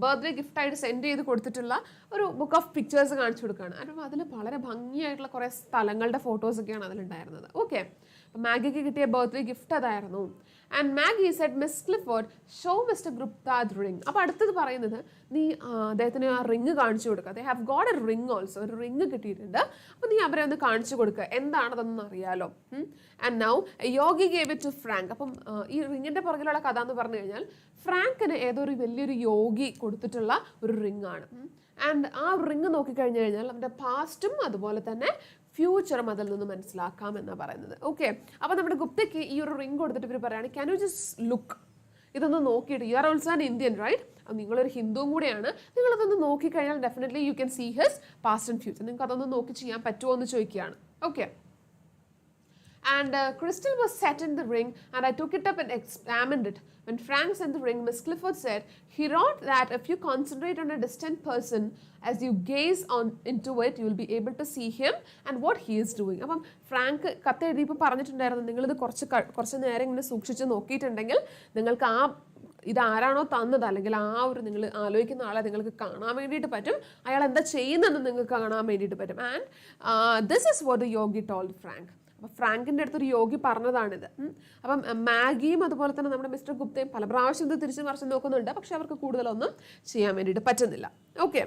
ബർത്ത്ഡേ ഗിഫ്റ്റായിട്ട് സെൻഡ് ചെയ്ത് കൊടുത്തിട്ടുള്ള ഒരു ബുക്ക് ഓഫ് പിക്ചേഴ്സ് കാണിച്ചു കൊടുക്കുകയാണ്. അപ്പോൾ അതിൽ വളരെ ഭംഗിയായിട്ടുള്ള കുറേ സ്ഥലങ്ങളുടെ ഫോട്ടോസൊക്കെയാണ് അതിലുണ്ടായിരുന്നത്. ഓക്കെ, അപ്പോൾ മാഗിക്ക് കിട്ടിയ ബർത്ത്ഡേ ഗിഫ്റ്റ് അതായിരുന്നു. And Maggie said Miss Clifford show Mr Gupta the ring. അപ്പോൾ അടുത്തത് പറയുന്നത് നീ അദ്ദേഹത്തിന് ആ റിങ് കാണിച്ചു കൊടുക്കുക. They have got a ring also, ഒരു റിങ് കിട്ടിയിട്ടുണ്ട്, അപ്പോൾ നീ അവരെ ഒന്ന് കാണിച്ചു കൊടുക്കുക, എന്താണതെന്ന് അറിയാലോ. And now Yogi gave it to Frank. അപ്പം ഈ റിങ്ങിൻ്റെ പുറകിലുള്ള കഥ എന്ന് പറഞ്ഞു കഴിഞ്ഞാൽ ഫ്രാങ്കിന് ഏതൊരു വലിയൊരു യോഗി കൊടുത്തിട്ടുള്ള ഒരു റിങ് ആണ്. ആൻഡ് ആ റിങ് നോക്കിക്കഴിഞ്ഞു കഴിഞ്ഞാൽ അവൻ്റെ പാസ്റ്റും അതുപോലെ തന്നെ ഫ്യൂച്ചറും അതിൽ നിന്ന് മനസ്സിലാക്കാം എന്നാണ് പറയുന്നത്. ഓക്കെ, അപ്പോൾ നമ്മുടെ ഗുപ്തയ്ക്ക് ഈ ഒരു റിങ് കൊടുത്തിട്ട് ഇവർ പറയുകയാണ് ക്യാൻ യു ജസ്റ്റ് ലുക്ക്, ഇതൊന്ന് നോക്കിയിട്ട്, you are also an Indian right, നിങ്ങളൊരു ഹിന്ദുവും കൂടെയാണ്, നിങ്ങളതൊന്ന് നോക്കിക്കഴിഞ്ഞാൽ definitely you can see his past and future, നിങ്ങൾക്ക് അതൊന്ന് നോക്കി ചെയ്യാൻ പറ്റുമോ എന്ന് ചോദിക്കുകയാണ്. Okay, And crystal was set in the ring, and I took it up and examined it. When Frank sent the ring, Miss Clifford said, he wrote that if you concentrate on a distant person, as you gaze into it, you will be able to see him and what he is doing. അപ്പം Frank കത്ത് എഴുതിയപ്പോൾ പറഞ്ഞിട്ടുണ്ടായിരുന്നു, നിങ്ങളിത് കുറച്ച് നേരം ഇങ്ങനെ സൂക്ഷിച്ച് നോക്കിയിട്ടുണ്ടെങ്കിൽ നിങ്ങൾക്ക് ആ ഇതാരാണോ തന്നത് അല്ലെങ്കിൽ ആ ഒരു നിങ്ങൾ ആലോചിക്കുന്ന ആളെ നിങ്ങൾക്ക് കാണാൻ വേണ്ടിയിട്ട് പറ്റും, അയാൾ എന്താ ചെയ്യുന്നതെന്ന് നിങ്ങൾക്ക് കാണാൻ വേണ്ടിയിട്ട് പറ്റും. And this is what the Yogi told Frank. അപ്പം ഫ്രാങ്കിൻ്റെ അടുത്തൊരു യോഗി പറഞ്ഞതാണിത്. അപ്പം മാഗിയും അതുപോലെ തന്നെ നമ്മുടെ മിസ്റ്റർ ഗുപ്തയും പല പ്രാവശ്യം ഇത് തിരിച്ചു മറിച്ച് നോക്കുന്നുണ്ട്, പക്ഷെ അവർക്ക് കൂടുതലൊന്നും ചെയ്യാൻ വേണ്ടിയിട്ട് പറ്റുന്നില്ല. Okay,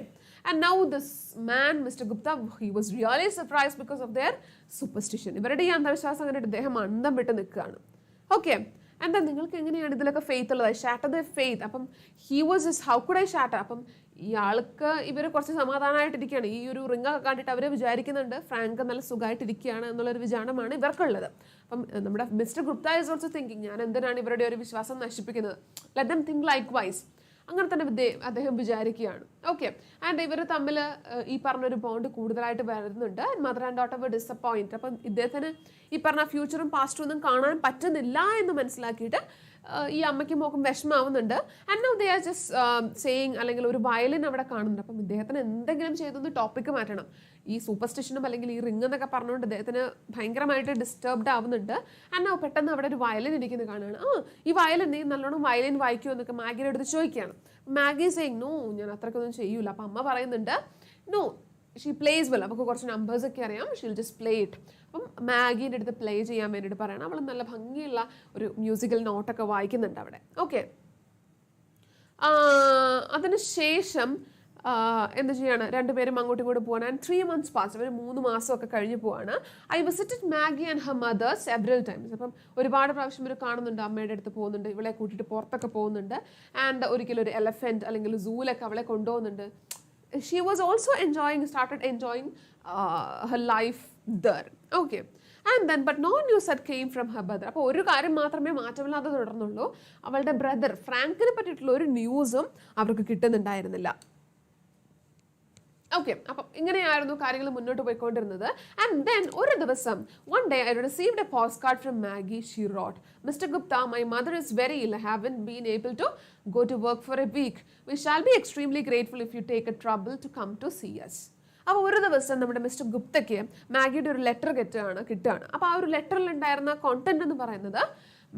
and now this man mister Gupta, he was really surprised because of their superstition. ഇവരുടെ ഈ അന്ധവിശ്വാസം കണ്ടിട്ട് ഇദ്ദേഹം അന്തം വിട്ട് നിൽക്കുകയാണ്. ഓക്കെ, എന്താ നിങ്ങൾക്ക് എങ്ങനെയാണ് ഇതിലൊക്കെ ഫെയ്ത്ത് ഉള്ളത്? Shatter the faith. അപ്പം he was just how could I shatter. അപ്പം ഇയാൾക്ക് ഇവർ കുറച്ച് സമാധാനമായിട്ടിരിക്കുകയാണ്. ഈ ഒരു റിങ്ങൊക്കെ കണ്ടിട്ട് അവർ വിചാരിക്കുന്നുണ്ട് ഫ്രാങ്ക് നല്ല സുഖമായിട്ടിരിക്കുകയാണ് എന്നുള്ളൊരു വിചാരമാണ് ഇവർക്കുള്ളത്. അപ്പം നമ്മുടെ Mr Gupta is also thinking, ഞാൻ എന്തിനാണ് ഇവരുടെ ഒരു വിശ്വാസം നശിപ്പിക്കുന്നത്, let them think likewise. അങ്ങനെ തന്നെ അദ്ദേഹം വിചാരിക്കുകയാണ്. ഓക്കെ, ആൻഡ് ഇവർ തമ്മിൽ ഈ പറഞ്ഞൊരു ബോണ്ട് കൂടുതലായിട്ട് വരുന്നുണ്ട്. Mother and daughter were disappoint. അപ്പം ഇദ്ദേഹത്തിന് ഈ പറഞ്ഞ ഫ്യൂച്ചറും പാസ്റ്റും ഒന്നും കാണാൻ പറ്റുന്നില്ല എന്ന് മനസ്സിലാക്കിയിട്ട് ഈ അമ്മയ്ക്കും മോക്കും വിഷമാവുന്നുണ്ട്. And now they are just saying, അല്ലെങ്കിൽ ഒരു വയലിൻ അവിടെ കാണുന്നുണ്ട്. അപ്പം ഇദ്ദേഹത്തിന് എന്തെങ്കിലും ചെയ്തൊന്ന് ടോപ്പിക്ക് മാറ്റണം. ഈ സൂപ്പർസ്റ്റിഷനും അല്ലെങ്കിൽ ഈ റിംഗ് എന്നൊക്കെ പറഞ്ഞുകൊണ്ട് അദ്ദേഹത്തിന് ഭയങ്കരമായിട്ട് ഡിസ്റ്റർബ്ഡ് ആവുന്നുണ്ട്. ആൻഡ് പെട്ടെന്ന് അവിടെ ഒരു വയലിൻ ഇരിക്കുന്നത് കാണുകയാണ്. ഈ വയലിൻ, നീ നല്ലോണം വയലിൻ വായിക്കുമോ എന്നൊക്കെ മാഗിയുടെ അടുത്ത് ചോദിക്കുകയാണ്. മാഗി സെയിങ് നോ, ഞാൻ അത്രയ്ക്കൊന്നും ചെയ്യൂല. അപ്പം അമ്മ പറയുന്നുണ്ട് നോ, ഷീ പ്ലേസ് വെൽ, അവൾക്ക് കുറച്ച് നമ്പേഴ്സ് ഒക്കെ അറിയാം, ഷീൽ ജസ്റ്റ് പ്ലേ ഇറ്റ്. അപ്പം മാഗീൻ്റെ അടുത്ത് പ്ലേ ചെയ്യാൻ വേണ്ടിയിട്ട് പറയണം. അവൾ നല്ല ഭംഗിയുള്ള ഒരു മ്യൂസിക്കൽ നോട്ടൊക്കെ വായിക്കുന്നുണ്ട് അവിടെ. ഓക്കെ, അതിനുശേഷം എന്ത് ചെയ്യാണ്, രണ്ടുപേരും അങ്ങോട്ടും ഇങ്ങോട്ടും പോകാൻ. ആൻഡ് 3 months പാസ്, അവർ 3 മാസമൊക്കെ കഴിഞ്ഞ് പോവാണ്. I visited Maggi and her mother several times. അപ്പം ഒരുപാട് പ്രാവശ്യം ഇവർ കാണുന്നുണ്ട്, അമ്മയുടെ അടുത്ത് പോകുന്നുണ്ട്, ഇവളെ കൂട്ടിയിട്ട് പുറത്തൊക്കെ പോകുന്നുണ്ട്. ആൻഡ് ഒരിക്കലും ഒരു എലഫൻറ്റ് അല്ലെങ്കിൽ സൂലൊക്കെ അവളെ കൊണ്ടുപോകുന്നുണ്ട്. She was also started enjoying her life there. Okay. And then, but no news that came from her brother. അപ്പോൾ ഒരു കാര്യം മാത്രമേ മാറ്റമില്ലാതെ തുടർന്നുള്ളൂ, അവളുടെ ബ്രദർ ഫ്രാങ്കിനെ പറ്റിയിട്ടുള്ള ഒരു ന്യൂസും അവർക്ക് കിട്ടുന്നുണ്ടായിരുന്നില്ല. ഓക്കെ, അപ്പം ഇങ്ങനെയായിരുന്നു കാര്യങ്ങൾ മുന്നോട്ട് പോയിക്കൊണ്ടിരുന്നത്. ആൻഡ് ദെൻ ഒരു ദിവസം, one day I received a postcard from Maggie. She wrote, Mr. Gupta, my mother is very ill. I haven't been able to go to work for a week. We shall be extremely grateful if you take a trouble to come to see us. അപ്പോൾ ഒരു ദിവസം നമ്മുടെ mister ഗുപ്തയ്ക്ക് മാഗിയുടെ ഒരു letter കിട്ടുകയാണ്. അപ്പോൾ ആ ഒരു ലെറ്ററിൽ ഉണ്ടായിരുന്ന കോണ്ടന്റ് എന്ന് പറയുന്നത്,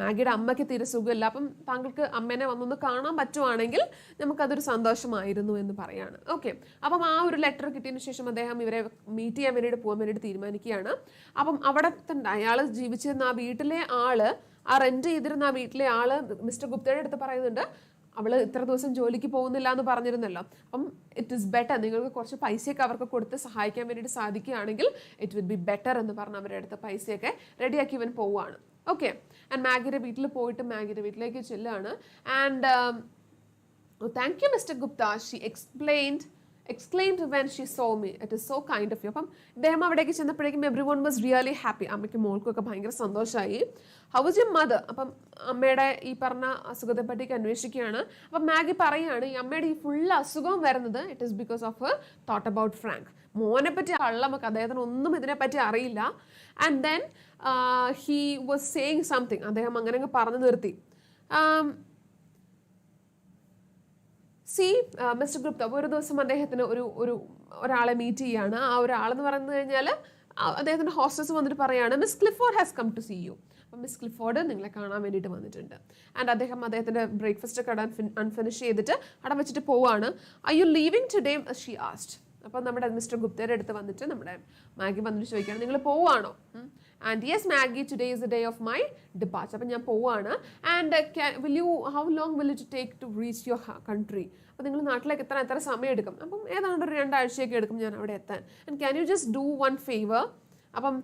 മാഗിയുടെ അമ്മയ്ക്ക് തീരെ സുഖമില്ല, അപ്പം താങ്കൾക്ക് അമ്മേനെ വന്നൊന്ന് കാണാൻ പറ്റുവാണെങ്കിൽ നമുക്കതൊരു സന്തോഷമായിരുന്നു എന്ന് പറയാണ്. ഓക്കെ, അപ്പം ആ ഒരു ലെറ്റർ കിട്ടിയതിന് ശേഷം അദ്ദേഹം ഇവരെ മീറ്റ് ചെയ്യാൻ വേണ്ടിയിട്ട് പോകാൻ വേണ്ടിയിട്ട് തീരുമാനിക്കുകയാണ്. അപ്പം അവിടെ തന്നെ അയാൾ ജീവിച്ചിരുന്ന ആ വീട്ടിലെ ആള്, ആ റെന്റ് ചെയ്തിരുന്ന ആ വീട്ടിലെ ആള് മിസ്റ്റർ ഗുപ്തയുടെ അടുത്ത് പറയുന്നുണ്ട്, അവള് ഇത്ര ദിവസം ജോലിക്ക് പോകുന്നില്ല എന്ന് പറഞ്ഞിരുന്നല്ലോ, അപ്പം ഇറ്റ് ഈസ് ബെറ്റർ, നിങ്ങൾക്ക് കുറച്ച് പൈസയൊക്കെ അവർക്ക് കൊടുത്ത് സഹായിക്കാൻ വേണ്ടിയിട്ട് സാധിക്കുകയാണെങ്കിൽ ഇറ്റ് വിൽ ബി ബെറ്റർ എന്ന് പറഞ്ഞ് അവരുടെ അടുത്ത് പൈസയൊക്കെ റെഡിയാക്കി ഇവൻ പോവുകയാണ്. ഓക്കെ, ആൻഡ് മാഗിയുടെ വീട്ടിൽ പോയിട്ട് മാഗിയുടെ വീട്ടിലേക്ക് ചെല്ലുകയാണ്. And thank you mister Gupta, she exclaimed when she saw me. It is so kind of you. അപ്പം ഇദ്ദേഹം അവിടേക്ക് ചെന്നപ്പോഴേക്കും everyone was really happy. അമ്മയ്ക്കും മോൾക്കും ഒക്കെ ഭയങ്കര സന്തോഷമായി. How was your mother? അപ്പം അമ്മയുടെ ഈ പറഞ്ഞ അസുഖത്തെ പറ്റിയൊക്കെ അന്വേഷിക്കുകയാണ്. അപ്പം മാഗി പറയുകയാണ്, ഈ അമ്മയുടെ ഈ ഫുൾ അസുഖം വരുന്നത് it is because of her thought about Frank. മോനെ പറ്റി നമുക്ക് അദ്ദേഹത്തിന് ഒന്നും ഇതിനെപ്പറ്റി അറിയില്ല. And then he was saying something. അദ്ദേഹം അങ്ങനെ പറഞ്ഞു നിർത്തി. മിസ്റ്റർ ഗുപ്ത ഒരു ദിവസം അദ്ദേഹത്തിന് ഒരാളെ മീറ്റ് ചെയ്യാണ്. ആ ഒരാളെന്ന് പറഞ്ഞു കഴിഞ്ഞാൽ അദ്ദേഹത്തിൻ്റെ ഹോസ്റ്റസ് വന്നിട്ട് പറയാണ്, Miss Clifford has come to see you. അപ്പം മിസ് ക്ലിഫോർഡ് നിങ്ങളെ കാണാൻ വേണ്ടിയിട്ട് വന്നിട്ടുണ്ട്. ആൻഡ് അദ്ദേഹത്തിൻ്റെ ബ്രേക്ക്ഫാസ്റ്റ് ഒക്കെ അൺഫിനിഷ് ചെയ്തിട്ട് അവിടെ വെച്ചിട്ട് പോവാണ്. I you leaving today she asked. അപ്പോൾ നമ്മുടെ മിസ്റ്റർ ഗുപ്തയുടെ അടുത്ത് വന്നിട്ട് നമ്മുടെ മാഗി വന്നിട്ട് ചോദിക്കുകയാണ്, നിങ്ങൾ പോവാണോ? And yes Maggie, today is the day of my departure. അപ്പം ഞാൻ പോവാണ്. And how long will it take to reach your country? അപ്പോൾ നിങ്ങൾ നാട്ടിലേക്ക് എത്ര സമയം എടുക്കും? അപ്പം ഏതാണ്ട് ഒരു 2 ആഴ്ചയൊക്കെ എടുക്കും ഞാൻ അവിടെ എത്താൻ. And can you just do one favour? അപ്പം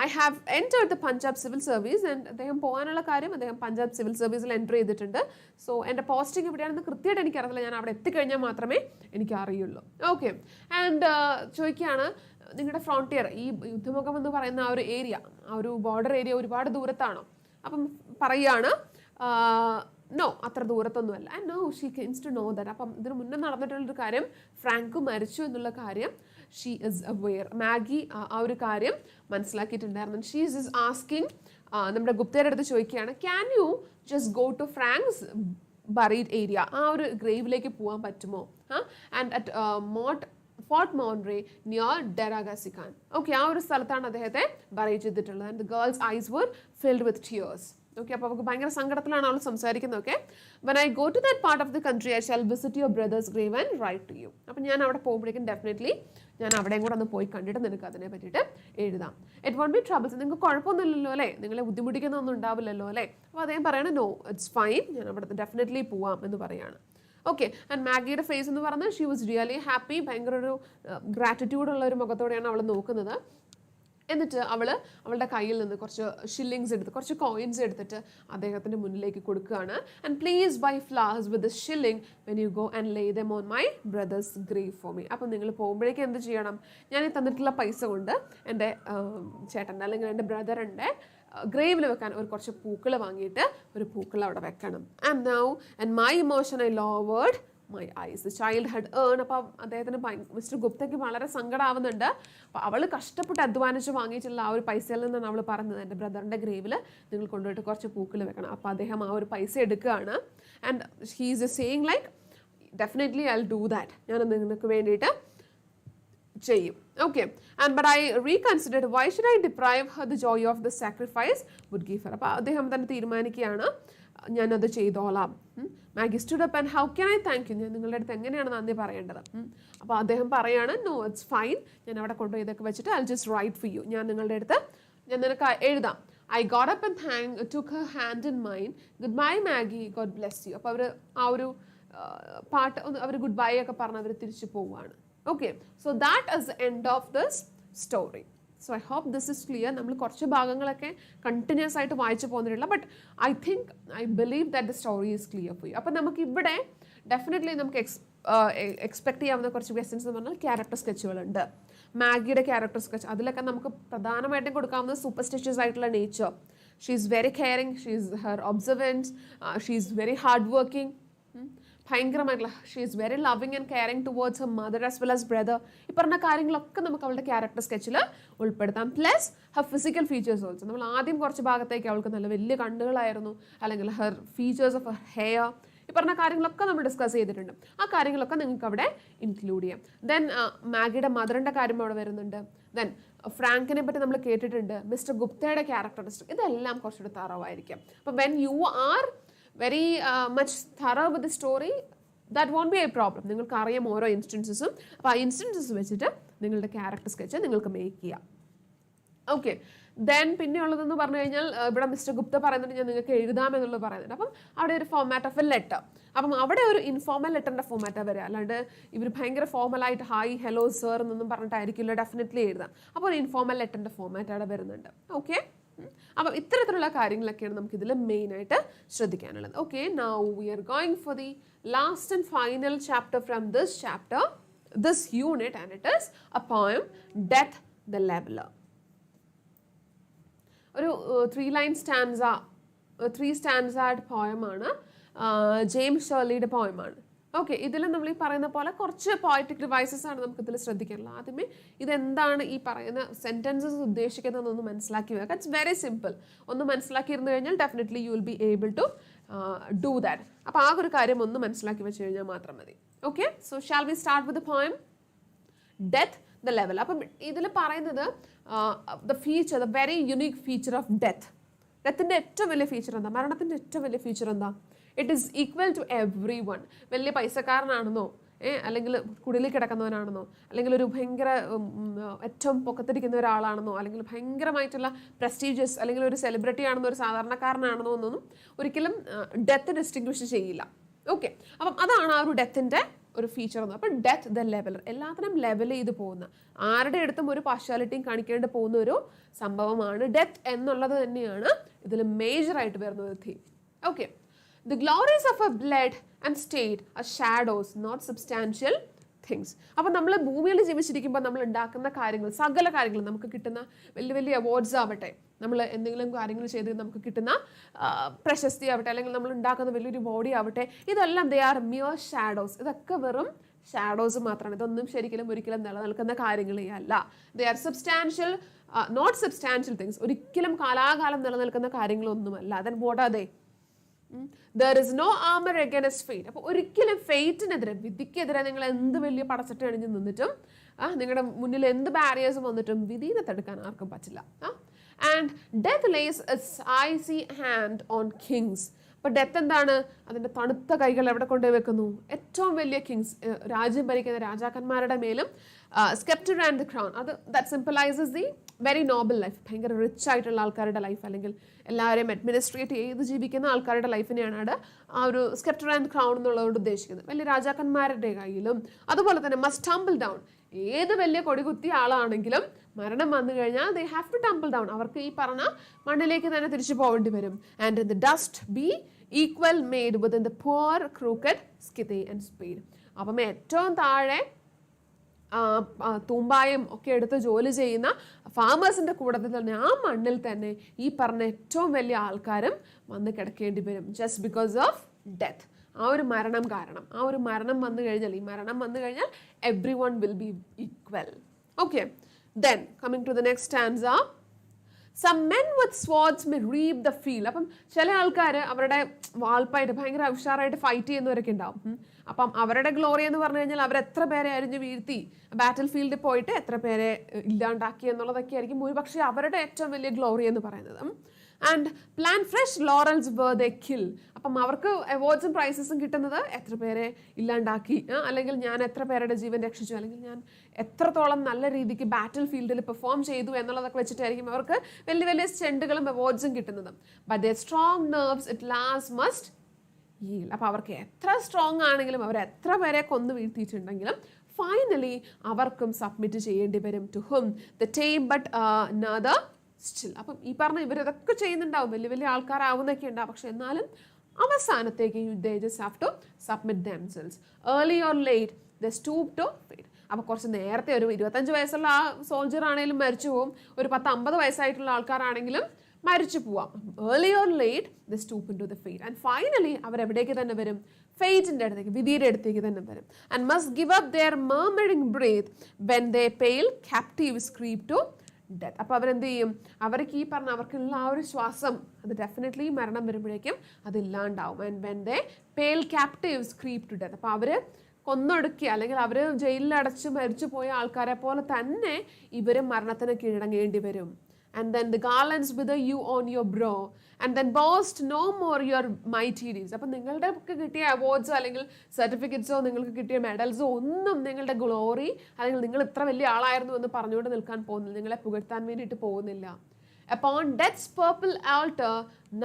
I have entered the Punjab civil service. And അദ്ദേഹം പോകാനുള്ള കാര്യം, അദ്ദേഹം പഞ്ചാബ് സിവിൽ സർവീസിൽ എൻ്റർ ചെയ്തിട്ടുണ്ട്. സോ എൻ്റെ പോസ്റ്റിംഗ് എവിടെയാണെന്ന് കൃത്യമായിട്ട് എനിക്കറിയില്ല, ഞാൻ അവിടെ എത്തിക്കഴിഞ്ഞാൽ മാത്രമേ എനിക്ക് അറിയുള്ളൂ. ഓക്കെ, ആൻഡ് ചോദിക്കുകയാണ്, നിങ്ങളുടെ ഫ്രോണ്ടിയർ, ഈ യുദ്ധമുഖം എന്ന് പറയുന്ന ആ ഒരു ഏരിയ, ആ ഒരു ബോർഡർ ഏരിയ ഒരുപാട് ദൂരത്താണോ? അപ്പം പറയുകയാണ്, നോ, അത്ര ദൂരത്തൊന്നുമല്ല. And no she came to know that. അപ്പം ഇതിന് മുന്നേ നടന്നിട്ടുള്ളൊരു കാര്യം, ഫ്രാങ്ക് മരിച്ചു എന്നുള്ള കാര്യം ഷീ ഇസ് അവെയർ. മാഗി ആ ഒരു കാര്യം മനസ്സിലാക്കിയിട്ടുണ്ടായിരുന്നു. ഷീ ഇസ് ആസ്കിങ്, നമ്മുടെ ഗുപ്തയുടെ അടുത്ത് ചോദിക്കുകയാണ്, can you just go to Frank's buried area, ആ ഒരു ഗ്രേവിലേക്ക് പോകാൻ പറ്റുമോ? And at Fort Munro near Dera Ghazi Khan. Okay, ആ ഒരു സ്ഥലത്താണ് അദ്ദേഹത്തെ ബറി ചെയ്തിട്ടുള്ളത്. And the girl's eyes were filled with tears. Okay, അപ്പോൾ അവർക്ക് ഭയങ്കര സങ്കടത്തിലാണ് അവൾ സംസാരിക്കുന്നത്. Okay, when I go to that part of the country I shall visit your brother's grave and write to you. അപ്പം ഞാൻ അവിടെ പോകുമ്പോഴേക്കും ഡെഫിനറ്റ്ലി ഞാൻ അവിടെയും കൂടെ ഒന്ന് പോയി കണ്ടിട്ട് നിനക്ക് അതിനെ പറ്റിയിട്ട് എഴുതാം. ഇറ്റ് വോണ്ട് ബി ട്രബിൾസ്, നിങ്ങൾക്ക് കുഴപ്പമൊന്നുമില്ലല്ലോ അല്ലേ, നിങ്ങളെ ബുദ്ധിമുട്ടിക്കുന്നൊന്നും ഉണ്ടാവില്ലല്ലോ അല്ലേ? അപ്പോൾ അദ്ദേഹം പറയണം, നോ ഇറ്റ്സ് ഫൈൻ, ഞാൻ അവിടെ ഡെഫിനറ്റ്ലി പോവാം എന്ന് പറയാണ്. ഓക്കെ, ആൻഡ് മാഗിയുടെ ഫേസ് എന്ന് പറഞ്ഞാൽ ഷീ വാസ് റിയലി ഹാപ്പി, ഭയങ്കര ഒരു ഗ്രാറ്റിറ്റ്യൂഡുള്ള ഒരു മുഖത്തോടെയാണ് അവൾ നോക്കുന്നത്. എന്നിട്ട് അവളുടെ കയ്യിൽ നിന്ന് കുറച്ച് ഷില്ലിങ്സ് എടുത്ത്, കുറച്ച് കോയിൻസ് എടുത്തിട്ട് അദ്ദേഹത്തിൻ്റെ മുന്നിലേക്ക് കൊടുക്കുകയാണ്. And please buy flowers with this shilling when you go and lay them on my brother's grave for me. അപ്പം നിങ്ങൾ പോകുമ്പോഴേക്കും എന്ത് ചെയ്യണം, ഞാൻ ഈ തന്നിട്ടുള്ള പൈസ കൊണ്ട് എൻ്റെ ചേട്ടൻ്റെ അല്ലെങ്കിൽ എൻ്റെ ബ്രദറിൻ്റെ ഗ്രേവിൽ വെക്കാൻ ഒരു കുറച്ച് പൂക്കൾ വാങ്ങിയിട്ട് ഒരു പൂക്കൾ അവിടെ വെക്കണം. And now and my emotion I lowered my eyes child had earn. അപ്പോൾ അദ്ദേഹത്തിന് മിസ്റ്റർ ഗുപ്തയ്ക്ക് വളരെ സങ്കടമാവുന്നുണ്ട്. അപ്പോൾ അവൾ കഷ്ടപ്പെട്ട് അധ്വാനിച്ച് വാങ്ങിയിട്ടുള്ള ആ ഒരു പൈസയിൽ നിന്നാണ് അവൾ പറഞ്ഞത്, എൻ്റെ ബ്രദറിൻ്റെ ഗ്രേവിൽ നിങ്ങൾ കൊണ്ടുപോയിട്ട് കുറച്ച് പൂക്കൾ വെക്കണം. അപ്പോൾ അദ്ദേഹം ആ ഒരു പൈസ എടുക്കുകയാണ്. And he is saying like definitely I will do that, ഞാൻ നിങ്ങൾക്ക് വേണ്ടിയിട്ട് ചെയ്യും. Okay, and but I reconsidered why should I deprive her the joy of the sacrifice would give her. അപ്പോൾ അദ്ദേഹം തന്നെ തീരുമാനിക്കുകയാണ്, ഞാനത് ചെയ്തോളാം. Maggie stood up and how can I thank you, ഞാൻ നിങ്ങളുടെ അടുത്ത് എങ്ങനെയാണ് നന്ദി പറയേണ്ടത്? അപ്പോൾ അദ്ദേഹം പറയാണ്, നോ ഇറ്റ്സ് ഫൈൻ, ഞാൻ അവിടെ കൊണ്ടുപോയി ഇതൊക്കെ വെച്ചിട്ട് I just write for you, ഞാൻ നിങ്ങളുടെ അടുത്ത് ഞാൻ നിനക്ക് എഴുതാം. I got up and took her hand in mine, goodbye Maggie, God bless you. അപ്പോൾ അവർ ആ ഒരു പാട്ട് അവർ ഗുഡ് ബൈ ഒക്കെ പറഞ്ഞ് അവർ തിരിച്ചു പോവുകയാണ്. Okay, so that is the end of this story. So I hope this is clear. നമ്മൾ കുറച്ച് ഭാഗങ്ങളൊക്കെ കണ്ടിന്യൂസ് ആയിട്ട് വായിച്ചു പോകുന്നില്ല, but I believe that the story is clear for you. അപ്പം നമുക്ക് ഇവിടെ ഡെഫിനറ്റ്ലി നമുക്ക് എക്സ്പെക്ട് ചെയ്യാവുന്ന കുറച്ച് ക്വസ്റ്റ്യൻസ് എന്ന് പറഞ്ഞാൽ ക്യാരക്ടർ സ്കെച്ചുകളുണ്ട്. മാഗിയുടെ ക്യാരക്ടർ സ്കെച്ച്, അതിലൊക്കെ നമുക്ക് പ്രധാനമായിട്ടും കൊടുക്കാവുന്ന സൂപ്പർസ്റ്റിഷ്യസ് ആയിട്ടുള്ള nature. She is very caring, she is her observance, she is very hard working, ഭയങ്കരമായിട്ടുള്ള she is very loving and caring towards her mother as well as brother. ഈ പറഞ്ഞ കാര്യങ്ങളൊക്കെ നമുക്ക് അവളുടെ ക്യാരക്ടർ സ്കെച്ചിൽ ഉൾപ്പെടുത്താം. Plus her physical features also. നമ്മൾ ആദ്യം കുറച്ച് ഭാഗത്തേക്ക് അവൾക്ക് നല്ല വലിയ കണ്ണുകളായിരുന്നു, അല്ലെങ്കിൽ her features of her hair, ഈ പറഞ്ഞ കാര്യങ്ങളൊക്കെ നമ്മൾ ഡിസ്കസ് ചെയ്തിട്ടുണ്ട്. ആ കാര്യങ്ങളൊക്കെ നിങ്ങൾക്ക് അവിടെ ഇൻക്ലൂഡ് ചെയ്യാം. ദെൻ മാഗിയുടെ മദറിൻ്റെ കാര്യം അവിടെ വരുന്നുണ്ട്. ദെൻ ഫ്രാങ്കിനെ പറ്റി നമ്മൾ കേട്ടിട്ടുണ്ട്, മിസ്റ്റർ ഗുപ്തയുടെ ക്യാരക്ടറിസ്റ്റിക്, ഇതെല്ലാം കുറച്ചുകൂടി തറവായിരിക്കും. അപ്പം when you are very much thorough with the story, that won't be a problem. നിങ്ങൾക്ക് അറിയാം ഓരോ ഇൻസ്റ്റൻസസും. അപ്പോൾ ആ ഇൻസ്റ്റൻസസ് വെച്ചിട്ട് നിങ്ങളുടെ ക്യാരക്ടർ സ്കെച്ച് നിങ്ങൾക്ക് മേക്ക് ചെയ്യാം. ഓക്കെ, ദെൻ പിന്നെ ഉള്ളതെന്ന് പറഞ്ഞു കഴിഞ്ഞാൽ ഇവിടെ മിസ്റ്റർ ഗുപ്ത പറയുന്നുണ്ട് ഞാൻ നിങ്ങൾക്ക് എഴുതാമെന്നുള്ളത് പറയുന്നുണ്ട്. അപ്പം അവിടെ ഒരു ഫോമാറ്റ് ഓഫ് എ ലെറ്റർ. അപ്പം അവിടെ ഒരു ഇൻഫോർമൽ ലെറ്ററിൻ്റെ ഫോമാറ്റാണ് വരിക, അല്ലാണ്ട് ഇവർ ഭയങ്കര ഫോർമലായിട്ട് ഹായ് ഹലോ സർ എന്നൊന്നും പറഞ്ഞിട്ടായിരിക്കില്ല ഡെഫിനറ്റ്ലി എഴുതാം. അപ്പോൾ ഒരു ഇൻഫോർമൽ ലെറ്ററിൻ്റെ ഫോമാറ്റ് അവിടെ വരുന്നുണ്ട്. ഓക്കെ, അപ്പം ഇത്തരത്തിലുള്ള കാര്യങ്ങളൊക്കെയാണ് നമുക്ക് ഇതിൽ മെയിനായിട്ട് ശ്രദ്ധിക്കാനുള്ളത്. Okay, now we are going for the last and final chapter from this unit and it is a poem death the leveller. ഒരു 3 സ്റ്റാൻസാഡ് പോയമാണ്, ജെയിംസ് ഷേർലിയുടെ പോയമാണ്. ഓക്കെ, ഇതിൽ നമ്മൾ ഈ പറയുന്ന പോലെ കുറച്ച് പോയറ്റിക് ഡിവൈസസ് ആണ് നമുക്ക് ഇതിൽ ശ്രദ്ധിക്കാനുള്ളത്. ആദ്യമേ ഇതെന്താണ് ഈ പറയുന്ന സെൻറ്റൻസസ് ഉദ്ദേശിക്കുന്നതെന്നൊന്ന് മനസ്സിലാക്കി വെക്കുക. It's very simple. ഒന്ന് മനസ്സിലാക്കിയിരുന്നു കഴിഞ്ഞാൽ definitely you will be able to do that. അപ്പോൾ ആ ഒരു കാര്യം ഒന്ന് മനസ്സിലാക്കി വെച്ച് കഴിഞ്ഞാൽ മാത്രം മതി. Okay, so shall we start with the poem death the level. അപ്പം ഇതിൽ പറയുന്നത് the feature, the very unique feature of death. ഡെത്തിൻ്റെ ഏറ്റവും വലിയ ഫീച്ചർ എന്താ? മരണത്തിൻ്റെ ഏറ്റവും വലിയ ഫീച്ചർ എന്താ? It is equal to everyone. വലിയ പൈസക്കാരനാണെന്നോ അല്ലെങ്കിൽ കുടിലിൽ കിടക്കുന്നവനാണെന്നോ അല്ലെങ്കിൽ ഒരു ഭയങ്കര ഏറ്റവും പൊക്കത്തിരിക്കുന്ന ഒരാളാണെന്നോ അല്ലെങ്കിൽ ഭയങ്കരമായിട്ടുള്ള പ്രസ്റ്റീജിയസ് അല്ലെങ്കിൽ ഒരു സെലിബ്രിറ്റി ആണെന്നോ ഒരു സാധാരണക്കാരനാണെന്നോ എന്നൊന്നും ഒരിക്കലും ഡെത്ത് ഡിസ്റ്റിങ്വിഷ് ചെയ്യില്ല. ഓക്കെ, അപ്പം അതാണ് ആ ഒരു ഡെത്തിൻ്റെ ഒരു ഫീച്ചർ എന്ന്. അപ്പം ഡെത്ത് ദ ലെവലർ, എല്ലാത്തിനും ലെവൽ ചെയ്ത് പോകുന്ന, ആരുടെ അടുത്തും ഒരു പാർഷ്യാലിറ്റിയും കാണിക്കേണ്ടി പോകുന്ന ഒരു സംഭവമാണ് ഡെത്ത് എന്നുള്ളത് തന്നെയാണ് ഇതിൽ മേജറായിട്ട് വരുന്ന ഒരു theme. Okay, the glories of a blood and state are shadows, not substantial things. അപ്പോൾ നമ്മൾ ഭൂമിയിൽ ജീവിച്ചിരിക്കുമ്പോൾ നമ്മൾ ഉണ്ടാക്കുന്ന കാര്യങ്ങൾ, സകല കാര്യങ്ങളും നമുക്ക് കിട്ടുന്ന വലിയ വലിയ അവാർഡ്സ് ആവട്ടെ, നമ്മൾ എന്തെങ്കിലും കാര്യങ്ങൾ ചെയ്ത് നമുക്ക് കിട്ടുന്ന പ്രശസ്തി ആവട്ടെ, അല്ലെങ്കിൽ നമ്മൾ ഉണ്ടാക്കുന്ന വലിയൊരു ബോഡി ആവട്ടെ, ഇതെല്ലാം ദേ ആർ മിയർ ഷാഡോസ്. ഇതൊക്കെ വെറും ഷാഡോസ് മാത്രമാണ്. ഇതൊന്നും ശരിക്കും ഒരിക്കലും നിലനിൽക്കുന്ന കാര്യങ്ങളേ അല്ല. They are substantial, not substantial things. ഒരിക്കലും കാലാകാലം നിലനിൽക്കുന്ന കാര്യങ്ങളൊന്നുമല്ല. Then what are they? There is no armor against fate. അപ്പോൾ ഒരിക്കലും ഫെയ്റ്റിനെതിരെ, വിധിക്കെതിരെ നിങ്ങൾ എന്ത് വലിയ പടച്ചട്ട അണിഞ്ഞ് നിന്നിട്ടും നിങ്ങളുടെ മുന്നിൽ എന്ത് ബാരിയേഴ്സ് വന്നിട്ടും വിധിനെ തടുക്കാൻ ആർക്കും പറ്റില്ല. And death lays its icy hand on kings. അപ്പോൾ ഡെത്ത് എന്താണ്? അതിൻ്റെ തണുത്ത കൈകൾ എവിടെ കൊണ്ടുപോയി വെക്കുന്നു? ഏറ്റവും വലിയ കിങ്സ്, രാജ്യം ഭരിക്കുന്ന രാജാക്കന്മാരുടെ മേലും. സ്കെപ്റ്റർ ആൻഡ് ദ ക്രൗൺ, അത് that symbolises the very noble life. ഭയങ്കര റിച്ച് ആയിട്ടുള്ള ആൾക്കാരുടെ ലൈഫ്, അല്ലെങ്കിൽ എല്ലാവരെയും അഡ്മിനിസ്ട്രേറ്റ് ചെയ്ത് ജീവിക്കുന്ന ആൾക്കാരുടെ ലൈഫിനെയാണ് അവിടെ ആ ഒരു സ്കെപ്റ്റർ ആൻഡ് ക്രൗൺ എന്നുള്ളതുകൊണ്ട് ഉദ്ദേശിക്കുന്നത്. വലിയ രാജാക്കന്മാരുടെ കയ്യിലും. അതുപോലെ തന്നെ മസ്റ്റ് ടംബിൾ ഡൗൺ. ഏത് വലിയ കൊടികുത്തിയ ആളാണെങ്കിലും മരണം വന്നു കഴിഞ്ഞാൽ they have to tumble down. അവർക്ക് ഈ പറഞ്ഞ മണ്ണിലേക്ക് തന്നെ തിരിച്ചു പോകേണ്ടി വരും. And in the dust be equal made with in the poor crooked scythe and speed. അപ്പം ഏറ്റവും താഴെ തൂമ്പായും ഒക്കെ എടുത്ത് ജോലി ചെയ്യുന്ന ഫാമേഴ്സിൻ്റെ കൂട്ടത്തിൽ തന്നെ ആ മണ്ണിൽ തന്നെ ഈ പറഞ്ഞ ഏറ്റവും വലിയ ആൾക്കാരും വന്ന് കിടക്കേണ്ടി വരും. Just because of death. ആ ഒരു മരണം കാരണം. ആ ഒരു മരണം വന്നു കഴിഞ്ഞാൽ, ഈ മരണം വന്നു കഴിഞ്ഞാൽ everyone will be equal. Okay, then coming to the next stanza. Some men with swords may reap the field. അപ്പം ചില ആൾക്കാർ അവരുടെ വാൾപ്പായിട്ട് ഭയങ്കര ഉഷാറായിട്ട് ഫൈറ്റ് ചെയ്യുന്നവരൊക്കെ ഉണ്ടാവും. അപ്പം അവരുടെ ഗ്ലോറി എന്ന് പറഞ്ഞു കഴിഞ്ഞാൽ അവർ എത്ര പേരെ അരിഞ്ഞ് വീഴ്ത്തി ബാറ്റിൽ ഫീൽഡിൽ പോയിട്ട് എത്ര പേരെ ഇല്ലാണ്ടാക്കി എന്നുള്ളതൊക്കെ ആയിരിക്കും ഒരുപക്ഷെ അവരുടെ ഏറ്റവും വലിയ ഗ്ലോറി എന്ന് പറയുന്നത്. And plan fresh laurels where they kill. അപ്പം അവർക്ക് അവാർഡ്സും പ്രൈസസും കിട്ടുന്നത് എത്ര പേരെ ഇല്ലാണ്ടാക്കി, അല്ലെങ്കിൽ ഞാൻ എത്ര പേരുടെ ജീവൻ രക്ഷിച്ചു, അല്ലെങ്കിൽ ഞാൻ എത്രത്തോളം നല്ല രീതിക്ക് ബാറ്റിൽ ഫീൽഡിൽ പെർഫോം ചെയ്തു എന്നുള്ളതൊക്കെ വെച്ചിട്ടായിരിക്കും അവർക്ക് വലിയ വലിയ സ്റ്റണ്ടുകളും അവാർഡ്സും കിട്ടുന്നത്. But the strong nerves it last must yield. അപ്പോൾ അവർക്ക് എത്ര സ്ട്രോങ് ആണെങ്കിലും, അവർ എത്ര പേരെ കൊന്നു വീഴ്ത്തിയിട്ടുണ്ടെങ്കിലും ഫൈനലി അവർക്കും സബ്മിറ്റ് ചെയ്യേണ്ടി വരും. To whom the time but other still. അപ്പം ഈ പറഞ്ഞ ഇവരിതൊക്കെ ചെയ്യുന്നുണ്ടാവും, വലിയ വലിയ ആൾക്കാരാവുന്നൊക്കെ ഉണ്ടാവും, പക്ഷെ എന്നാലും അവസാനത്തേക്ക് they just have to submit themselves. Early or late they stoop to fate. അപ്പോൾ കുറച്ച് നേരത്തെ ഒരു 25 വയസ്സുള്ള ആ സോൾജർ ആണെങ്കിലും മരിച്ചു പോവും, ഒരു 10-50 വയസ്സായിട്ടുള്ള ആൾക്കാരാണെങ്കിലും മരിച്ചു പോവാം. Early or late they stoop into the fate. And finally അവരെവിടേക്ക് തന്നെ വരും? ഫെയ്റ്റിൻ്റെ അടുത്തേക്ക്, വിധിയുടെ അടുത്തേക്ക് തന്നെ വരും. And must give up their murmuring breath when they pale captives creep to death. അപ്പോൾ അവരെന്ത് ചെയ്യും? അവർക്ക് ഈ പറഞ്ഞ അവർക്കുള്ള ആ ഒരു ശ്വാസം അത് ഡെഫിനറ്റ്ലി മരണം വരുമ്പോഴേക്കും അതില്ലാണ്ടാവും. And when they pale captives creep to death. അപ്പോൾ അവർ കൊന്നൊടുക്കി അല്ലെങ്കിൽ അവർ ജയിലിൽ അടച്ച് മരിച്ചു പോയ ആൾക്കാരെ പോലെ തന്നെ ഇവരും മരണത്തിന് കീഴടങ്ങേണ്ടി വരും. And then the garlands wither you on your brow, and then boast no more your mighty deeds. അപ്പം നിങ്ങളുടെ കിട്ടിയ അവാർഡ്സോ അല്ലെങ്കിൽ സർട്ടിഫിക്കറ്റ്സോ നിങ്ങൾക്ക് കിട്ടിയ മെഡൽസോ ഒന്നും നിങ്ങളുടെ ഗ്ലോറി അല്ലെങ്കിൽ നിങ്ങൾ ഇത്ര വലിയ ആളായിരുന്നു എന്ന് പറഞ്ഞുകൊണ്ട് നിൽക്കാൻ പോകുന്നില്ല, നിങ്ങളെ പുകഴ്ത്താൻ വേണ്ടിയിട്ട് പോകുന്നില്ല. Upon death's purple altar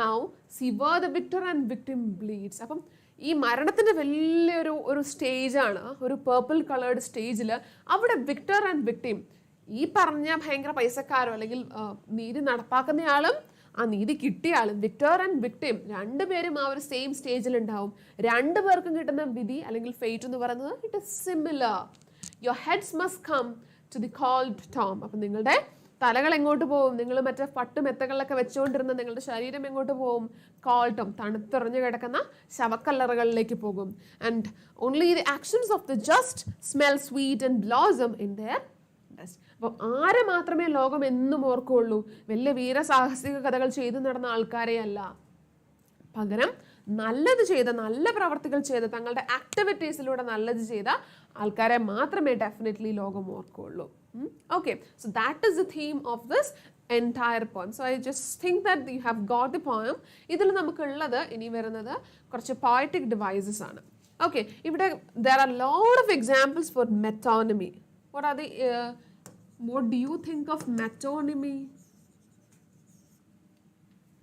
now see where the victor and victim bleeds. അപ്പം ഈ മരണത്തിൻ്റെ വലിയൊരു സ്റ്റേജാണ്, ഒരു പേർപ്പിൾ കളേർഡ് സ്റ്റേജിൽ അവിടെ വിക്ടർ ആൻഡ് വിക്ടിം, ഈ പറഞ്ഞ ഭയങ്കര പൈസക്കാരോ അല്ലെങ്കിൽ നീതി നടപ്പാക്കുന്നയാളും ആ നീതി കിട്ടിയ ആളും, വിക്ടർ ആൻഡ് വിക്ടിം രണ്ടുപേരും ആ ഒരു സെയിം സ്റ്റേജിലുണ്ടാവും. രണ്ടുപേർക്കും കിട്ടുന്ന വിധി അല്ലെങ്കിൽ ഫെയ്റ്റ് എന്ന് പറയുന്നത് it is similar. Your heads must come to the cold tomb. അപ്പം നിങ്ങളുടെ തലകൾ എങ്ങോട്ട് പോകും? നിങ്ങൾ മറ്റേ പട്ടുമെത്തകളിലൊക്കെ വെച്ചുകൊണ്ടിരുന്ന നിങ്ങളുടെ ശരീരം എങ്ങോട്ട് പോകും? കോൾട്ടം, തണുത്തെറിഞ്ഞു കിടക്കുന്ന ശവക്കല്ലറകളിലേക്ക് പോകും. And only the actions of the just smell sweet and blossom in there dust. അപ്പം ആരെ മാത്രമേ ലോകം എന്നും ഓർക്കുകയുള്ളൂ? വലിയ വീരസാഹസിക കഥകൾ ചെയ്തു നടന്ന ആൾക്കാരെ അല്ല, പകരം നല്ലത് ചെയ്ത, നല്ല പ്രവർത്തികൾ ചെയ്ത, തങ്ങളുടെ ആക്ടിവിറ്റീസിലൂടെ നല്ലത് ചെയ്ത ആൾക്കാരെ മാത്രമേ ഡെഫിനറ്റ്ലി ലോകം ഓർക്കുകയുള്ളൂ. Okay, so that is the theme of this entire poem. So I just think that you have got the poem. ഇതിൽ നമുക്കുള്ളത് ഇനി വരുന്നത് കുറച്ച് poetic devices ആണ്. Okay, ഇവിടെ there are a lot of examples for metonymy. What do you think of metonymy?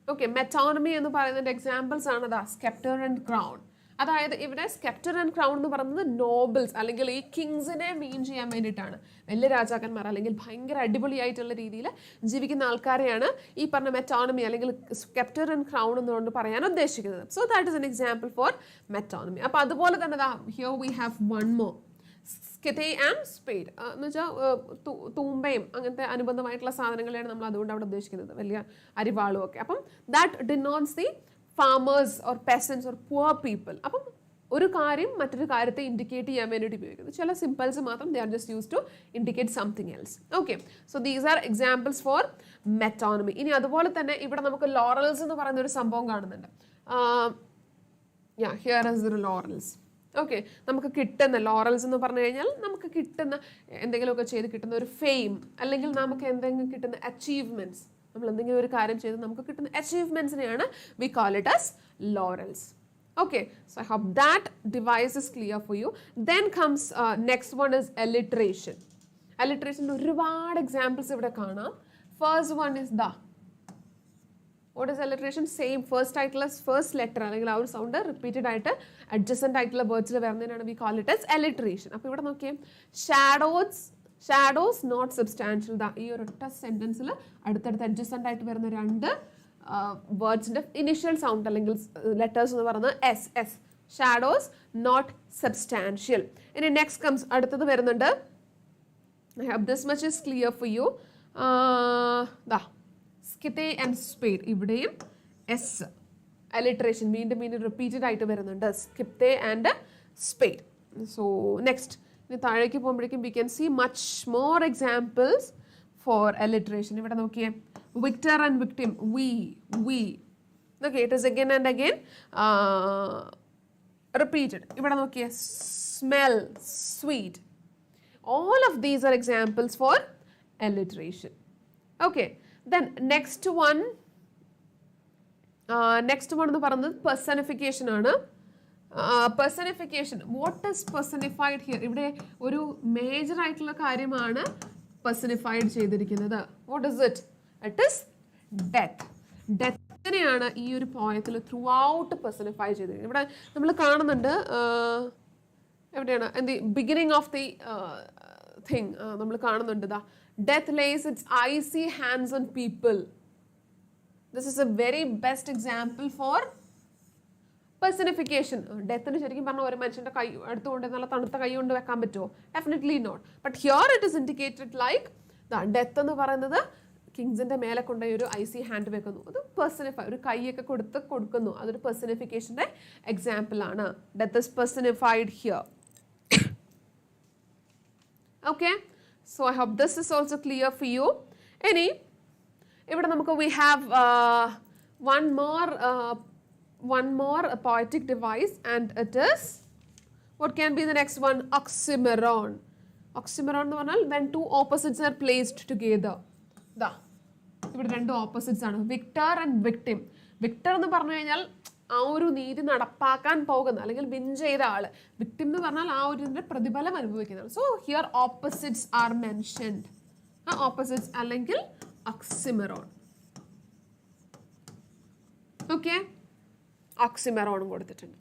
Okay, metonymy എന്ന് പറയുന്നതിൻ്റെ examples ആണ് ദാ സ്കെപ്റ്റർ ആൻഡ് ക്രൗൺ. അതായത് ഇവിടെ സ്കെപ്റ്റർ ആൻഡ് ക്രൗൺ എന്ന് പറയുന്നത് നോബിൾസ് അല്ലെങ്കിൽ ഈ കിങ്സിനെ മീൻ ചെയ്യാൻ വേണ്ടിയിട്ടാണ്. വലിയ രാജാക്കന്മാർ അല്ലെങ്കിൽ ഭയങ്കര അടിപൊളിയായിട്ടുള്ള രീതിയിൽ ജീവിക്കുന്ന ആൾക്കാരെയാണ് ഈ പറഞ്ഞ മെറ്റോണമി അല്ലെങ്കിൽ സ്കെപ്റ്റർ ആൻഡ് ക്രൗൺ എന്നുകൊണ്ട് പറയാൻ ഉദ്ദേശിക്കുന്നത്. So that is an example for metonymy. അപ്പോൾ അതുപോലെ തന്നെ here we have one more, scythe and spade എന്ന് വെച്ചാൽ തൂമ്പയും അങ്ങനത്തെ അനുബന്ധമായിട്ടുള്ള സാധനങ്ങളെയാണ് നമ്മൾ അതുകൊണ്ട് അവിടെ ഉദ്ദേശിക്കുന്നത്, വലിയ അരിവാളും ഒക്കെ. അപ്പം that denotes the farmers or peasants or poor people. അപ്പം ഒരു കാര്യം മറ്റൊരു കാര്യത്തെ ഇൻഡിക്കേറ്റ് ചെയ്യാൻ വേണ്ടിയിട്ട് ഉപയോഗിക്കുന്നത്. ചില സിമ്പിൾസ് മാത്രം they are just use to indicate something else. Okay, so these are examples for metonymy. ഇനി അതുപോലെ തന്നെ ഇവിടെ നമുക്ക് ലോറൽസ് എന്ന് പറയുന്ന ഒരു സംഭവം കാണുന്നുണ്ട്. Here is the laurels. Okay, നമുക്ക് കിട്ടുന്ന ലോറൽസ് എന്ന് പറഞ്ഞു കഴിഞ്ഞാൽ നമുക്ക് കിട്ടുന്ന എന്തെങ്കിലുമൊക്കെ ചെയ്ത് കിട്ടുന്ന ഒരു ഫെയിം, അല്ലെങ്കിൽ നമുക്ക് എന്തെങ്കിലും കിട്ടുന്ന അച്ചീവ്മെൻറ്റ്സ്, നമ്മൾ എന്തെങ്കിലും ഒരു കാര്യം ചെയ്ത് നമുക്ക് കിട്ടുന്ന അച്ചീവ്മെൻറ്റ്സിനെയാണ് we call it as laurels. Okay, so I hope that device is clear for you. Then comes next one is alliteration. Alliteration ഒരുപാട് examples ഇവിടെ കാണാം. First one is the. What is alliteration? Same first title as first letter അല്ലെങ്കിൽ ആ ഒരു sound repeated ആയിട്ട് adjacent ആയിട്ടുള്ള വേർഡ്സിൽ വരുന്നതിനാണ് we call it as alliteration. അപ്പോൾ ഇവിടെ നോക്കിയേ, ഷാഡോസ് നോട്ട് സബ്സ്റ്റാൻഷ്യൽ. ഈ ഒരു ഒറ്റ സെന്റൻസിൽ അടുത്തടുത്ത് adjacent ആയിട്ട് വരുന്ന രണ്ട് വേർഡ്സിൻ്റെ ഇനിഷ്യൽ സൗണ്ട് അല്ലെങ്കിൽ ലെറ്റേഴ്സ് എന്ന് പറയുന്നത് S S. Shadows not substantial. ഇനി നെക്സ്റ്റ് കംസ് അടുത്തത് വരുന്നുണ്ട്. I have this much is clear for you. Scythe and spade. ഇവിടെയും എസ് അലിട്രേഷൻ വീണ്ടും വീണ്ടും റിപ്പീറ്റഡ് ആയിട്ട് വരുന്നുണ്ട്. Scythe and spade. So next ഇനി താഴേക്ക് പോകുമ്പോഴേക്കും we can see much more examples for alliteration. ഇവിടെ നോക്കിയേ, victor and victim, we. Okay, it is again and again repeated. ഇവിടെ നോക്കിയേ, smell, sweet. All of these are examples for alliteration. Okay, then next one എന്ന് പറയുന്നത് personification ആണ്. Personification, what is personified here? ഇവിടെ ഒരു major ആയിട്ടുള്ള കാര്യമാണ് personified ചെയ്തിരിക്കുന്നത്. What is it? It is death. ഡെത്തിനെയാണ് ഈ ഒരു പോയത്തിൽ ത്രൂ ഔട്ട് പെർസണിഫൈ ചെയ്തിരിക്കുന്നത്. ഇവിടെ നമ്മൾ കാണുന്നുണ്ട്, എവിടെയാണ് in the beginning of the thing നമ്മൾ കാണുന്നുണ്ട്, death lays its icy hands on people. This is a very best example for personification. ഡെത്തിന് ശരിക്കും പറഞ്ഞാൽ ഒരു മനുഷ്യൻ്റെ കൈ അടുത്തുകൊണ്ട് നല്ല തണുത്ത കൈ കൊണ്ട് വെക്കാൻ പറ്റുമോ? Definitely not. But here it is indicated like death എന്ന് പറയുന്നത് കിങ്സിൻ്റെ മേലെ കൊണ്ടുപോയി ഒരു ഐസി ഹാൻഡ് വെക്കുന്നു. അത് പെർസണിഫൈ, ഒരു കൈയൊക്കെ കൊടുക്കുന്നു. അതൊരു പെർസണിഫിക്കേഷൻ്റെ എക്സാമ്പിൾ ആണ്. Death is personified here. Okay, so I hope this is also clear for you. ഇനി ഇവിടെ നമുക്ക് we have one more poetic device, and it is, what can be the next one? Oxymoron. Oxymoron എന്ന് പറഞ്ഞാൽ when two opposites are placed together. ഇവിടെ രണ്ട് opposites ആണ്, Victor and victim. Victor എന്ന് പറഞ്ഞു കഴിഞ്ഞാൽ ആ ഒരു നീതി നടപ്പാക്കാൻ പോകുന്ന അല്ലെങ്കിൽ വിൻ ചെയ്ത ആള്. വിക്ടിം എന്ന് പറഞ്ഞാൽ ആ ഒരു പ്രതിഫലം അനുഭവിക്കുന്നതാണ്. So here opposites are mentioned. Opposites അല്ലെങ്കിൽ ഓക്സിമറോൺ. ഓക്കെ, ഓക്സിമറോണും കൊടുത്തിട്ടുണ്ട്.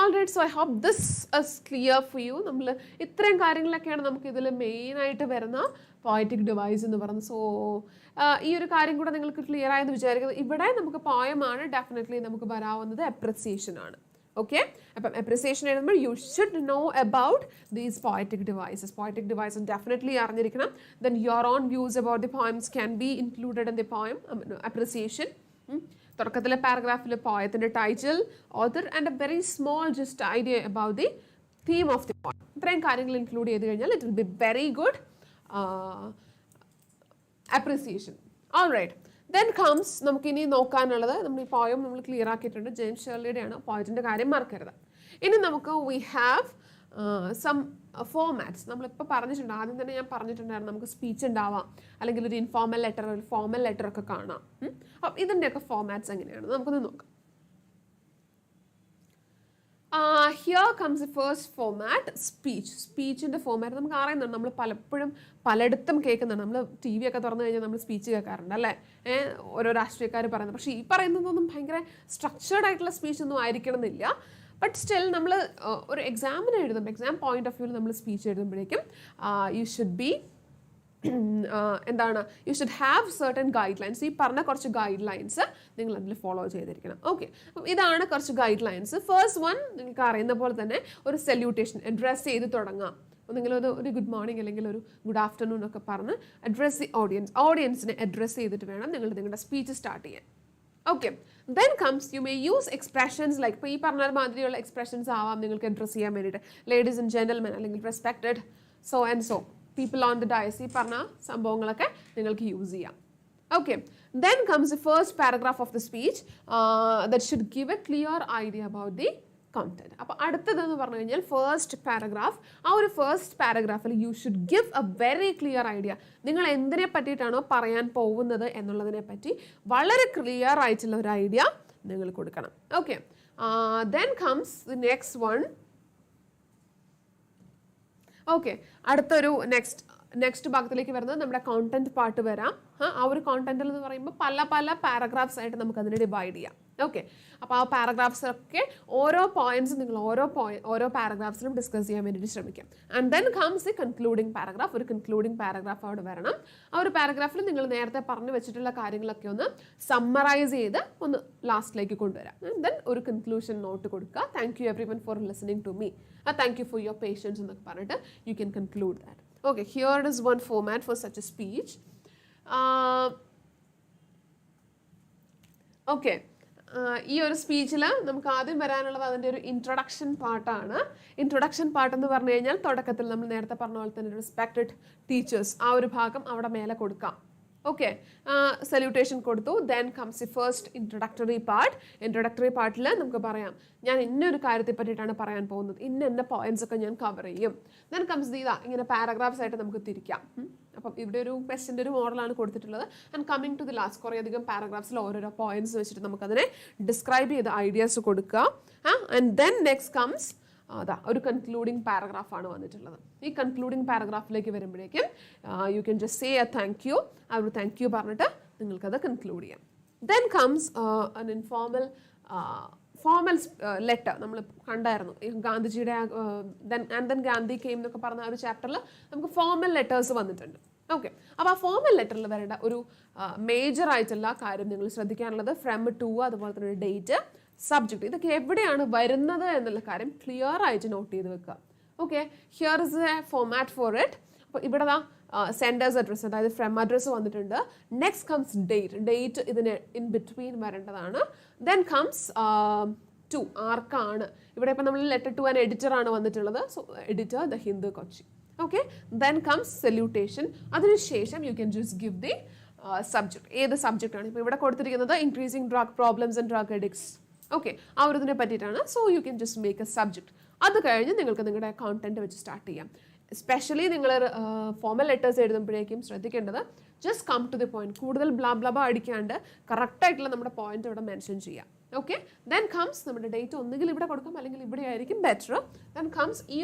Alright, so I hope this is clear for you. നമ്മൾ ഇത്രയും കാര്യങ്ങളൊക്കെയാണ് നമുക്ക് ഇതിൽ മെയിനായിട്ട് വരുന്ന പോയറ്റിക് ഡിവൈസ് എന്ന് പറയുന്നത്. സോ ഈ ഒരു കാര്യം കൂടെ നിങ്ങൾക്ക് ക്ലിയർ ആയെന്ന് വിചാരിക്കുന്നത്. ഇവിടെ നമുക്ക് പോയമാണ്, ഡെഫിനറ്റ്ലി നമുക്ക് വരാവുന്നത് അപ്രിസിയേഷൻ ആണ്. ഓക്കെ, അപ്പം അപ്രിസിയേഷൻ എഴുതുമ്പോൾ you should know about these poetic devices. Poetic devices definitely അറിഞ്ഞിരിക്കണം. Then your own views about the poems can be included in the poem appreciation. തുടക്കത്തിലെ പാരഗ്രാഫിൽ പോയത്തിൻ്റെ title, author and a very small just idea about the theme of the poem. ഇത്രയും കാര്യങ്ങൾ include ചെയ്ത് കഴിഞ്ഞാൽ it will be very good appreciation. Alright, then comes നമുക്കിനി നോക്കാനുള്ളത്, നമ്മൾ ഈ പോയം നമ്മൾ ക്ലിയർ ആക്കിയിട്ടുണ്ട്. ജെയിംസ് ഷേർലിയുടെയാണ്. പോയറ്റിൻ്റെ കാര്യം മറക്കരുത്. ഇനി നമുക്ക് വി ഹാവ് സം ഫോമാറ്റ്സ്. നമ്മളിപ്പോൾ പറഞ്ഞിട്ടുണ്ട്, ആദ്യം തന്നെ ഞാൻ പറഞ്ഞിട്ടുണ്ടായിരുന്നു നമുക്ക് സ്പീച്ച് ഉണ്ടാവാം, അല്ലെങ്കിൽ ഒരു ഇൻഫോർമൽ ലെറ്റർ, ഒരു ഫോർമൽ ലെറ്റർ ഒക്കെ കാണാം. അപ്പം ഇതിൻ്റെയൊക്കെ ഫോമാറ്റ്സ് എങ്ങനെയാണെന്ന് നമുക്കൊന്ന് നോക്കാം. Here comes the first format, speech. സ്പീച്ചിൻ്റെ ഫോമാറ്റ് നമുക്ക് അറിയുന്നുണ്ട്, നമ്മൾ പലപ്പോഴും പലയിടത്തും കേൾക്കുന്നുണ്ട്. നമ്മൾ ടി വി ഒക്കെ തുറന്നു കഴിഞ്ഞാൽ നമ്മൾ സ്പീച്ച് കേൾക്കാറുണ്ട് അല്ലേ, ഓരോ രാഷ്ട്രീയക്കാർ പറയുന്നത്. പക്ഷേ ഈ പറയുന്നതൊന്നും ഭയങ്കര സ്ട്രക്ചേർഡ് ആയിട്ടുള്ള സ്പീച്ച് ഒന്നും ആയിരിക്കണം എന്നില്ല. ബട്ട് സ്റ്റിൽ നമ്മൾ ഒരു എക്സാമിന് എഴുതുമ്പോൾ, എക്സാം പോയിന്റ് ഓഫ് വ്യൂവിൽ നമ്മൾ സ്പീച്ച് എഴുതുമ്പോഴേക്കും യു ഷുഡ് ബി എന്താണ്, you should have certain guide lines. ഈ പറഞ്ഞ കുറച്ച് ഗൈഡ് ലൈൻസ് നിങ്ങൾ അതിൽ ഫോളോ ചെയ്തിരിക്കണം. ഓക്കെ, അപ്പം ഇതാണ് കുറച്ച് ഗൈഡ് ലൈൻസ്. ഫസ്റ്റ് വൺ, നിങ്ങൾക്ക് അറിയുന്ന പോലെ തന്നെ ഒരു സല്യൂട്ടേഷൻ അഡ്രസ്സ് ചെയ്ത് തുടങ്ങാം. ഒന്നെങ്കിലും ഒരു ഗുഡ് മോർണിംഗ് അല്ലെങ്കിൽ ഒരു ഗുഡ് ആഫ്റ്റർനൂൺ ഒക്കെ പറഞ്ഞ് അഡ്രസ് ദി ഓഡിയൻസിനെ അഡ്രസ്സ് ചെയ്തിട്ട് വേണം നിങ്ങൾ നിങ്ങളുടെ സ്പീച്ച് സ്റ്റാർട്ട് ചെയ്യാൻ. Okay, Then comes, you may use expressions like, ഇപ്പോൾ ഈ പറഞ്ഞ മാതിരിയുള്ള എക്സ്പ്രഷൻസ് ആവാം നിങ്ങൾക്ക് അഡ്രസ് ചെയ്യാൻ വേണ്ടിയിട്ട്. ലേഡീസ് ആൻഡ് ജെന്റിൽമെൻ അല്ലെങ്കിൽ respected so and so, people on the dais, ഈ പറഞ്ഞ സംഭവങ്ങളൊക്കെ നിങ്ങൾക്ക് യൂസ് ചെയ്യാം. Okay, then comes the first paragraph of the speech that should give a clear idea about the content. അപ്പോൾ അടുത്തതെന്ന് പറഞ്ഞു കഴിഞ്ഞാൽ ഫസ്റ്റ് പാരഗ്രാഫ്. ആ ഒരു ഫസ്റ്റ് പാരഗ്രാഫിൽ you should give a very clear idea. നിങ്ങൾ എന്തിനെ പറ്റിയിട്ടാണോ പറയാൻ പോകുന്നത് എന്നുള്ളതിനെ പറ്റി വളരെ ക്ലിയർ ആയിട്ടുള്ള ഒരു ഐഡിയ നിങ്ങൾ കൊടുക്കണം. Okay, then comes the next one. Okay, അടുത്തൊരു നെക്സ്റ്റ് ഭാഗത്തിലേക്ക് വരുന്നത് നമ്മുടെ കോണ്ടന്റ് പാർട്ട് വരാം. ആ ഒരു കോണ്ടന്റിൽ എന്ന് പറയുമ്പോൾ പല പല പാരഗ്രാഫ്സ് ആയിട്ട് നമുക്ക് അതിനെ ഡിവൈഡ് ചെയ്യാം. ഓക്കെ, അപ്പോൾ ആ പാരഗ്രാഫ്സൊക്കെ ഓരോ പോയിന്റ്സും നിങ്ങൾ ഓരോ പാരഗ്രാഫ്സിലും ഡിസ്കസ് ചെയ്യാൻ വേണ്ടിയിട്ട് ശ്രമിക്കാം. And then comes the concluding paragraph. ഒരു കൺക്ലൂഡിംഗ് പാരഗ്രാഫ് അവിടെ വരണം. ആ ഒരു പാരഗ്രാഫിൽ നിങ്ങൾ നേരത്തെ പറഞ്ഞു വെച്ചിട്ടുള്ള കാര്യങ്ങളൊക്കെ ഒന്ന് സമ്മറൈസ് ചെയ്ത് ഒന്ന് ലാസ്റ്റിലേക്ക് കൊണ്ടുവരാം. ആൻഡ് ദെൻ ഒരു കൺക്ലൂഷൻ നോട്ട് കൊടുക്കുക. Thank you everyone for listening to me, thank you for your patience എന്നൊക്കെ പറഞ്ഞിട്ട് you can conclude that. Okay, here is one format for such a speech. Okay, ഈ ഒരു സ്പീച്ചിൽ നമുക്ക് ആദ്യം വരാനുള്ളത് അതിൻ്റെ ഒരു ഇൻട്രൊഡക്ഷൻ പാർട്ടാണ്. ഇൻട്രൊഡക്ഷൻ പാർട്ട് എന്ന് പറഞ്ഞു കഴിഞ്ഞാൽ തുടക്കത്തിൽ നമ്മൾ നേരത്തെ പറഞ്ഞ പോലെ തന്നെ റെസ്പെക്റ്റഡ് ടീച്ചേഴ്സ്, ആ ഒരു ഭാഗം അവിടെ മേലെ കൊടുക്കാം. ഓക്കെ, സല്യൂട്ടേഷൻ കൊടുത്തു. Then comes the first introductory part. Introductory പാർട്ടിൽ നമുക്ക് പറയാം ഞാൻ ഇന്നൊരു കാര്യത്തെ പറ്റിയിട്ടാണ് പറയാൻ പോകുന്നത്, ഇന്ന പോയിന്റ്സ് ഒക്കെ ഞാൻ കവർ ചെയ്യും. ദെൻ കംസ് ദി ഇങ്ങനെ പാരഗ്രാഫ്സ് ആയിട്ട് നമുക്ക് തിരിക്കാം. അപ്പം ഇവിടെ ഒരു ക്വസ്റ്റിൻ്റെ ഒരു മോഡലാണ് കൊടുത്തിട്ടുള്ളത്. And coming to the last കുറേയധികം പാരഗ്രാഫ്സിൽ ഓരോരോ പോയിന്റ്സ് വെച്ചിട്ട് നമുക്കതിനെ ഡിസ്ക്രൈബ് ചെയ്ത് ഐഡിയാസ് കൊടുക്കുക. ആൻഡ് ദെൻ നെക്സ്റ്റ് കംസ് ഒരു കൺക്ലൂഡിംഗ് പാരഗ്രാഫാണ് വന്നിട്ടുള്ളത്. ഈ കൺക്ലൂഡിംഗ് പാരഗ്രാഫിലേക്ക് വരുമ്പോഴേക്കും U can just say A thank you. ആ ഒരു താങ്ക് യു പറഞ്ഞിട്ട് നിങ്ങൾക്കത് കൺക്ലൂഡ് ചെയ്യാം. ദെൻ കംസ് അൻ ഇൻഫോർമൽ ഫോർമൽ ലെറ്റർ. നമ്മൾ കണ്ടായിരുന്നു ഗാന്ധിജിയുടെ ആൻഡ് ദെൻ ഗാന്ധി കെയിം എന്നൊക്കെ പറഞ്ഞ ആ ഒരു ചാപ്റ്ററിൽ നമുക്ക് ഫോർമൽ ലെറ്റേഴ്സ് വന്നിട്ടുണ്ട്. ഓക്കെ, അപ്പോൾ ആ ഫോർമൽ ലെറ്ററിൽ വരേണ്ട ഒരു മേജർ ആയിട്ടുള്ള കാര്യം നിങ്ങൾ ശ്രദ്ധിക്കാനുള്ളത് ഫ്രം ടു, അതുപോലെ തന്നെ ഡേറ്റ്, സബ്ജക്റ്റ്, ഇതൊക്കെ എവിടെയാണ് വരുന്നത് എന്നുള്ള കാര്യം ക്ലിയർ ആയിട്ട് നോട്ട് ചെയ്ത് വെക്കുക. Okay, here is A format for it. അപ്പോൾ ഇവിടെ സെൻഡേഴ്സ് അഡ്രസ്സ്, അതായത് ഫ്രം അഡ്രസ്സ് വന്നിട്ടുണ്ട്. നെക്സ്റ്റ് കംസ് ഡേറ്റ് ഇതിന് ഇൻ ബിറ്റ്വീൻ വരേണ്ടതാണ്. ദെൻ കംസ് ടു, ആർക്കാണ്. ഇവിടെ ഇപ്പം നമ്മൾ ലെറ്റർ ടു ആൻ എഡിറ്റർ ആണ് വന്നിട്ടുള്ളത്. So editor the Hindu Kochi. Okay, then comes salutation. അതിനുശേഷം you can just give the subject. ഏത് സബ്ജക്റ്റ് ആണ് ഇപ്പോൾ ഇവിടെ കൊടുത്തിരിക്കുന്നത്? Increasing drug problems and drug addicts. Okay, ആ ഒരു ഇതിനെ പറ്റിയിട്ടാണ്. So you can just make a subject. അത് കഴിഞ്ഞ് നിങ്ങൾക്ക് നിങ്ങളുടെ കോണ്ടന്റ് വെച്ച് സ്റ്റാർട്ട് ചെയ്യാം. എസ്പെഷ്യലി നിങ്ങൾ ഫോർമൽ ലെറ്റേഴ്സ് എഴുതുമ്പോഴേക്കും ശ്രദ്ധിക്കേണ്ടത് just come to the point. കൂടുതൽ ബ്ലാബ്ലബ അടിക്കാണ്ട് കറക്റ്റായിട്ടുള്ള നമ്മുടെ പോയിന്റ് ഇവിടെ മെൻഷൻ ചെയ്യാം. ഓക്കെ, ദെൻ കംസ് നമ്മുടെ ഡേറ്റ് ഒന്നുകിൽ ഇവിടെ കൊടുക്കാം അല്ലെങ്കിൽ ഇവിടെ ആയിരിക്കും ബെറ്റർ. ദെൻ കംസ് ഈ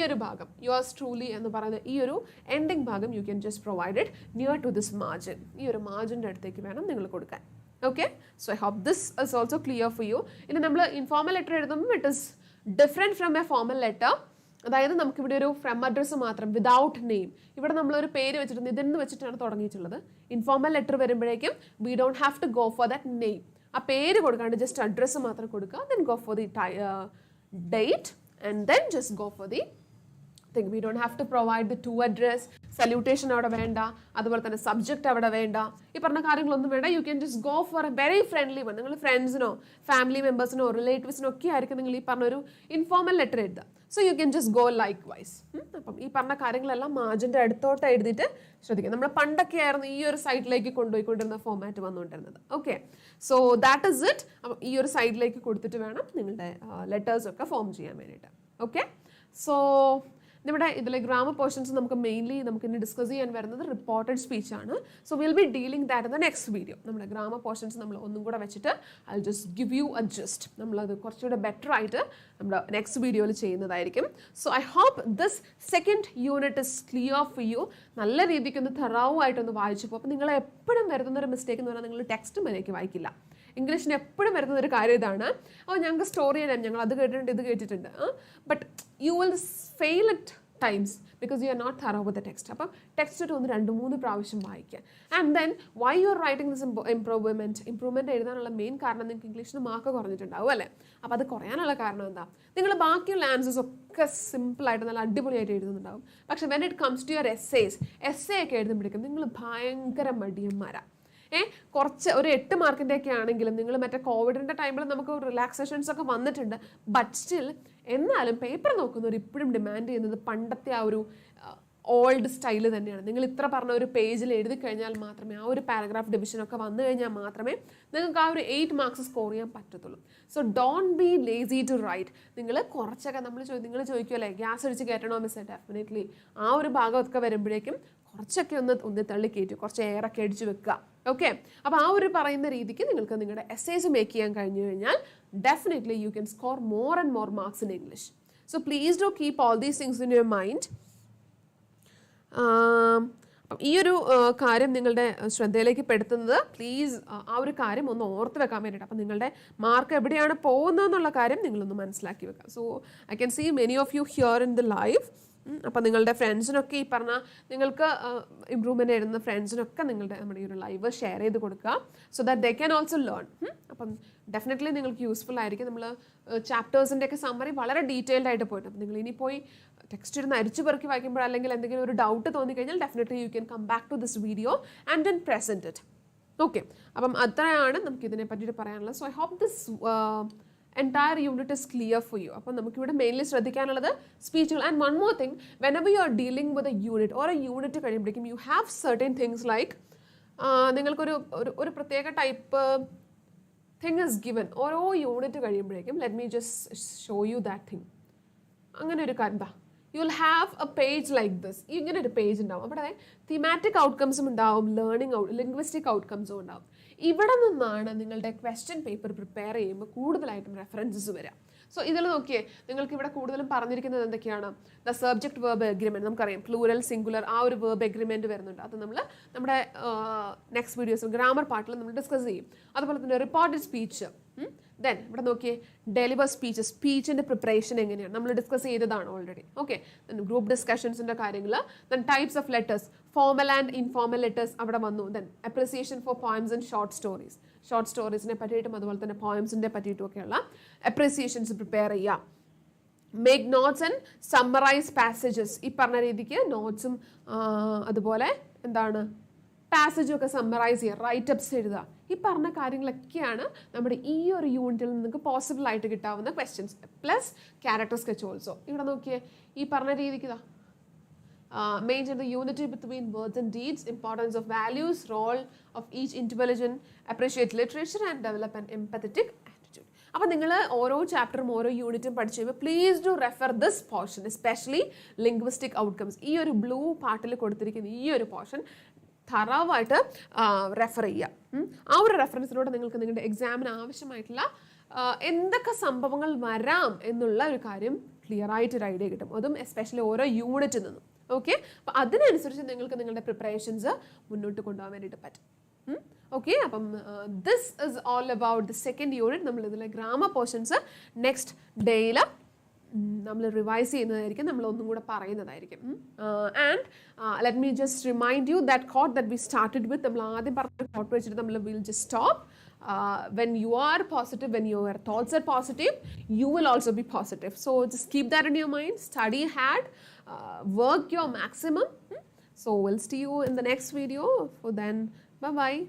ഒരു ഭാഗം യുവേഴ്സ് ട്രൂലി എന്ന് പറയുന്ന ഈ ഒരു എൻഡിങ് ഭാഗം you can just provide it near to this margin. ഈ ഒരു മാർജിൻ്റെ അടുത്തേക്ക് വേണം നിങ്ങൾ കൊടുക്കാൻ. Okay, so I hope this is also clear for you. ഇനി നമ്മൾ ഇൻഫോർമൽ ലെറ്റർ എഴുതുമ്പോൾ it is different from a formal letter. അതായത് നമുക്കിവിടെ ഒരു ഫ്രം അഡ്രസ്സ് മാത്രം വിതൗട്ട് നെയിം. ഇവിടെ നമ്മളൊരു പേര് വെച്ചിട്ട് ഇതെന്ന് വെച്ചിട്ടാണ് തുടങ്ങിയിട്ടുള്ളത്. ഇൻഫോർമൽ ലെറ്റർ വരുമ്പോഴേക്കും we don't have to go for that name. ആ പേര് കൊടുക്കാണ്ട് ജസ്റ്റ് അഡ്രസ്സ് മാത്രം കൊടുക്കുക. Then go for the date and then just go for the thing. We don't have to provide the to address. Salutation അവിടെ വേണ്ട, അതുപോലെ തന്നെ subject അവിടെ വേണ്ട, ഈ പറഞ്ഞ കാര്യങ്ങളൊന്നും വേണ്ട. U can just go for A very friendly one. നിങ്ങൾ ഫ്രണ്ട്സിനോ ഫാമിലി മെമ്പേഴ്സിനോ റിലേറ്റീവ്സിനോ ഒക്കെ ആയിരിക്കും നിങ്ങൾ ഈ പറഞ്ഞൊരു ഇൻഫോർമൽ ലെറ്റർ എഴുതുക. So you can just go likewise. അപ്പം ഈ പറഞ്ഞ കാര്യങ്ങളെല്ലാം മാർജിൻ്റെ അടുത്തോട്ട് എഴുതിയിട്ട് ശ്രദ്ധിക്കുക. നമ്മൾ പണ്ടൊക്കെ ആയിരുന്നു ഈ ഒരു സൈഡിലേക്ക് കൊണ്ടുപോയിക്കൊണ്ടിരുന്ന ഫോമാറ്റ് വന്നുകൊണ്ടിരുന്നത്. Okay, so that is it. അപ്പം ഈ ഒരു സൈഡിലേക്ക് കൊടുത്തിട്ട് വേണം നിങ്ങളുടെ ലെറ്റേഴ്സൊക്കെ ഫോം ചെയ്യാൻ വേണ്ടിയിട്ട്. ഓക്കെ, സോ നമ്മുടെ ഇതിലെ ഗ്രാമർ പോർഷൻസ് നമുക്ക് മെയിൻലി നമുക്ക് ഇനി ഡിസ്കസ് ചെയ്യാൻ വരുന്നത് റിപ്പോർട്ടഡ് സ്പീച്ച് ആണ്. So will be dealing that in the next video. നമ്മുടെ ഗ്രാമർ പോർഷൻസ് നമ്മൾ ഒന്നും കൂടെ വെച്ചിട്ട് I just give you a just. നമ്മളത് കുറച്ചുകൂടെ ബെറ്റർ ആയിട്ട് നമ്മുടെ നെക്സ്റ്റ് വീഡിയോയിൽ ചെയ്യുന്നതായിരിക്കും. So I hope this second unit is clear for you. നല്ല രീതിക്ക് ഒന്ന് തറാവും ആയിട്ടൊന്ന് വായിച്ചു പോകും. അപ്പോൾ നിങ്ങൾ എപ്പോഴും വരുന്നൊരു മിസ്റ്റേക്ക് എന്ന് പറഞ്ഞാൽ നിങ്ങൾ ടെക്സ്റ്റ് മര്യാദയ്ക്ക് വായിക്കില്ല. ഇംഗ്ലീഷിന് എപ്പോഴും വരുന്ന ഒരു കാര്യം ഇതാണ്, ഞങ്ങൾക്ക് സ്റ്റോറി ചെയ്യാൻ ഞങ്ങൾ അത് കേട്ടിട്ടുണ്ട് ഇത് കേട്ടിട്ടുണ്ട്. But you will fail at times because you are not thorough with the text. അപ്പം ടെക്സ്റ്റ് ഒന്ന് 2-3 പ്രാവശ്യം വായിക്കുക. And then why you are writing this improvement എഴുതാനുള്ള മെയിൻ കാരണം നിങ്ങൾക്ക് ഇംഗ്ലീഷിന് മാർക്ക് കുറഞ്ഞിട്ടുണ്ടാവും അല്ലേ. അപ്പോൾ അത് കുറയാനുള്ള കാരണം എന്താ? നിങ്ങൾ ബാക്കിയുള്ള ആൻസേഴ്സ് ഒക്കെ സിമ്പിളായിട്ട് നല്ല അടിപൊളിയായിട്ട് എഴുതുന്നുണ്ടാവും. പക്ഷേ when it comes to your essay ഒക്കെ എഴുതുമ്പോഴേക്കും നിങ്ങൾ ഭയങ്കര മടിയന്മാരാണ്. കുറച്ച് ഒരു 8 മാർക്കിൻ്റെ ഒക്കെ ആണെങ്കിലും നിങ്ങൾ മറ്റേ കോവിഡിൻ്റെ ടൈമിൽ നമുക്ക് റിലാക്സേഷൻസ് ഒക്കെ വന്നിട്ടുണ്ട്. ബട്ട് സ്റ്റിൽ എന്നാലും പേപ്പർ നോക്കുന്നവർ ഇപ്പോഴും ഡിമാൻഡ് ചെയ്യുന്നത് പണ്ടത്തെ ആ ഒരു ഓൾഡ് സ്റ്റൈല് തന്നെയാണ്. നിങ്ങൾ ഇത്ര പറഞ്ഞ ഒരു പേജിൽ എഴുതി കഴിഞ്ഞാൽ മാത്രമേ, ആ ഒരു പാരഗ്രാഫ് ഡിവിഷനൊക്കെ വന്നു കഴിഞ്ഞാൽ മാത്രമേ നിങ്ങൾക്ക് ആ ഒരു 8 മാർക്സ് സ്കോർ ചെയ്യാൻ പറ്റത്തുള്ളൂ. So don't be lazy to write. നിങ്ങൾ കുറച്ചൊക്കെ നിങ്ങൾ ചോദിക്കുമല്ലേ ഗ്യാസ് അടിച്ച് കയറ്റണോ മിസ്സേ? ഡെഫിനറ്റ്ലി ആ ഒരു ഭാഗമൊക്കെ വരുമ്പോഴേക്കും കുറച്ചൊക്കെ ഒന്ന് തള്ളി കയറ്റും, കുറച്ച് എയറൊക്കെ അടിച്ച് വെക്കുക. ഓക്കെ, അപ്പോൾ ആ ഒരു പറയുന്ന രീതിക്ക് നിങ്ങൾക്ക് നിങ്ങളുടെ എസ്സേസ് മേക്ക് ചെയ്യാൻ കഴിഞ്ഞു കഴിഞ്ഞാൽ definitely you can score more and more marks in English. So please do keep all these things in your mind. ഈ ഒരു കാര്യം നിങ്ങളുടെ ശ്രദ്ധയിലേക്ക് പെടുത്തുന്നത് പ്ലീസ് ആ ഒരു കാര്യം ഒന്ന് ഓർത്ത് വെക്കാൻ വേണ്ടിയിട്ട്. അപ്പം നിങ്ങളുടെ മാർക്ക് എവിടെയാണ് പോകുന്നതെന്നുള്ള കാര്യം നിങ്ങളൊന്ന് മനസ്സിലാക്കി വെക്കാം. So I can see many of you here in the live. അപ്പം നിങ്ങളുടെ ഫ്രണ്ട്സിനൊക്കെ ഈ പറഞ്ഞ നിങ്ങൾക്ക് ഇമ്പ്രൂവ്മെൻ്റ് എഴുതുന്ന ഫ്രണ്ട്സിനൊക്കെ നമ്മുടെ ഈ ഒരു ലൈവ് ഷെയർ ചെയ്ത് കൊടുക്കുക. So that they can also learn. അപ്പം ഡെഫിനറ്റ്ലി നിങ്ങൾക്ക് യൂസ്ഫുൾ ആയിരിക്കും. നമ്മൾ ചാപ്റ്റേഴ്സിൻ്റെ ഒക്കെ സമ്മറി വളരെ ഡീറ്റെയിൽഡ് ആയിട്ട് പോയിട്ട്, അപ്പം നിങ്ങൾ ഇനി പോയി ടെക്സ്റ്റ് ഇരുന്ന് അരിച്ചു പെറുക്കി വായിക്കുമ്പോൾ അല്ലെങ്കിൽ എന്തെങ്കിലും ഒരു ഡൗട്ട് തോന്നിക്കഴിഞ്ഞാൽ definitely you can come back to this video and then present it. Okay, അപ്പം അത്രയാണ് നമുക്ക് ഇതിനെ പറ്റിയിട്ട് പറയാനുള്ളത്. So I hope this entire unit is clear for you. അപ്പോൾ നമുക്കിവിടെ മെയിൻലി ശ്രദ്ധിക്കാനുള്ളത് സ്പീച്ചുകൾ. And one more thing, whenever you are dealing with a unit or a unit കഴിയുമ്പോഴേക്കും you have certain things like നിങ്ങൾക്കൊരു പ്രത്യേക ടൈപ്പ് തിങ് is given. ഓരോ unit കഴിയുമ്പോഴേക്കും let me just show you that thing. അങ്ങനെ ഒരു കാര്യം you will have a page like this. ഇങ്ങനെ ഒരു പേജ് ഉണ്ടാവും. അവിടെ തീമാറ്റിക് ഔട്ട്കംസും ഉണ്ടാവും, ലിംഗ്വിസ്റ്റിക് ഔട്ട്കംസും ഉണ്ടാവും. ഇവിടെ നിന്നാണ് നിങ്ങളുടെ ക്വസ്റ്റ്യൻ പേപ്പർ പ്രിപ്പയർ ചെയ്യുമ്പോൾ കൂടുതലായിട്ടും റെഫറൻസസ് വരാം. സോ ഇതിൽ നോക്കിയേ, നിങ്ങൾക്ക് ഇവിടെ കൂടുതലും പറഞ്ഞിരിക്കുന്നത് എന്തൊക്കെയാണ്? The subject verb agreement. നമുക്കറിയാം പ്ലൂറൽ സിംഗുലർ ആ ഒരു വേർബ് എഗ്രിമെൻറ്റ് വരുന്നുണ്ട്. അത് നമ്മൾ നമ്മുടെ നെക്സ്റ്റ് വീഡിയോസിൽ ഗ്രാമർ പാർട്ടിൽ നമ്മൾ ഡിസ്കസ് ചെയ്യും. അതുപോലെ തന്നെ റിപ്പോർട്ടഡ് സ്പീച്ച്. ദെൻ ഇവിടെ നോക്കിയേ ഡെലിവർ സ്പീച്ച്, സ്പീച്ചിൻ്റെ പ്രിപ്പറേഷൻ എങ്ങനെയാണ് നമ്മൾ ഡിസ്കസ് ചെയ്തതാണ് ഓൾറെഡി. ഓക്കെ, ദെൻ ഗ്രൂപ്പ് ഡിസ്കഷൻസിൻ്റെ കാര്യങ്ങൾ. Then types of letters, formal and informal letters അവിടെ വന്നു. Then appreciation for poems and short stories, short സ്റ്റോറീസിനെ പറ്റിയിട്ടും അതുപോലെ തന്നെ പോയിംസിൻ്റെ പറ്റിയിട്ടും ഒക്കെയുള്ള അപ്രിസിയേഷൻസ് പ്രിപ്പയർ ചെയ്യുക. Make notes and summarise passages. ഈ പറഞ്ഞ രീതിക്ക് നോട്ട്സും അതുപോലെ എന്താണ് പാസേജും ഒക്കെ സമ്മറൈസ് ചെയ്യുക, റൈറ്റപ്സ് എഴുതുക. ഈ പറഞ്ഞ കാര്യങ്ങളൊക്കെയാണ് നമ്മുടെ ഈ ഒരു യൂണിറ്റിൽ നിങ്ങൾക്ക് പോസിബിൾ ആയിട്ട് കിട്ടാവുന്ന questions. Plus character sketch also. ഇവിടെ നോക്കിയേ ഈ പറഞ്ഞ രീതിക്ക് maintain the unity between words and deeds, importance of values, role of each intelligent, appreciate literature and develop an empathetic attitude. അപ്പോൾ നിങ്ങൾ ഓരോ ചാപ്റ്ററും ഓരോ യൂണിറ്റും പഠിച്ചു കഴിയുമ്പോൾ please do refer this portion, especially linguistic outcomes. ഈ ഒരു ബ്ലൂ പാർട്ടിൽ കൊടുത്തിരിക്കുന്ന ഈ ഒരു പോർഷൻ ഥറവായിട്ട് റെഫർ ചെയ്യുക. ആ ഒരു റെഫറൻസിലൂടെ നിങ്ങൾക്ക് നിങ്ങളുടെ എക്സാമിന് ആവശ്യമായിട്ടുള്ള എന്തൊക്കെ സംഭവങ്ങൾ വരാം എന്നുള്ള ഒരു കാര്യം ക്ലിയർ ആയിട്ടൊരു ഐഡിയ കിട്ടും. അതും എസ്പെഷ്യലി ഓരോ യൂണിറ്റിൽ നിന്നും. ഓക്കെ, അപ്പം അതിനനുസരിച്ച് നിങ്ങൾക്ക് നിങ്ങളുടെ പ്രിപ്പറേഷൻസ് മുന്നോട്ട് കൊണ്ടുപോകാൻ വേണ്ടിയിട്ട് പറ്റും. ഓക്കെ, അപ്പം this is all about the second unit. നമ്മൾ ഇതിലെ ഗ്രാമർ പോർഷൻസ് നെക്സ്റ്റ് ഡേയിൽ നമ്മൾ റിവൈസ് ചെയ്യുന്നതായിരിക്കും, നമ്മൾ ഒന്നും കൂടെ പറയുന്നതായിരിക്കും. And let me just remind you that quote that we started with. നമ്മൾ ആദ്യം പറഞ്ഞ കോട്ട് വെച്ചിട്ട് നമ്മൾ will just stop. When you are positive, when your thoughts are positive, you will also be positive. So just keep that in your mind. Study hard, work your maximum. So we'll see you in the next video. For then, bye bye.